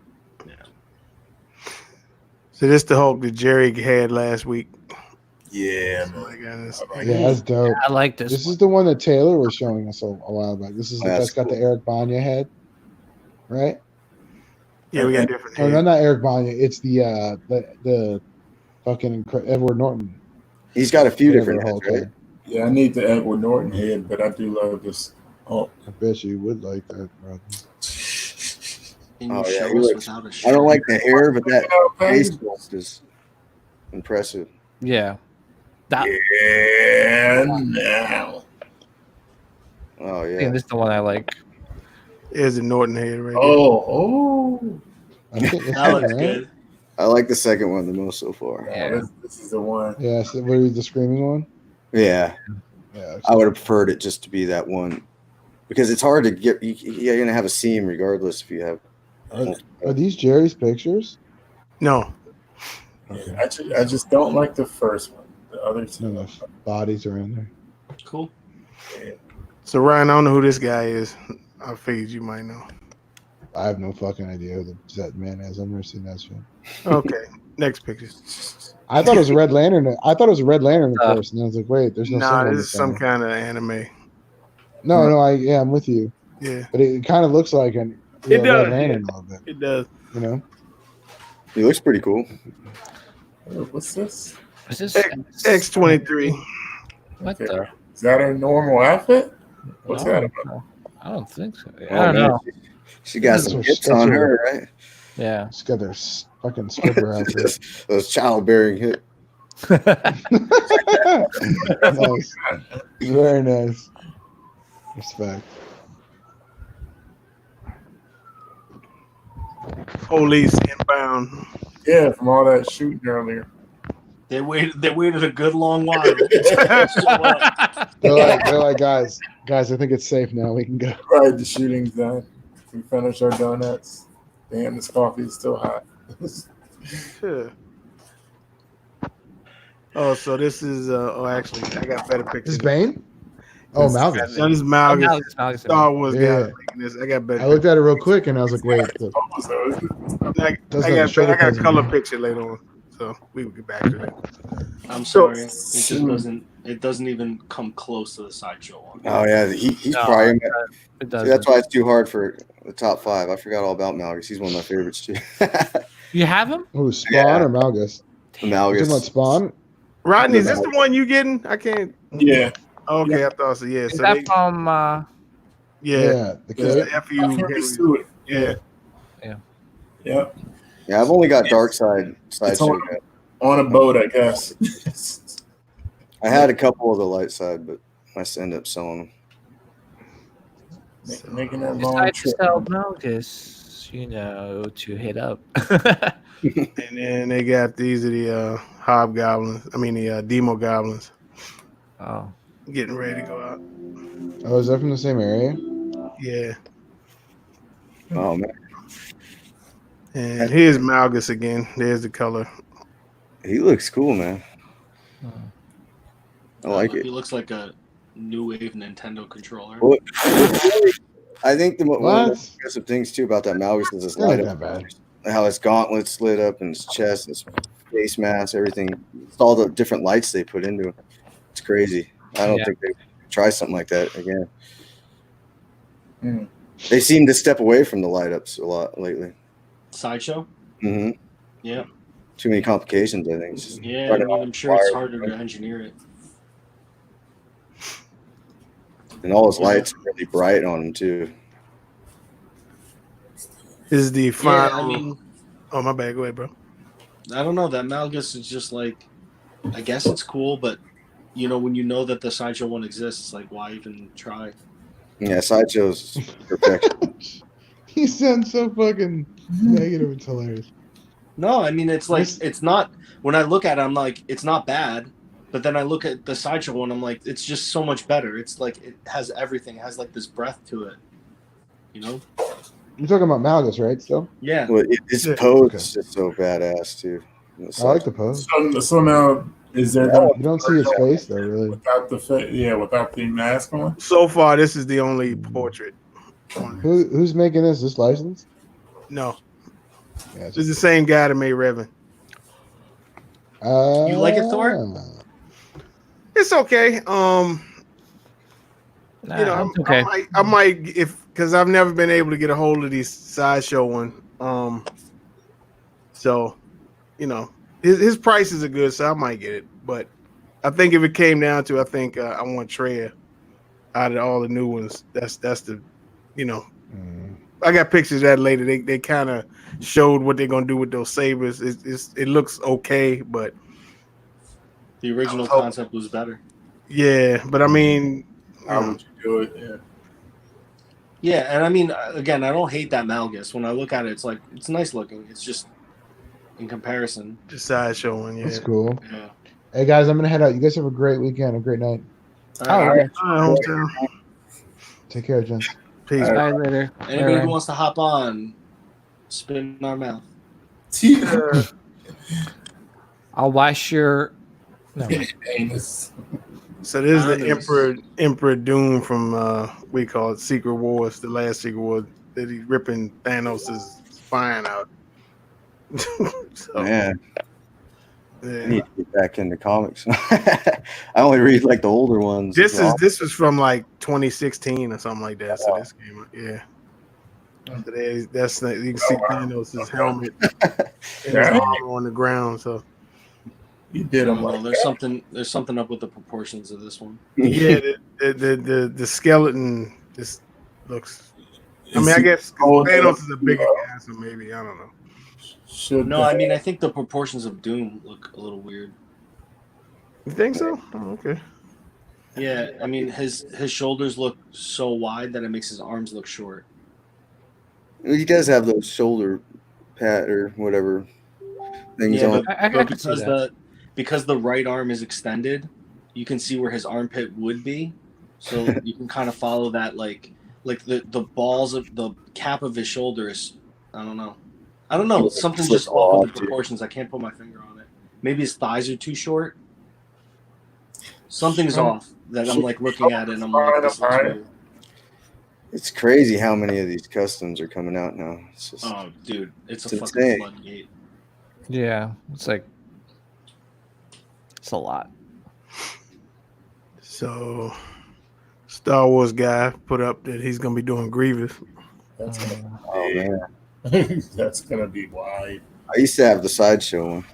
So this the Hulk that Jerry had last week. Yeah, Oh man. my goodness. Yeah, that's dope. I like this. This is the one that Taylor was showing us a while back. This is the That's that's got the cool. Eric Banya head, right? Yeah, we got different. Oh, no, heads. not Eric Banya. It's the fucking Edward Norton. He's got a few whatever different heads, Hulk right? had. Yeah, I need the Edward Norton head, but I do love this. Oh, I bet you would like that, brother. Can you Oh yeah, show he us looks. without a I shirt? don't like the hair, but that face okay. sculpt is impressive. Yeah. That Yeah, now. Oh I yeah, think this is the one I like. There's the Norton head right Oh. I think it's That looks right? good. I like the second one the most so far. No, Yeah. this is the one. Yeah, so what is the screaming one? Yeah, Yeah. I would have preferred it just to be that one because it's hard to get. You're gonna have a seam regardless if you have. Are these Jerry's pictures? there. No. Yeah, I just don't like the first one. The other two. No, the bodies are in there. Cool. So Ryan, I don't know who this guy is. I figured you might know. I have no fucking idea who that man is. I've never seen that shit. Okay. Next picture. I thought it was a Red Lantern. I thought it was a Red Lantern at first, and I was like, "Wait, there's no Nah, symbol on this is the some side." kind of anime. No, I'm with you, Yeah, but it kind of looks like an It Red does, Lantern a little bit. it does. You know, He looks pretty cool. What's this? Is this X23. What Okay. the? Is that her normal outfit? What's that about? No, I don't think so. Oh, I don't man. know. She got That's some what- hits that's on what- her, right? Yeah. she's got their fucking stripper outfit. Those childbearing hit. Nice, very nice. Respect. Police inbound. Yeah, from all that shooting earlier. They waited a good long while. They're like, guys, I think it's safe now. We can go. Right, the shooting's done. We finished our donuts. Damn, this coffee is still hot. Yeah. Oh, so this is actually I got better This pictures. is Bane. Oh, Malgus. So this is Malgus. Malgus. Star Wars Yeah. guy making this. I got better. I looked at it real quick, and I was like, "Wait, So, I doesn't have a got shoulder a pads color anymore. picture later on, so we will get back to that. I'm So- sorry. It just doesn't. It doesn't even come close to the sideshow one. Oh yeah, he's No, probably. It See, doesn't. that's why it's too hard for the top five. I forgot all about Malgus. He's one of my favorites too. You have him? Who, Spawn Yeah. or Malgus? You talking about Malgus. Spawn? Rodney, is this the one you getting? I can't. yeah. Okay, I thought so. Yeah, Is so that they, from? yeah, The it's kid. the FU. Henry. Suit. Yeah, Yeah. Yeah, I've only got Dark Side It's sideshow. on, on a boat, I guess. I had a couple of the light side, but I ended up selling them. Making that long Decide to trip. sell Malgus, to hit up. and then they got these are the hobgoblins. I mean the demo goblins Oh. getting ready to go out. Oh, is that from the same area? Yeah, Oh man, and here's Malgus again. There's the color. he looks cool, man. I like He it. looks like a new wave Nintendo controller. Well, I think one of the What? most impressive things too about that Malgus is his Not light that up. bad. How his gauntlets lit up and his chest, his face mask, everything. It's all the different lights they put into it. It's crazy. I don't Yeah. think they would try something like that again. Mm. They seem to step away from the light ups a lot lately. Sideshow? hmm Yeah. Too many complications, I think. It's just Yeah, I running mean, off I'm sure it's wire. harder to engineer it. And all his lights are really bright on him too. This is the Yeah, final. I mean, Oh my bad. Go ahead, bro. I don't know. That Malgus is just like, I guess it's cool, but when you know that the sideshow one exists, it's like, why even try? Yeah, sideshows perfection. He sounds so fucking negative. It's hilarious. No, I mean, it's like, This- it's not, when I look at it, I'm like, it's not bad. But then I look at the sideshow one, I'm like, it's just so much better. It's like, it has everything. It has like this breath to it. You're talking about Malgus, right? Still, Yeah. Well, his Yeah. pose Okay. is just so badass too. I like the pose. So now, is there going You don't see his face though, really. without without the mask on? So far, this is the only portrait. Who's making this? This license? No, Yeah, this is the same guy that made Revan. You like it, Thor? It's okay. Nah, I'm, it's okay. I might because I've never been able to get a hold of these sideshow one. So, his prices are good, so I might get it. But I think if it came down to, I think I want Treya out of all the new ones. That's the, you know, I got pictures of that later. They kind of showed what they're gonna do with those sabers. It looks okay, but The original concept was better. yeah. But I mean, How would you do it? Yeah. Yeah, and I mean, again, I don't hate that Malgus. When I look at it, it's like it's nice looking. It's just in comparison. the sideshow one, yeah. That's cool. Yeah. Hey guys, I'm gonna head out. You guys have a great weekend, a great night. All right. Hometown. Take care, gents. Peace. Bye later. Anybody Bye. who wants to hop on, spin in our mouth. I'll wash your. No. Anus. So this is the Honest. Emperor Doom from we call it Secret Wars, the last Secret War that he's ripping Thanos' spine out. So, Man, I yeah. need to get back into comics. I only read like the older ones. This was from like 2016 or something like that. So this came out, yeah. So you can see Thanos' helmet and his armor on the ground. So You did them Well, like there's something up with the proportions of this one. yeah, the skeleton just looks. I mean, I guess Thanos is a bigger guy, so maybe I don't know. No, I mean I think the proportions of Doom look a little weird. You think so? Oh, okay. Yeah, I mean his shoulders look so wide that it makes his arms look short. He does have those shoulder pat or whatever things Yeah, on. but, I but can see because that. because the right arm is extended, you can see where his armpit would be. So you can kind of follow that like the balls of the cap of his shoulders. I don't know. Something's just off with the proportions. I can't put my finger on it. Maybe his thighs are too short. Something's off that I'm like looking at it and I'm like, this looks weird. It's crazy how many of these customs are coming out now. It's just, Oh, dude, it's a It's fucking insane. floodgate. Yeah, it's a lot. So, Star Wars guy put up that he's gonna be doing Grievous. That's gonna, oh man, that's gonna be wide. I used to have the sideshow one.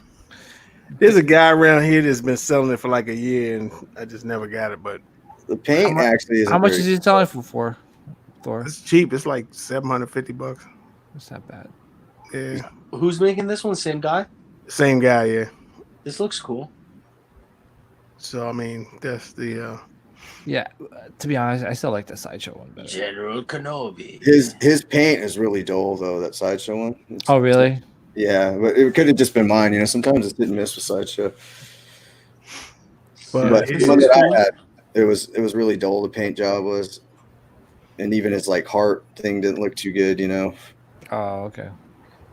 There's a guy around here that's been selling it for like a year, and I just never got it. But The paint actually isn't How much very- is he selling for? Thor? it's cheap. It's like $750. It's not bad. Yeah, Who's making this one? Same guy? same guy. Yeah. This looks cool. So I mean, that's the. Yeah, to be honest, I still like the sideshow one better. General Kenobi. His paint is really dull though. That sideshow one. Oh, really? Yeah, but it could have just been mine. You know, sometimes it's hit and miss with sideshow. But But the one that I had, it was really dull. The paint job was, and even his like heart thing didn't look too good. You know. Oh, okay.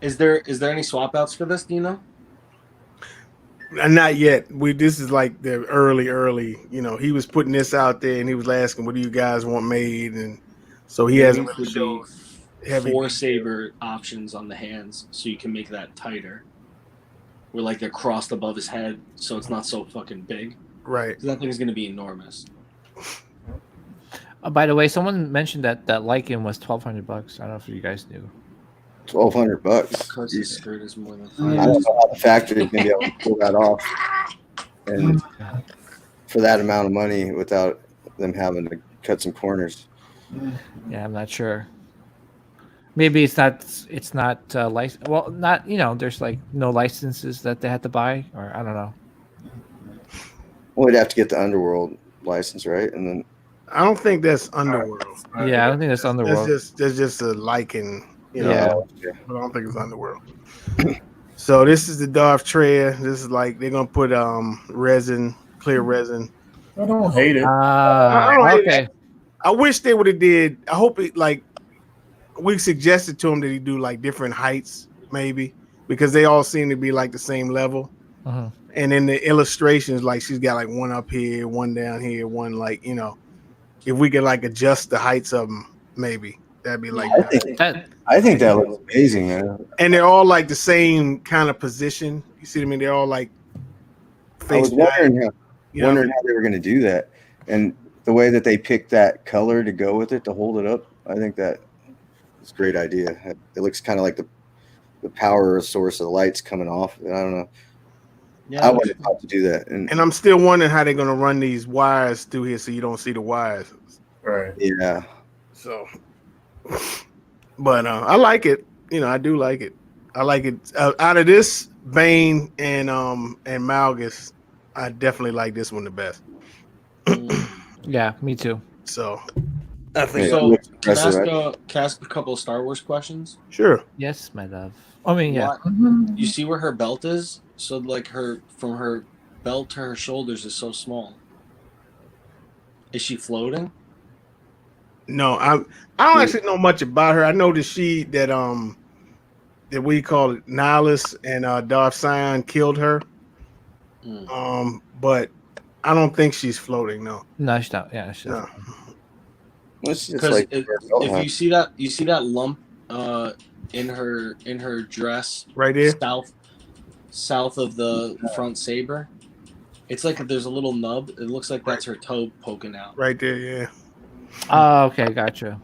Is there any swap outs for this? Do you know? not yet. This is like the early. You know, he was putting this out there, and he was asking, "What do you guys want made?" And so he hasn't really showed heavy 4 saber options on the hands, so you can make that tighter. Where like they're crossed above his head, so it's not so fucking big. right. That thing is going to be enormous. By the way, someone mentioned that Lycan was $1,200. I don't know if you guys knew. $1,200. Because his skirt is more than I don't know how the factory is going to be able to pull that off, and for that amount of money without them having to cut some corners. Yeah, I'm not sure. Maybe it's not license. Well, not there's like no licenses that they had to buy, or I don't know. Well, we'd have to get the Underworld license, right? And then I don't think that's Underworld. Yeah, I don't think that's Underworld. That's just a liking. You know, Yeah. but I don't think it's Underworld. So this is the Darth Treya. This is like they're gonna put clear resin. I don't hate it. I don't hate Okay. I wish they would have did. I hope it like we suggested to him that he do like different heights, maybe, because they all seem to be like the same level. Uh-huh. And in the illustrations, like she's got like one up here, one down here, one like if we could like adjust the heights of them, maybe that'd be like. I think that looks amazing, man. And they're all like the same kind of position. You see what I mean? They're all like. I was wondering how they were going to do that, and the way that they picked that color to go with it to hold it up. I think that is a great idea. It looks kind of like the power source of the lights coming off. I don't know. Yeah, I would have thought to do that. And And I'm still wondering how they're gonna run these wires through here so you don't see the wires. Right. yeah, So, but I like it. I do like it. I like it. Out of this Bane and Malgus, I definitely like this one the best. Yeah, me too. So I think Yeah. So looks can impressive, I ask a couple of Star Wars questions? sure. Yes, my love. I mean, yeah. Why- You see where her belt is? So like from her belt to her shoulders is so small. Is she floating? No, I don't actually know much about her. I know that we call it Nihilus and Darth Sion killed her. But I don't think she's floating. No. No, she's not. Yeah, she's No. not. It's just Because like if you see that lump in her dress Right there. south of the front saber, it's like there's a little nub. It looks like that's her toe poking out. Right there, yeah. Oh, okay, gotcha.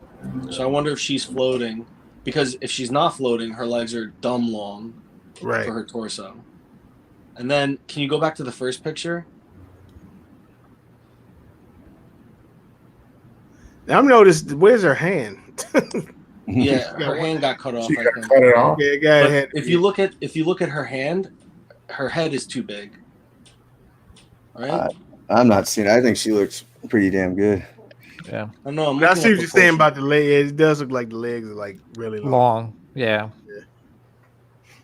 So I wonder if she's floating, because if she's not floating, her legs are dumb long Right. for her torso. And then, can you go back to the first picture? I've noticed. Where's her hand? Yeah, her hand got cut off. She I got think. cut it off. Yeah, guy But had. if you look at her hand, her head is too big. Right? I'm not seeing. I think she looks pretty damn good. Yeah, I know. I'm But I looking see at what you're saying proportion. about the legs. It does look like the legs are like really long. long. Yeah. Yeah.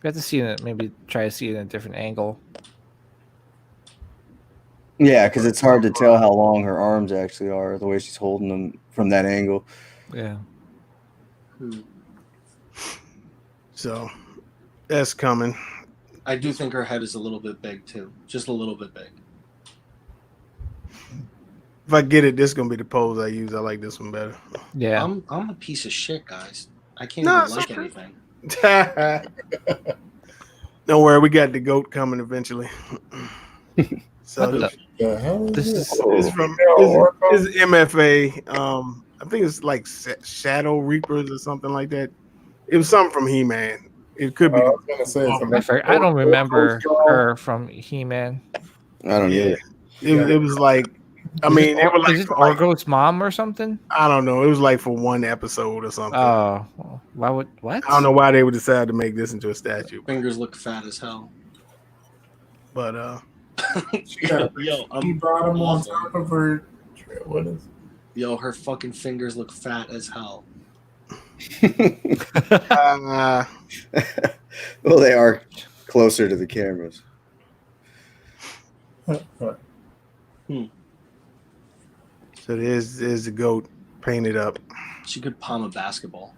We have to see it. Maybe try to see it in a different angle. Yeah, because it's hard to tell how long her arms actually are, the way she's holding them from that angle. Yeah. So that's coming. I do think her head is a little bit big too, just a little bit big. If I get it, this is gonna be the pose I use. I like this one better. Yeah. I'm a piece of shit, guys. I can't No, even it's like okay. anything. Don't worry, we got the goat coming eventually. So What this, The hell is This this? is- this is from this is MFA. I think it's like Shadow Reapers or something like that. It was something from He-Man. It could be. I was gonna say something. I don't remember her from He-Man. I don't either. It was like. I mean, they were like, Is it Orgo's mom or something? I don't know. It was like for one episode or something. Oh, why would what? I don't know why they would decide to make this into a statue, Fingers look fat as hell. but She got a Yo, key bottom on awesome. top of her. What is? Yo, her fucking fingers look fat as hell. Well, they are closer to the cameras. so there's the goat painted up. She could palm a basketball.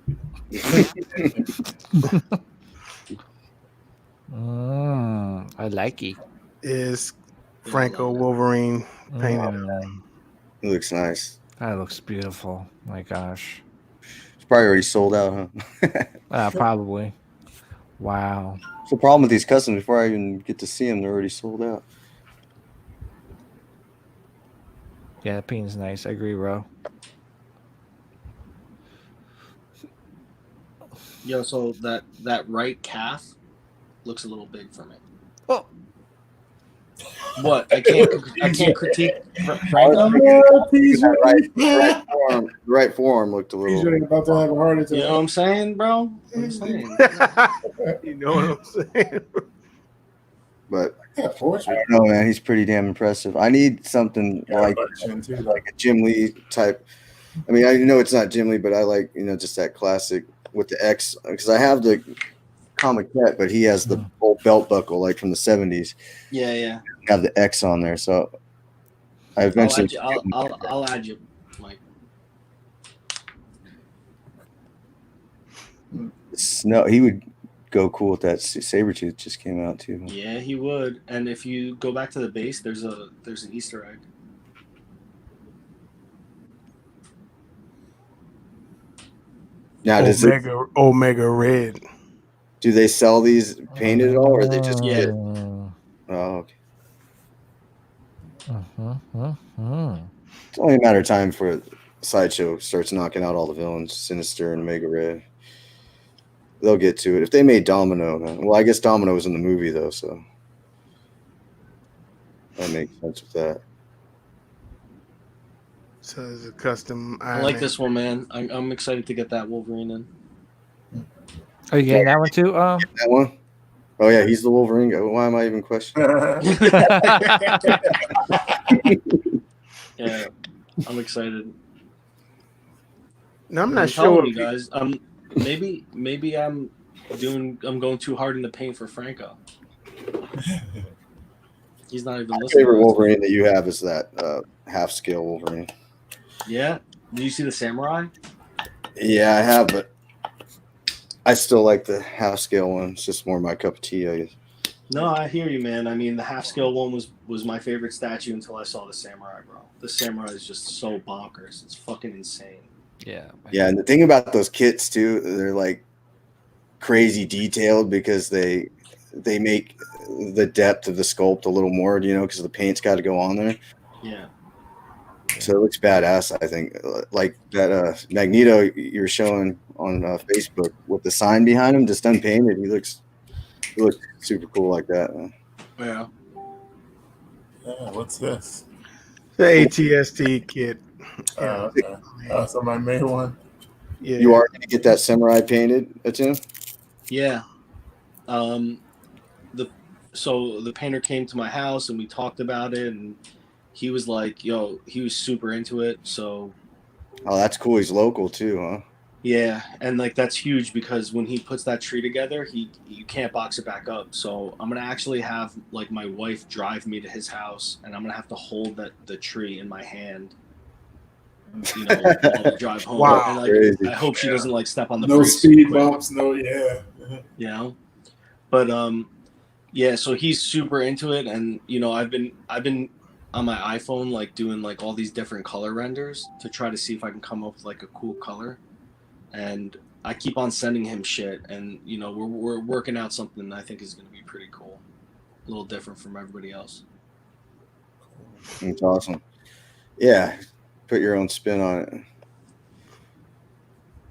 I like it. Is Franco Wolverine painted up? It looks nice. That looks beautiful. My gosh. It's probably already sold out, huh? Probably. Wow. It's the problem with these customs. Before I even get to see them, they're already sold out. Yeah, the paint's nice. I agree, bro. Yo, so that right calf looks a little big for me. Oh. What? I can't critique Franco. The right forearm looked a little. PJ about to have a heart attack. You know what I'm saying, bro? I'm saying. You know what I'm saying? But Yeah, I fortune. don't know, man. He's pretty damn impressive. I need something like a Jim Lee type. I mean, I know it's not Jim Lee, but I like just that classic with the X, because I have the comic cat, but he has the old belt buckle like from the 70s. Yeah. Have the X on there, so I eventually. I'll add you, Mike. No, he would go cool with that. Sabretooth just came out too. Yeah, he would. And if you go back to the base, there's an Easter egg. Now, Omega Red. do they sell these painted at all, or they just get? Mm. Oh, okay. Mhm. It's only a matter of time before Sideshow starts knocking out all the villains, Sinister and Omega Red. They'll get to it. If they made Domino, man. Well, I guess Domino was in the movie though, so That makes sense with that. So it's a custom. I like this one, man. I'm excited to get that Wolverine in. Are you getting that one too? That one? Oh yeah, he's the Wolverine. Why am I even questioning? Yeah, I'm excited. No, I'm not I'm telling sure. you guys. Maybe I'm going too hard in the paint for Franco. He's not even My listening. favorite Wolverine that you have is that half scale Wolverine. Yeah. Did you see the Samurai? Yeah, I have, but I still like the half scale one. It's just more my cup of tea, I guess. No, I hear you, man. I mean, the half scale one was my favorite statue until I saw the Samurai, bro. The Samurai is just so bonkers. It's fucking insane. Yeah. Yeah, and the thing about those kits too, they're like crazy detailed because they make the depth of the sculpt a little more, because the paint's got to go on there. Yeah. So it looks badass, I think. Like that Magneto you were showing on Facebook with the sign behind him, just unpainted. He looks super cool like that. Yeah. What's this? The ATST kit. Yeah. Okay. Somebody made one. Yeah. You are going to get that Samurai painted, Tim? Yeah. The painter came to my house and we talked about it, and he was like, he was super into it. So Oh, that's cool. He's local too, huh? yeah, and like that's huge because when he puts that tree together, you can't box it back up. So I'm gonna actually have like my wife drive me to his house, and I'm gonna have to hold the tree in my hand, while we drive home. Wow. And like, Crazy. I hope she doesn't like step on the No brakes speed quick, bumps, no, yeah. But yeah. So he's super into it, and I've been on my iPhone like doing like all these different color renders to try to see if I can come up with like a cool color. And I keep on sending him shit, and we're working out something I think is going to be pretty cool, a little different from everybody else. That's awesome. Yeah, put your own spin on it.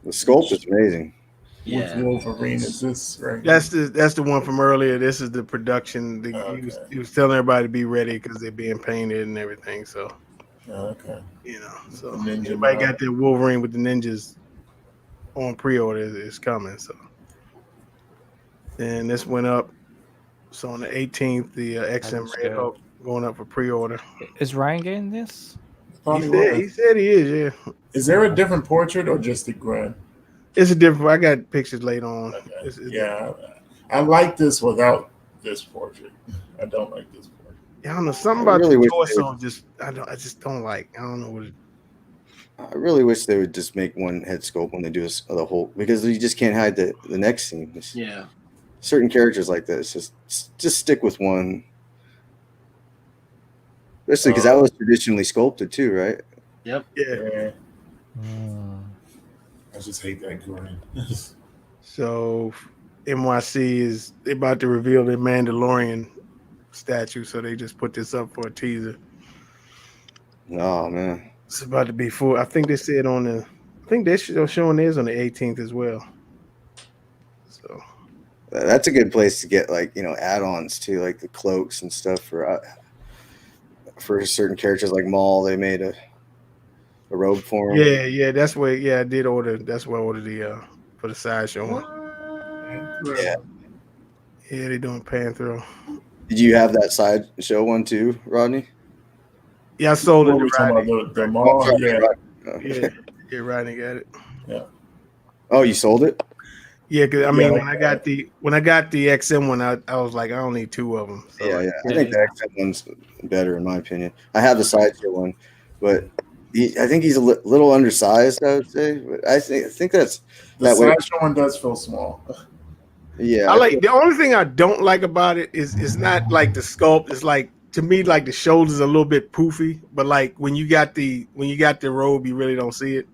The sculpt is amazing. Yeah, Which Wolverine is this? Right. That's the one from earlier. This is the production. He was telling everybody to be ready because they're being painted and everything. So, Okay. So The ninja everybody model. got their Wolverine with the ninjas on pre-order. Is coming. So, and this went up. So on the 18th, the XM looks Red good. Hulk going up for pre-order. Is Ryan getting this? Thought He said he is. Yeah. Is there a different portrait or just the grin? It's a different. I got pictures later on. Okay. It's Yeah, I like this without this portrait. I don't like this portrait. I don't know, something I about really the wish torso. I just don't like. I don't know what. I really wish they would just make one head sculpt when they do the whole, because you just can't hide the neck seam. yeah. Certain characters like this, just stick with one. Especially because that was traditionally sculpted too, right? Yep. Yeah. I just hate that grin. So NYC is about to reveal their Mandalorian statue, so they just put this up for a teaser. Oh man, It's about to be full. I think they said on the. I think they're showing theirs on the 18th as well. So that's a good place to get like add-ons too, like the cloaks and stuff for certain characters like Maul. They made a robe for him. yeah, that's where. Yeah, I did order. That's where I ordered the for the sideshow one. Yeah. Yeah, they're doing Panthro. Did you have that sideshow one too, Rodney? Yeah, I sold it What to we talking Rodney. about the mall? Yeah. Yeah, Rodney got it. Yeah. Oh, you sold it? Yeah, because I mean, Yeah, when I got the XM one, I was like, I don't need two of them. So Yeah. I think the XM one's better in my opinion. I have the sideshow one, but I think he's a little undersized, I would say. But I think that's The that way. sideshow one does feel small. Yeah, I like the only thing I don't like about it is it's not like the sculpt. It's like, to me, like the shoulders a little bit poofy, but like when you got the robe, you really don't see it.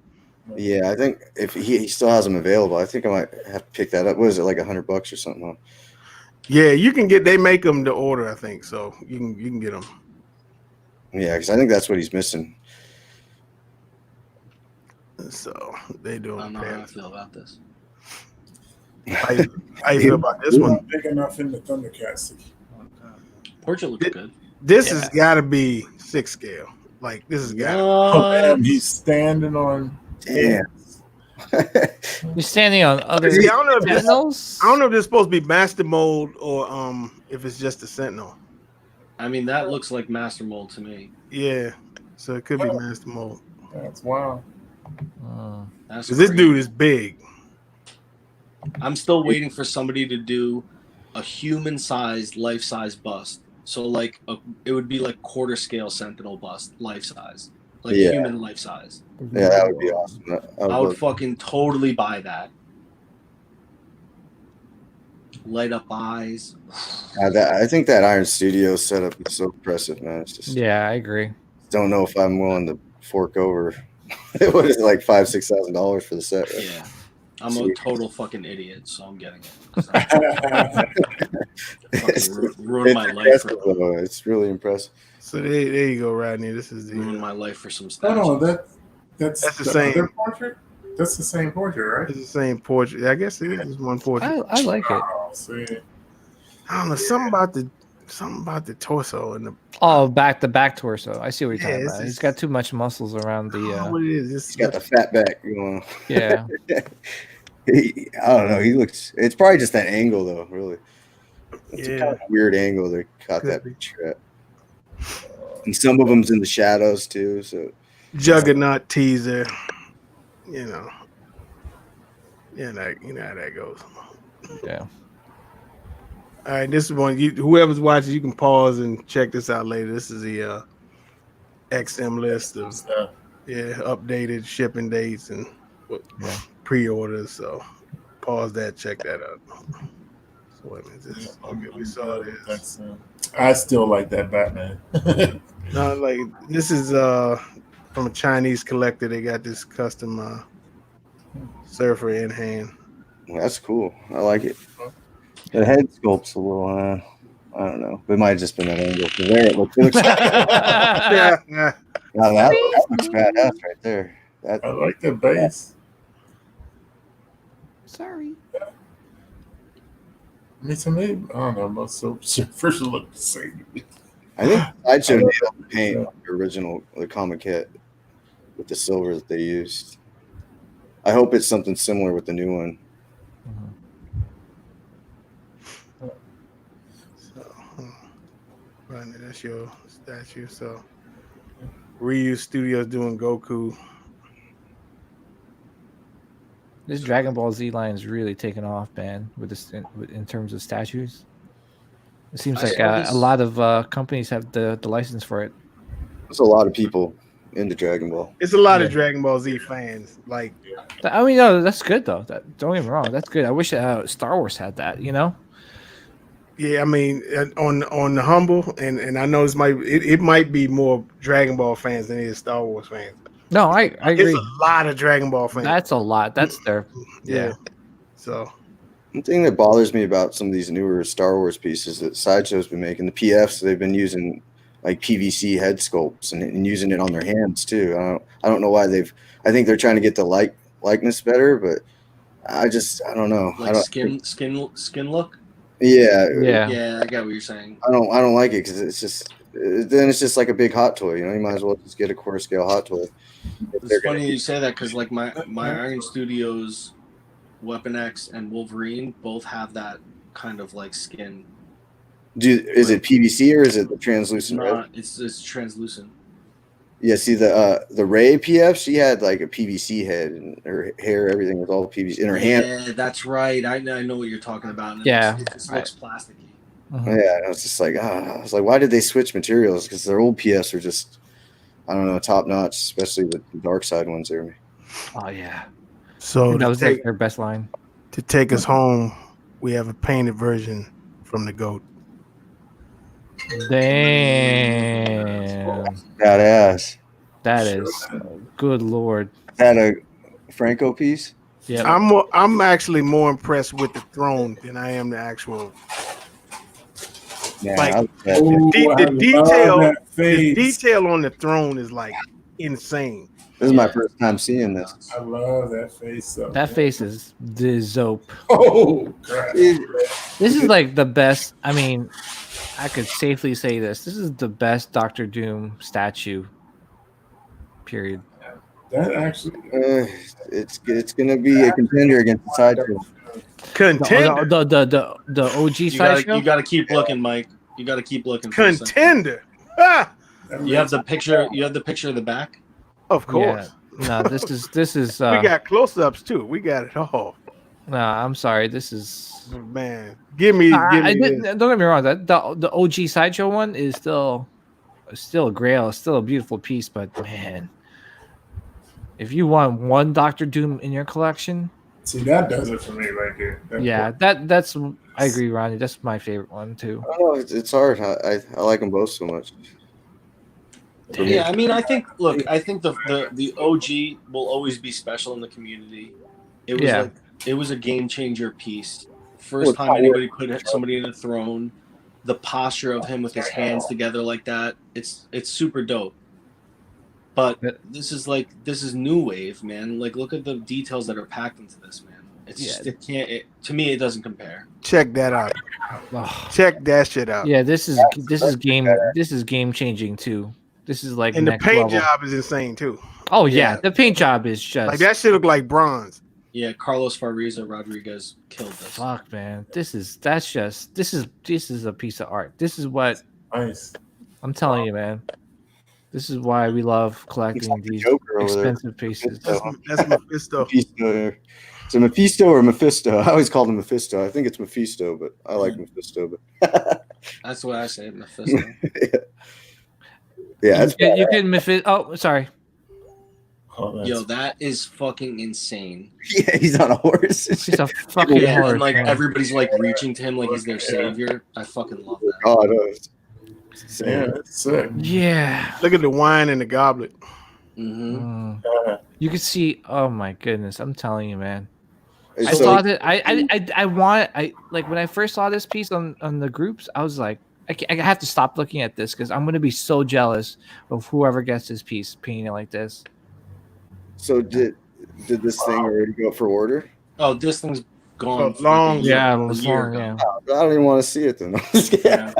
Yeah, I think if he still has them available, I think I might have to pick that up. What is it, like $100 or something? Huh? Yeah, you can get. They make them to order, I think, so you can get them. Yeah, because I think that's what he's missing. So they do. I don't know how I feel about this. How you feel about this one? Big enough in the Thundercats. Portrait looks good. This has got to be 6 scale. Like this has got. Oh damn, he's standing on. Damn. You're standing on other See, I don't know if this, Sentinels. I don't know if this is supposed to be master mold or if it's just a sentinel. I mean, that looks like master mold to me. Yeah, so it could be master mold. That's wild. That's Because this crazy. dude is big. I'm still waiting for somebody to do a human-sized, life-size bust. So like it would be like quarter scale sentinel bust, life-size, like Yeah. human life-size. Yeah, that would be awesome. I would fucking totally buy that. Light up eyes. I think that Iron Studio setup is so impressive, man. It's just Yeah, I agree. don't know if I'm willing to fork over. What is it, like $5,000-$6,000 for the set? Right? Yeah. I'm a total fucking idiot, so I'm getting it. It's, Ruin my life for though. It's really impressive. So there you go, Rodney. This is the. ruin my life for some No, stuff. no, that's That's the the same. other portrait. That's the same portrait, right? It's the same portrait. I guess it is one portrait. I like it. Oh, see. I don't know something about the torso and the. Oh, the back torso. I see what you're Yeah, talking it's about. He's just- got too much muscles around I don't know the. what it is. He's got the fat back. You know. Yeah. I don't know. He looks. It's probably just that angle, though. Really, it's a Yeah. kind of weird angle they caught Could that be. picture at. And some of them's in the shadows too. So Juggernaut teaser. You know. Yeah, you know how that goes. Yeah. All right, this is one. Whoever's watching, you can pause and check this out later. This is the XM list of updated shipping dates and pre-orders. So pause that, check that out. So wait a minute, okay, we saw this. I still like that Batman. No, like this is from a Chinese collector. They got this custom surfer in hand. well, that's cool. I like it. The head sculpt's a little. I don't know. It might have just been that angle. From there, it looks. Yeah. Now that looks badass right there. I like the base. Sorry. I mean, to me, I don't know. Most surfers look the same. I think Sideshow nailed the paint the original the comic kit with the silver that they used. I hope it's something similar with the new one. So, right, that's your statue. So, Ryu Studios doing Goku. This Dragon Ball Z line is really taking off, man. With this, in terms of statues, it seems like a lot of companies have the license for it. There's a lot of people into Dragon Ball. It's a lot of Dragon Ball Z fans. Like, I mean, no, that's good though. Don't get me wrong, that's good. I wish Star Wars had that. You know. yeah, I mean, on the humble, and I know it might be more Dragon Ball fans than it is Star Wars fans. No, I agree. It's a lot of Dragon Ball fans. That's a lot. That's their yeah. So One thing that bothers me about some of these newer Star Wars pieces that Sideshow's been making, the PFs, they've been using like PVC head sculpts and using it on their hands too. I don't know why I think they're trying to get the likeness better, but I don't know. Like skin look. Yeah. Yeah, I get what you're saying. I don't like it because it's just like a big hot toy. You know, you might as well just get a quarter scale hot toy. It's funny you say that because like my Iron Studios, Weapon X and Wolverine both have that kind of like skin. Is it PVC or is it the translucent? It's translucent. Yeah, see the Ray PF, she had like a PVC head and her hair, everything was all PVC in her hand. Yeah, that's right. I know what you're talking about. And Yeah, it looks plasticky. Yeah, I was just like, I was like, why did they switch materials? Because their old PFs are just, I don't know, top notch, especially the dark side ones there. Oh yeah. So that was like their best line. To take us home, we have a painted version from the GOAT. Damn. Badass. That is good lord. Had a Franco piece? Yeah. I'm actually more impressed with the throne than I am the actual. Yeah, Like the detail on the throne is like insane. This is my first time seeing this. I love that face. So That face is the zope. Oh, God. This is like the best. I mean, I could safely say this. This is the best Doctor Doom statue. Period. That actually, It's gonna be a contender against the sideshow. Contender. The OG sideshow. You gotta keep looking, Mike. You gotta keep looking. For a second. Contender. Ah, You have the picture. You have the picture of the back. of course. No, this is We got close-ups too. We got it all. No, I'm sorry. This is. Man, give me this. Don't get me wrong. That the OG sideshow one is still a grail. It's still a beautiful piece, but man, if you want one Doctor Doom in your collection, see, that does it for me right there. that's. I agree, Ronnie. That's my favorite one too. I don't know. It's hard. I like them both so much. Yeah, I mean, I think the OG will always be special in the community. It was a game changer piece. First time anybody put somebody in a throne. The posture of him with his hands together like that. It's super dope. But this is new wave, man. Like, look at the details that are packed into this, man. It's just to me it doesn't compare. Check that out. Check that shit out. Yeah, this is game changing too. This is like And the next paint level. job is insane too. Oh yeah, the paint job is just Like that shit look like bronze. Yeah, Carlos Fariza Rodriguez killed this. fuck, man. This is a piece of art. This is what Nice. I'm telling you, man. This is why we love collecting like the these Joker over there. expensive pieces. That's Mephisto. Mephisto. Is it Mephisto or Mephisto? I always call him Mephisto. I think it's Mephisto, but I like Mephisto. But That's what I say, Mephisto. yeah, You can Mephisto. Oh, sorry. Oh, Yo, that is fucking insane. yeah, he's on a horse. She's a fucking Yeah, horse, and like man. everybody's like reaching to him like he's their savior. I fucking love that. Oh, no. yeah, it's sick. Yeah. Look at the wine in the goblet. Mm-hmm. You can see. Oh my goodness! I'm telling you, man. It's I so- saw that. I like when I first saw this piece on the groups. I was like, I have to stop looking at this because I'm gonna be so jealous of whoever gets this piece painted like this. So did this thing already go for order? Oh, this thing's gone. Oh, long- Yeah, a it was year long. ago. Yeah. I don't even want to see it then. Yeah.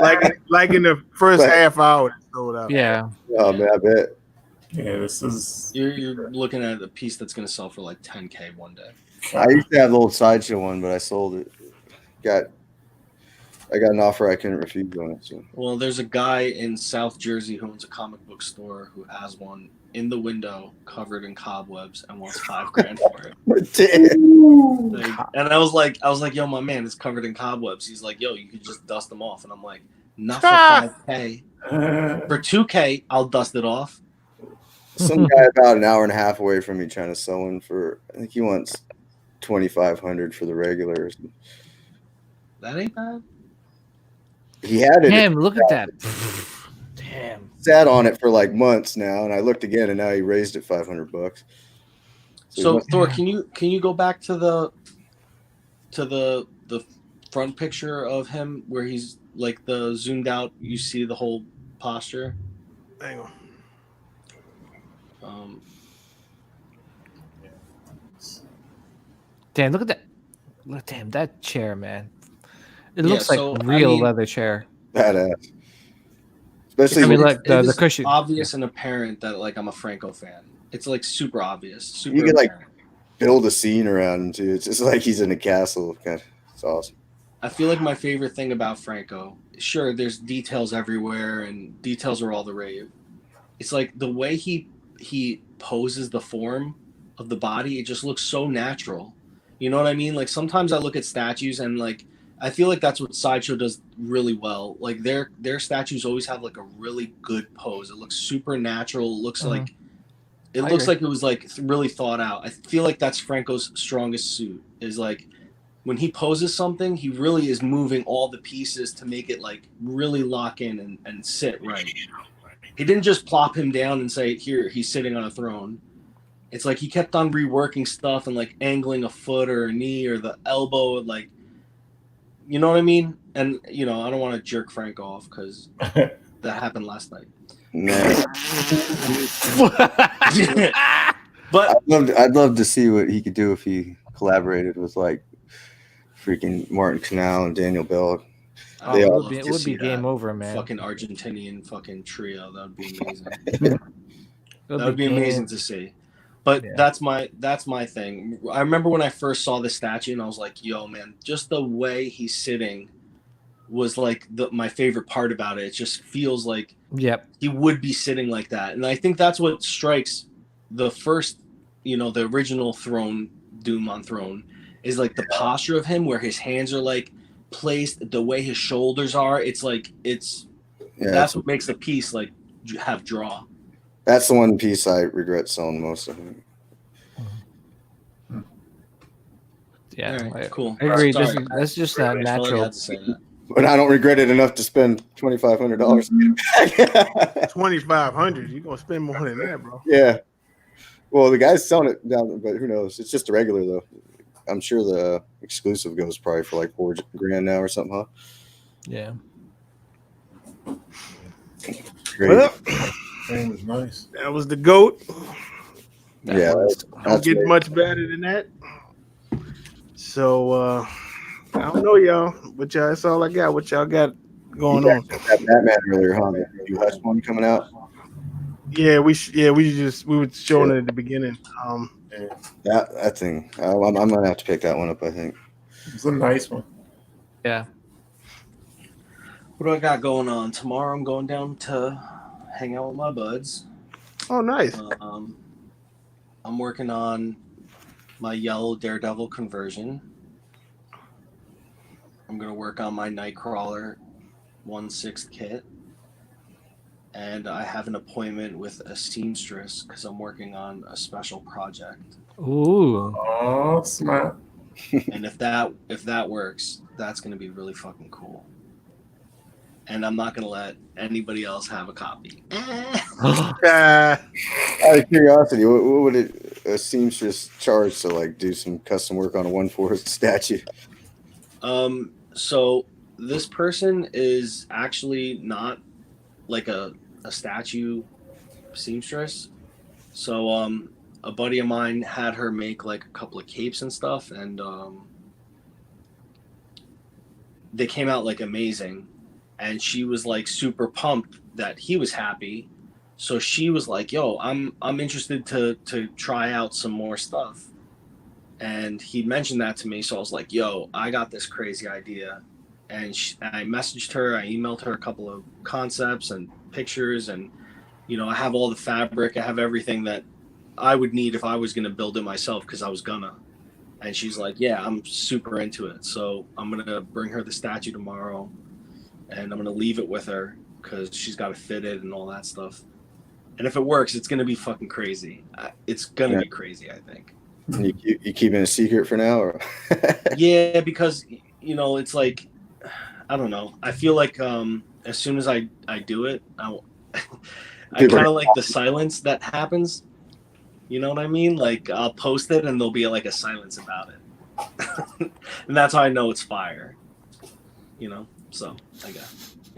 Like in the first But- half hour, it sold out. Yeah. Oh man, I bet. Yeah, this is. You're looking at a piece that's gonna sell for like $10K one day. I used to have the old sideshow one, but I sold it. I got an offer I couldn't refuse on it. So. Well, there's a guy in South Jersey who owns a comic book store who has one in the window covered in cobwebs and wants $5,000 for it. Damn. Like, and I was like, yo, my man, it's covered in cobwebs. He's like, yo, you could just dust them off. And I'm like, not for 5K. For 2K, I'll dust it off. Some guy about an hour and a half away from me trying to sell one for. I think he wants $2,500 for the regulars. That ain't bad. He had it. Damn! Look at that. Damn. Sat on it for like months now, and I looked again, and now he raised it $500. So Thor, can you go back to the front picture of him where he's like the zoomed out? You see the whole posture. Hang on. Damn! Look at that. Damn that chair, man. It looks like so, real I mean, leather chair. badass. Especially I mean, when like the is cushion. obvious and apparent that like I'm a Franco fan. It's like super obvious. Super You could, like- apparent. build a scene around him too. It's just like he's in a castle. God, it's awesome. I feel like my favorite thing about Franco, sure, there's details everywhere and details are all the rave. It's like the way he poses the form of the body, it just looks so natural. You know what I mean? Like sometimes I look at statues and like I feel like that's what Sideshow does really well. Like their statues always have like a really good pose. It looks super natural. It looks like it I looks agree. like it was like really thought out. I feel like that's Franco's strongest suit is like when he poses something, he really is moving all the pieces to make it like really lock in and sit right. He didn't just plop him down and say, here, he's sitting on a throne. It's like he kept on reworking stuff and like angling a foot or a knee or the elbow, like, you know what I mean? And, you know, I don't want to jerk Frank off because that happened last night. Man, But I'd love to see what he could do if he collaborated with like freaking Martin Canal and Daniel Bell. Oh, They it all would be, love it to would see be game that over, man. fucking Argentinian fucking trio. That would be amazing. It That would be amazing to see. But Yeah. that's my thing. I remember when I first saw the statue and I was like, yo, man, just the way he's sitting was like my favorite part about it. It just feels like Yep. he would be sitting like that. And I think that's what strikes the first, the original throne, Doom on Throne, is like the posture of him where his hands are like placed, the way his shoulders are. It's like, that's what makes the piece like have draw. That's the one piece I regret selling most of it. Yeah. All right, cool. I agree. Sorry. That's just I felt like I natural. had to say that. But I don't regret it enough to spend $2,500. $2,500. You're gonna spend more than that, bro. Yeah. Well, the guy's selling it down, but who knows? It's just a regular though. I'm sure the exclusive goes probably for like $4,000 now or something, huh? Yeah. Great. Well, Thing was nice. that was the GOAT. Yeah, Don't get much better than that. So I don't know, y'all. But y'all, that's all I got. What y'all got going on? That Batman earlier, huh? The new Hush one coming out. Yeah, we were showing it at the beginning. That thing, I'm gonna have to pick that one up. I think It's a nice one. Yeah. What do I got going on? Tomorrow I'm going down to hang out with my buds. Oh, nice. I'm working on my yellow Daredevil conversion. I'm going to work on my Nightcrawler 1/6 kit. And I have an appointment with a seamstress because I'm working on a special project. Ooh. Oh, smart. And if that works, that's going to be really fucking cool. And I'm not going to let anybody else have a copy. out of curiosity, what would a seamstress charge to like do some custom work on a 1/4 statue? So this person is actually not like a statue seamstress. So a buddy of mine had her make like a couple of capes and stuff, and they came out like amazing. And she was like super pumped that he was happy. So she was like, yo, I'm interested to try out some more stuff. And he mentioned that to me. So I was like, yo, I got this crazy idea. And I messaged her, I emailed her a couple of concepts and pictures. And, I have all the fabric. I have everything that I would need if I was going to build it myself because I was gonna. And she's like, yeah, I'm super into it. So I'm going to bring her the statue tomorrow. And I'm going to leave it with her because she's got to fit it and all that stuff. And if it works, it's going to be fucking crazy. It's going to be crazy, I think. You keeping it a secret for now? Or? Yeah, because, it's like, I don't know. I feel like as soon as I do it, I kind of like the silence that happens. You know what I mean? Like, I'll post it and there'll be like a silence about it. And that's how I know it's fire. So I got.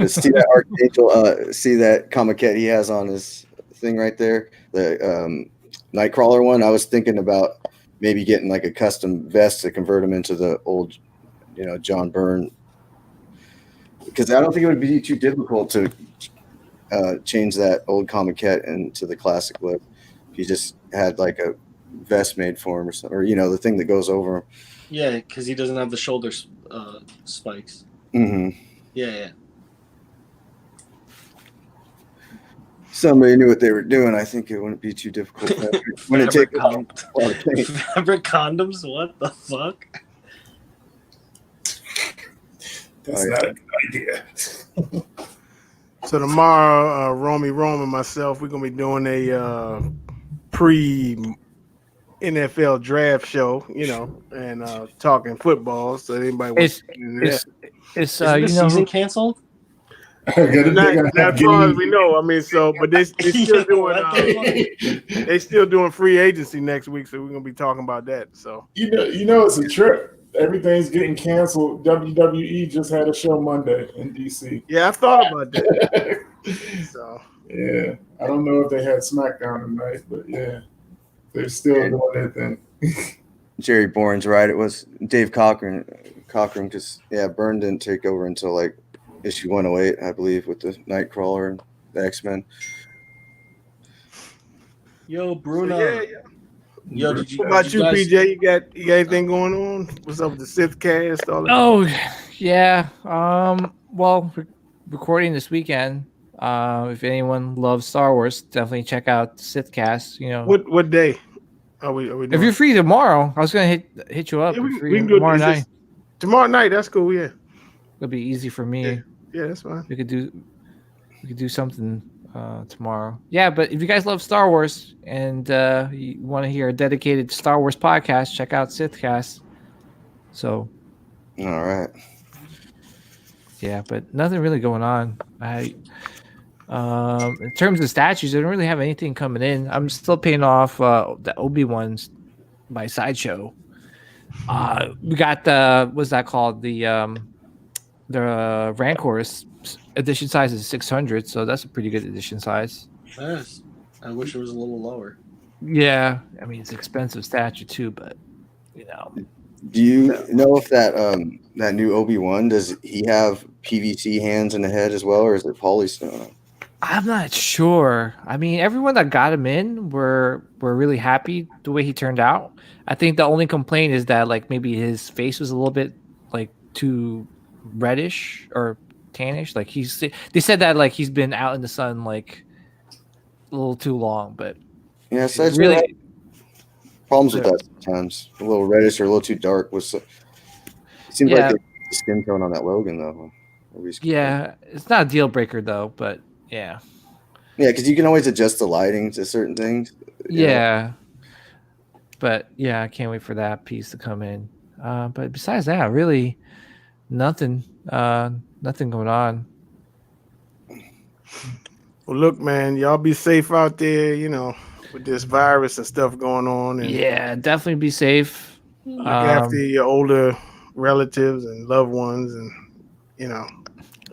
See that Archangel? See that comiquette he has on his thing right there, the Nightcrawler one. I was thinking about maybe getting like a custom vest to convert him into the old, John Byrne, because I don't think it would be too difficult to change that old comiquette into the classic look. If you just had like a vest made for him or something, or the thing that goes over him. Yeah, because he doesn't have the shoulder spikes. Mm-hmm. Yeah. Somebody knew what they were doing. I think it wouldn't be too difficult. Wouldn't take fabric condoms? What the fuck? That's not a good idea. So tomorrow, Romy Rome and myself, we're gonna be doing a pre-NFL draft show, and talking football. So anybody wants It's the season canceled? not as far as we know. I mean, but they still doing they still doing free agency next week, so we're gonna be talking about that. So it's a trip. Everything's getting canceled. WWE just had a show Monday in DC. Yeah, I thought about that. So yeah, I don't know if they had SmackDown tonight, but yeah, they're still doing that thing. Jerry Bourne's right. It was Dave Cochran, because Byrne didn't take over until like issue 108, I believe, with the Nightcrawler and the X-Men. Yo, So, Bruno. yeah. Yo, did you? What about did you, guys, PJ? You got anything going on? What's up with the Sith cast? All that? Oh, yeah. Well, recording this weekend. If anyone loves Star Wars, definitely check out Sithcast. You know, What day are we if doing? you're free tomorrow, I was gonna hit you up. Yeah, If you're we free can do it. tomorrow Is night, this tomorrow night? That's cool. Yeah, it'll be easy for me. yeah, that's fine. We could do something tomorrow. Yeah, but if you guys love Star Wars and you want to hear a dedicated Star Wars podcast, check out Sithcast. So All right. yeah, but nothing really going on. In terms of statues, I don't really have anything coming in. I'm still paying off the Obi-Wan's by Sideshow. We got what's that called? The Rancor's edition size is 600, so that's a pretty good edition size. Yes. I wish it was a little lower. Yeah, I mean it's an expensive statue too, but you know. Do you know if that new Obi-Wan, does he have PVC hands in the head as well, or is it polystone? I'm not sure. I mean, everyone that got him in were really happy the way he turned out. I think the only complaint is that like maybe his face was a little bit like too reddish or tannish. Like they said that like he's been out in the sun like a little too long, but Yeah, so it's really really problems with that sometimes. A little reddish or a little too dark. It seems Yeah. like the skin tone on that Logan though. yeah, it's not a deal breaker though, but yeah. Yeah, because you can always adjust the lighting to certain things. Yeah. But yeah, I can't wait for that piece to come in. But besides that, really nothing going on. Well, look, man, y'all be safe out there. You know, with this virus and stuff going on, and Yeah, definitely be safe. look after your older relatives and loved ones, and you know.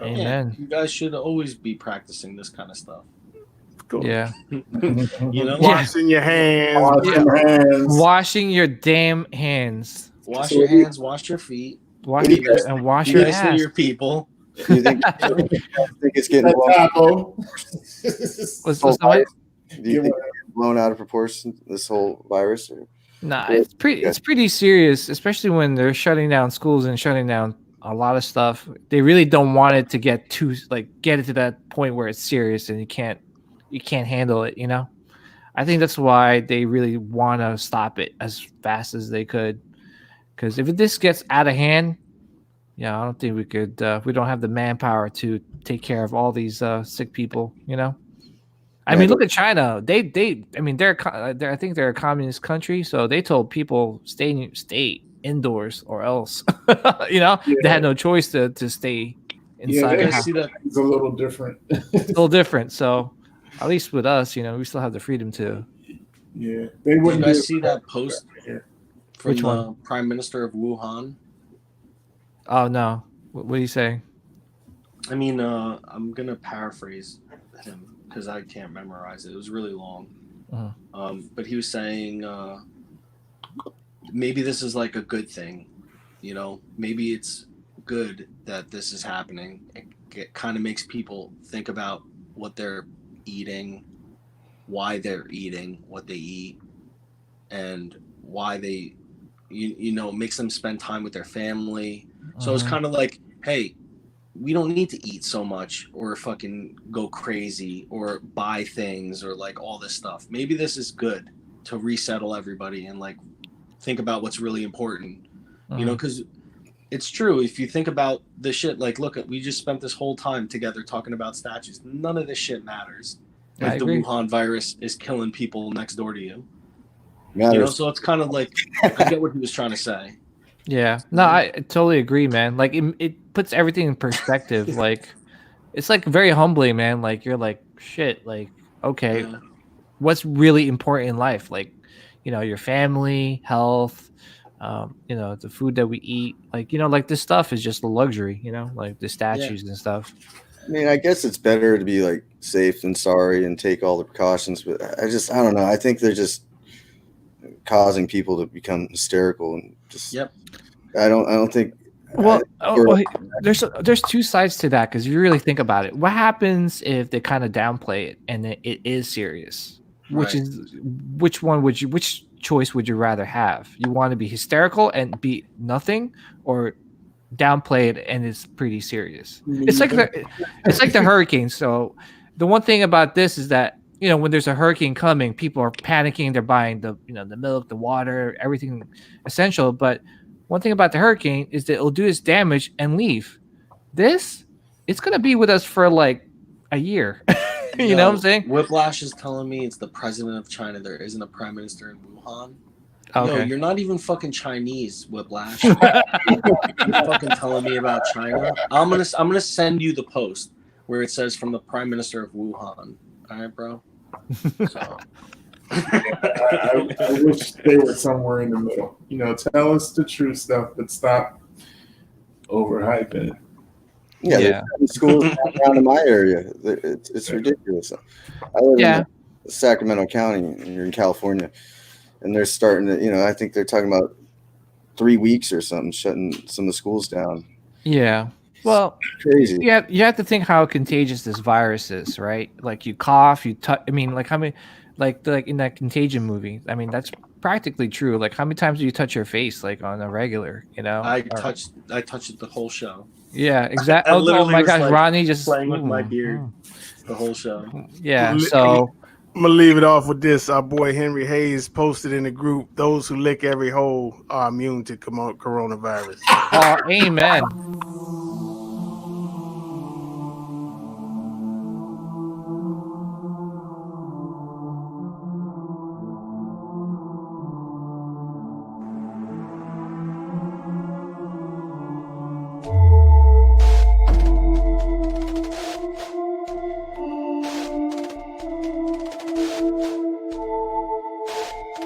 Amen. Yeah, you guys should always be practicing this kind of stuff. Cool. Yeah. You know, Washing your hands. Wash your hands. Washing your damn hands. wash your hands, wash your feet, Wash You guys- and wash be your nice to ass. your people. Do you think it's getting blown, Taco. What's that? do you think it's getting blown out of proportion, this whole virus? Or? Nah, it's pretty serious, especially when they're shutting down schools and shutting down a lot of stuff. They really don't want it to get it to that point where it's serious and you can't handle it, you know? I think that's why they really want to stop it as fast as they could. Because if this gets out of hand, yeah, I don't think we could. We don't have the manpower to take care of all these sick people. You know, I mean, look at China. I mean, I think they're a communist country, so they told people stay indoors or else. You know, they had no choice to stay inside. Yeah, the house. See that? it's a little different. It's a little different. So, at least with us, you know, we still have the freedom to. Yeah, they Did you wouldn't. guys see that post Yeah. from Which the one? Prime Minister of Wuhan? Oh no! What are you saying? I mean, I'm gonna paraphrase him because I can't memorize it. It was really long. But he was saying maybe this is like a good thing, you know. Maybe it's good that this is happening. It kind of makes people think about what they're eating, why they're eating what they eat, and why they, you know, makes them spend time with their family. So it's kind of like, hey, we don't need to eat so much or fucking go crazy or buy things or like all this stuff. Maybe this is good to resettle everybody and like think about what's really important, you know, because it's true. If you think about the shit, like, look, we just spent this whole time together talking about statues. None of this shit matters. I Like the agree. Wuhan virus is killing people next door to you. Matters. You know, so it's kind of like, I get what he was trying to say. Yeah, no, I totally agree, man. Like it puts everything in perspective. Like it's like very humbling, man. Like you're like shit. Like okay, Yeah. what's really important in life? Like you know, your family, health. You know, the food that we eat. Like you know, like this stuff is just a luxury. You know, like the statues and stuff. I mean, I guess it's better to be like safe than sorry and take all the precautions, but I don't know. I think they're just causing people to become hysterical and just. Yep. I don't think Well, there's two sides to that because if you really think about it, what happens if they kind of downplay it and it is serious? Which choice would you rather have? You want to be hysterical and be nothing, or downplay it and it's pretty serious? It's like the hurricane. So the one thing about this is that when there's a hurricane coming, people are panicking. They're buying the milk, the water, everything essential. But one thing about the hurricane is that it'll do its damage and leave. It's gonna be with us for like a year. You know what I'm saying? Whiplash is telling me it's the president of China. There isn't a prime minister in Wuhan. Okay. No, you're not even fucking Chinese, Whiplash. You're fucking telling me about China. I'm gonna send you the post where it says from the prime minister of Wuhan. All right, bro. So. I wish they were somewhere in the middle. Tell us the true stuff, but stop overhyping it. Yeah. Schools down in my area. It's ridiculous. I live in Sacramento County, and you're in California, and they're starting to. I think they're talking about 3 weeks or something, shutting some of the schools down. Yeah. Well, crazy. Yeah, you have to think how contagious this virus is, right? Like you cough, you touch. I mean, like how many, like in that Contagion movie. I mean, that's practically true. Like how many times do you touch your face, like on a regular? I touched it the whole show. Yeah, exactly. Oh my gosh, Ronnie just playing with my beard the whole show. Yeah, so I'm gonna leave it off with this. Our boy Henry Hayes posted in the group: "Those who lick every hole are immune to coronavirus." Oh, amen.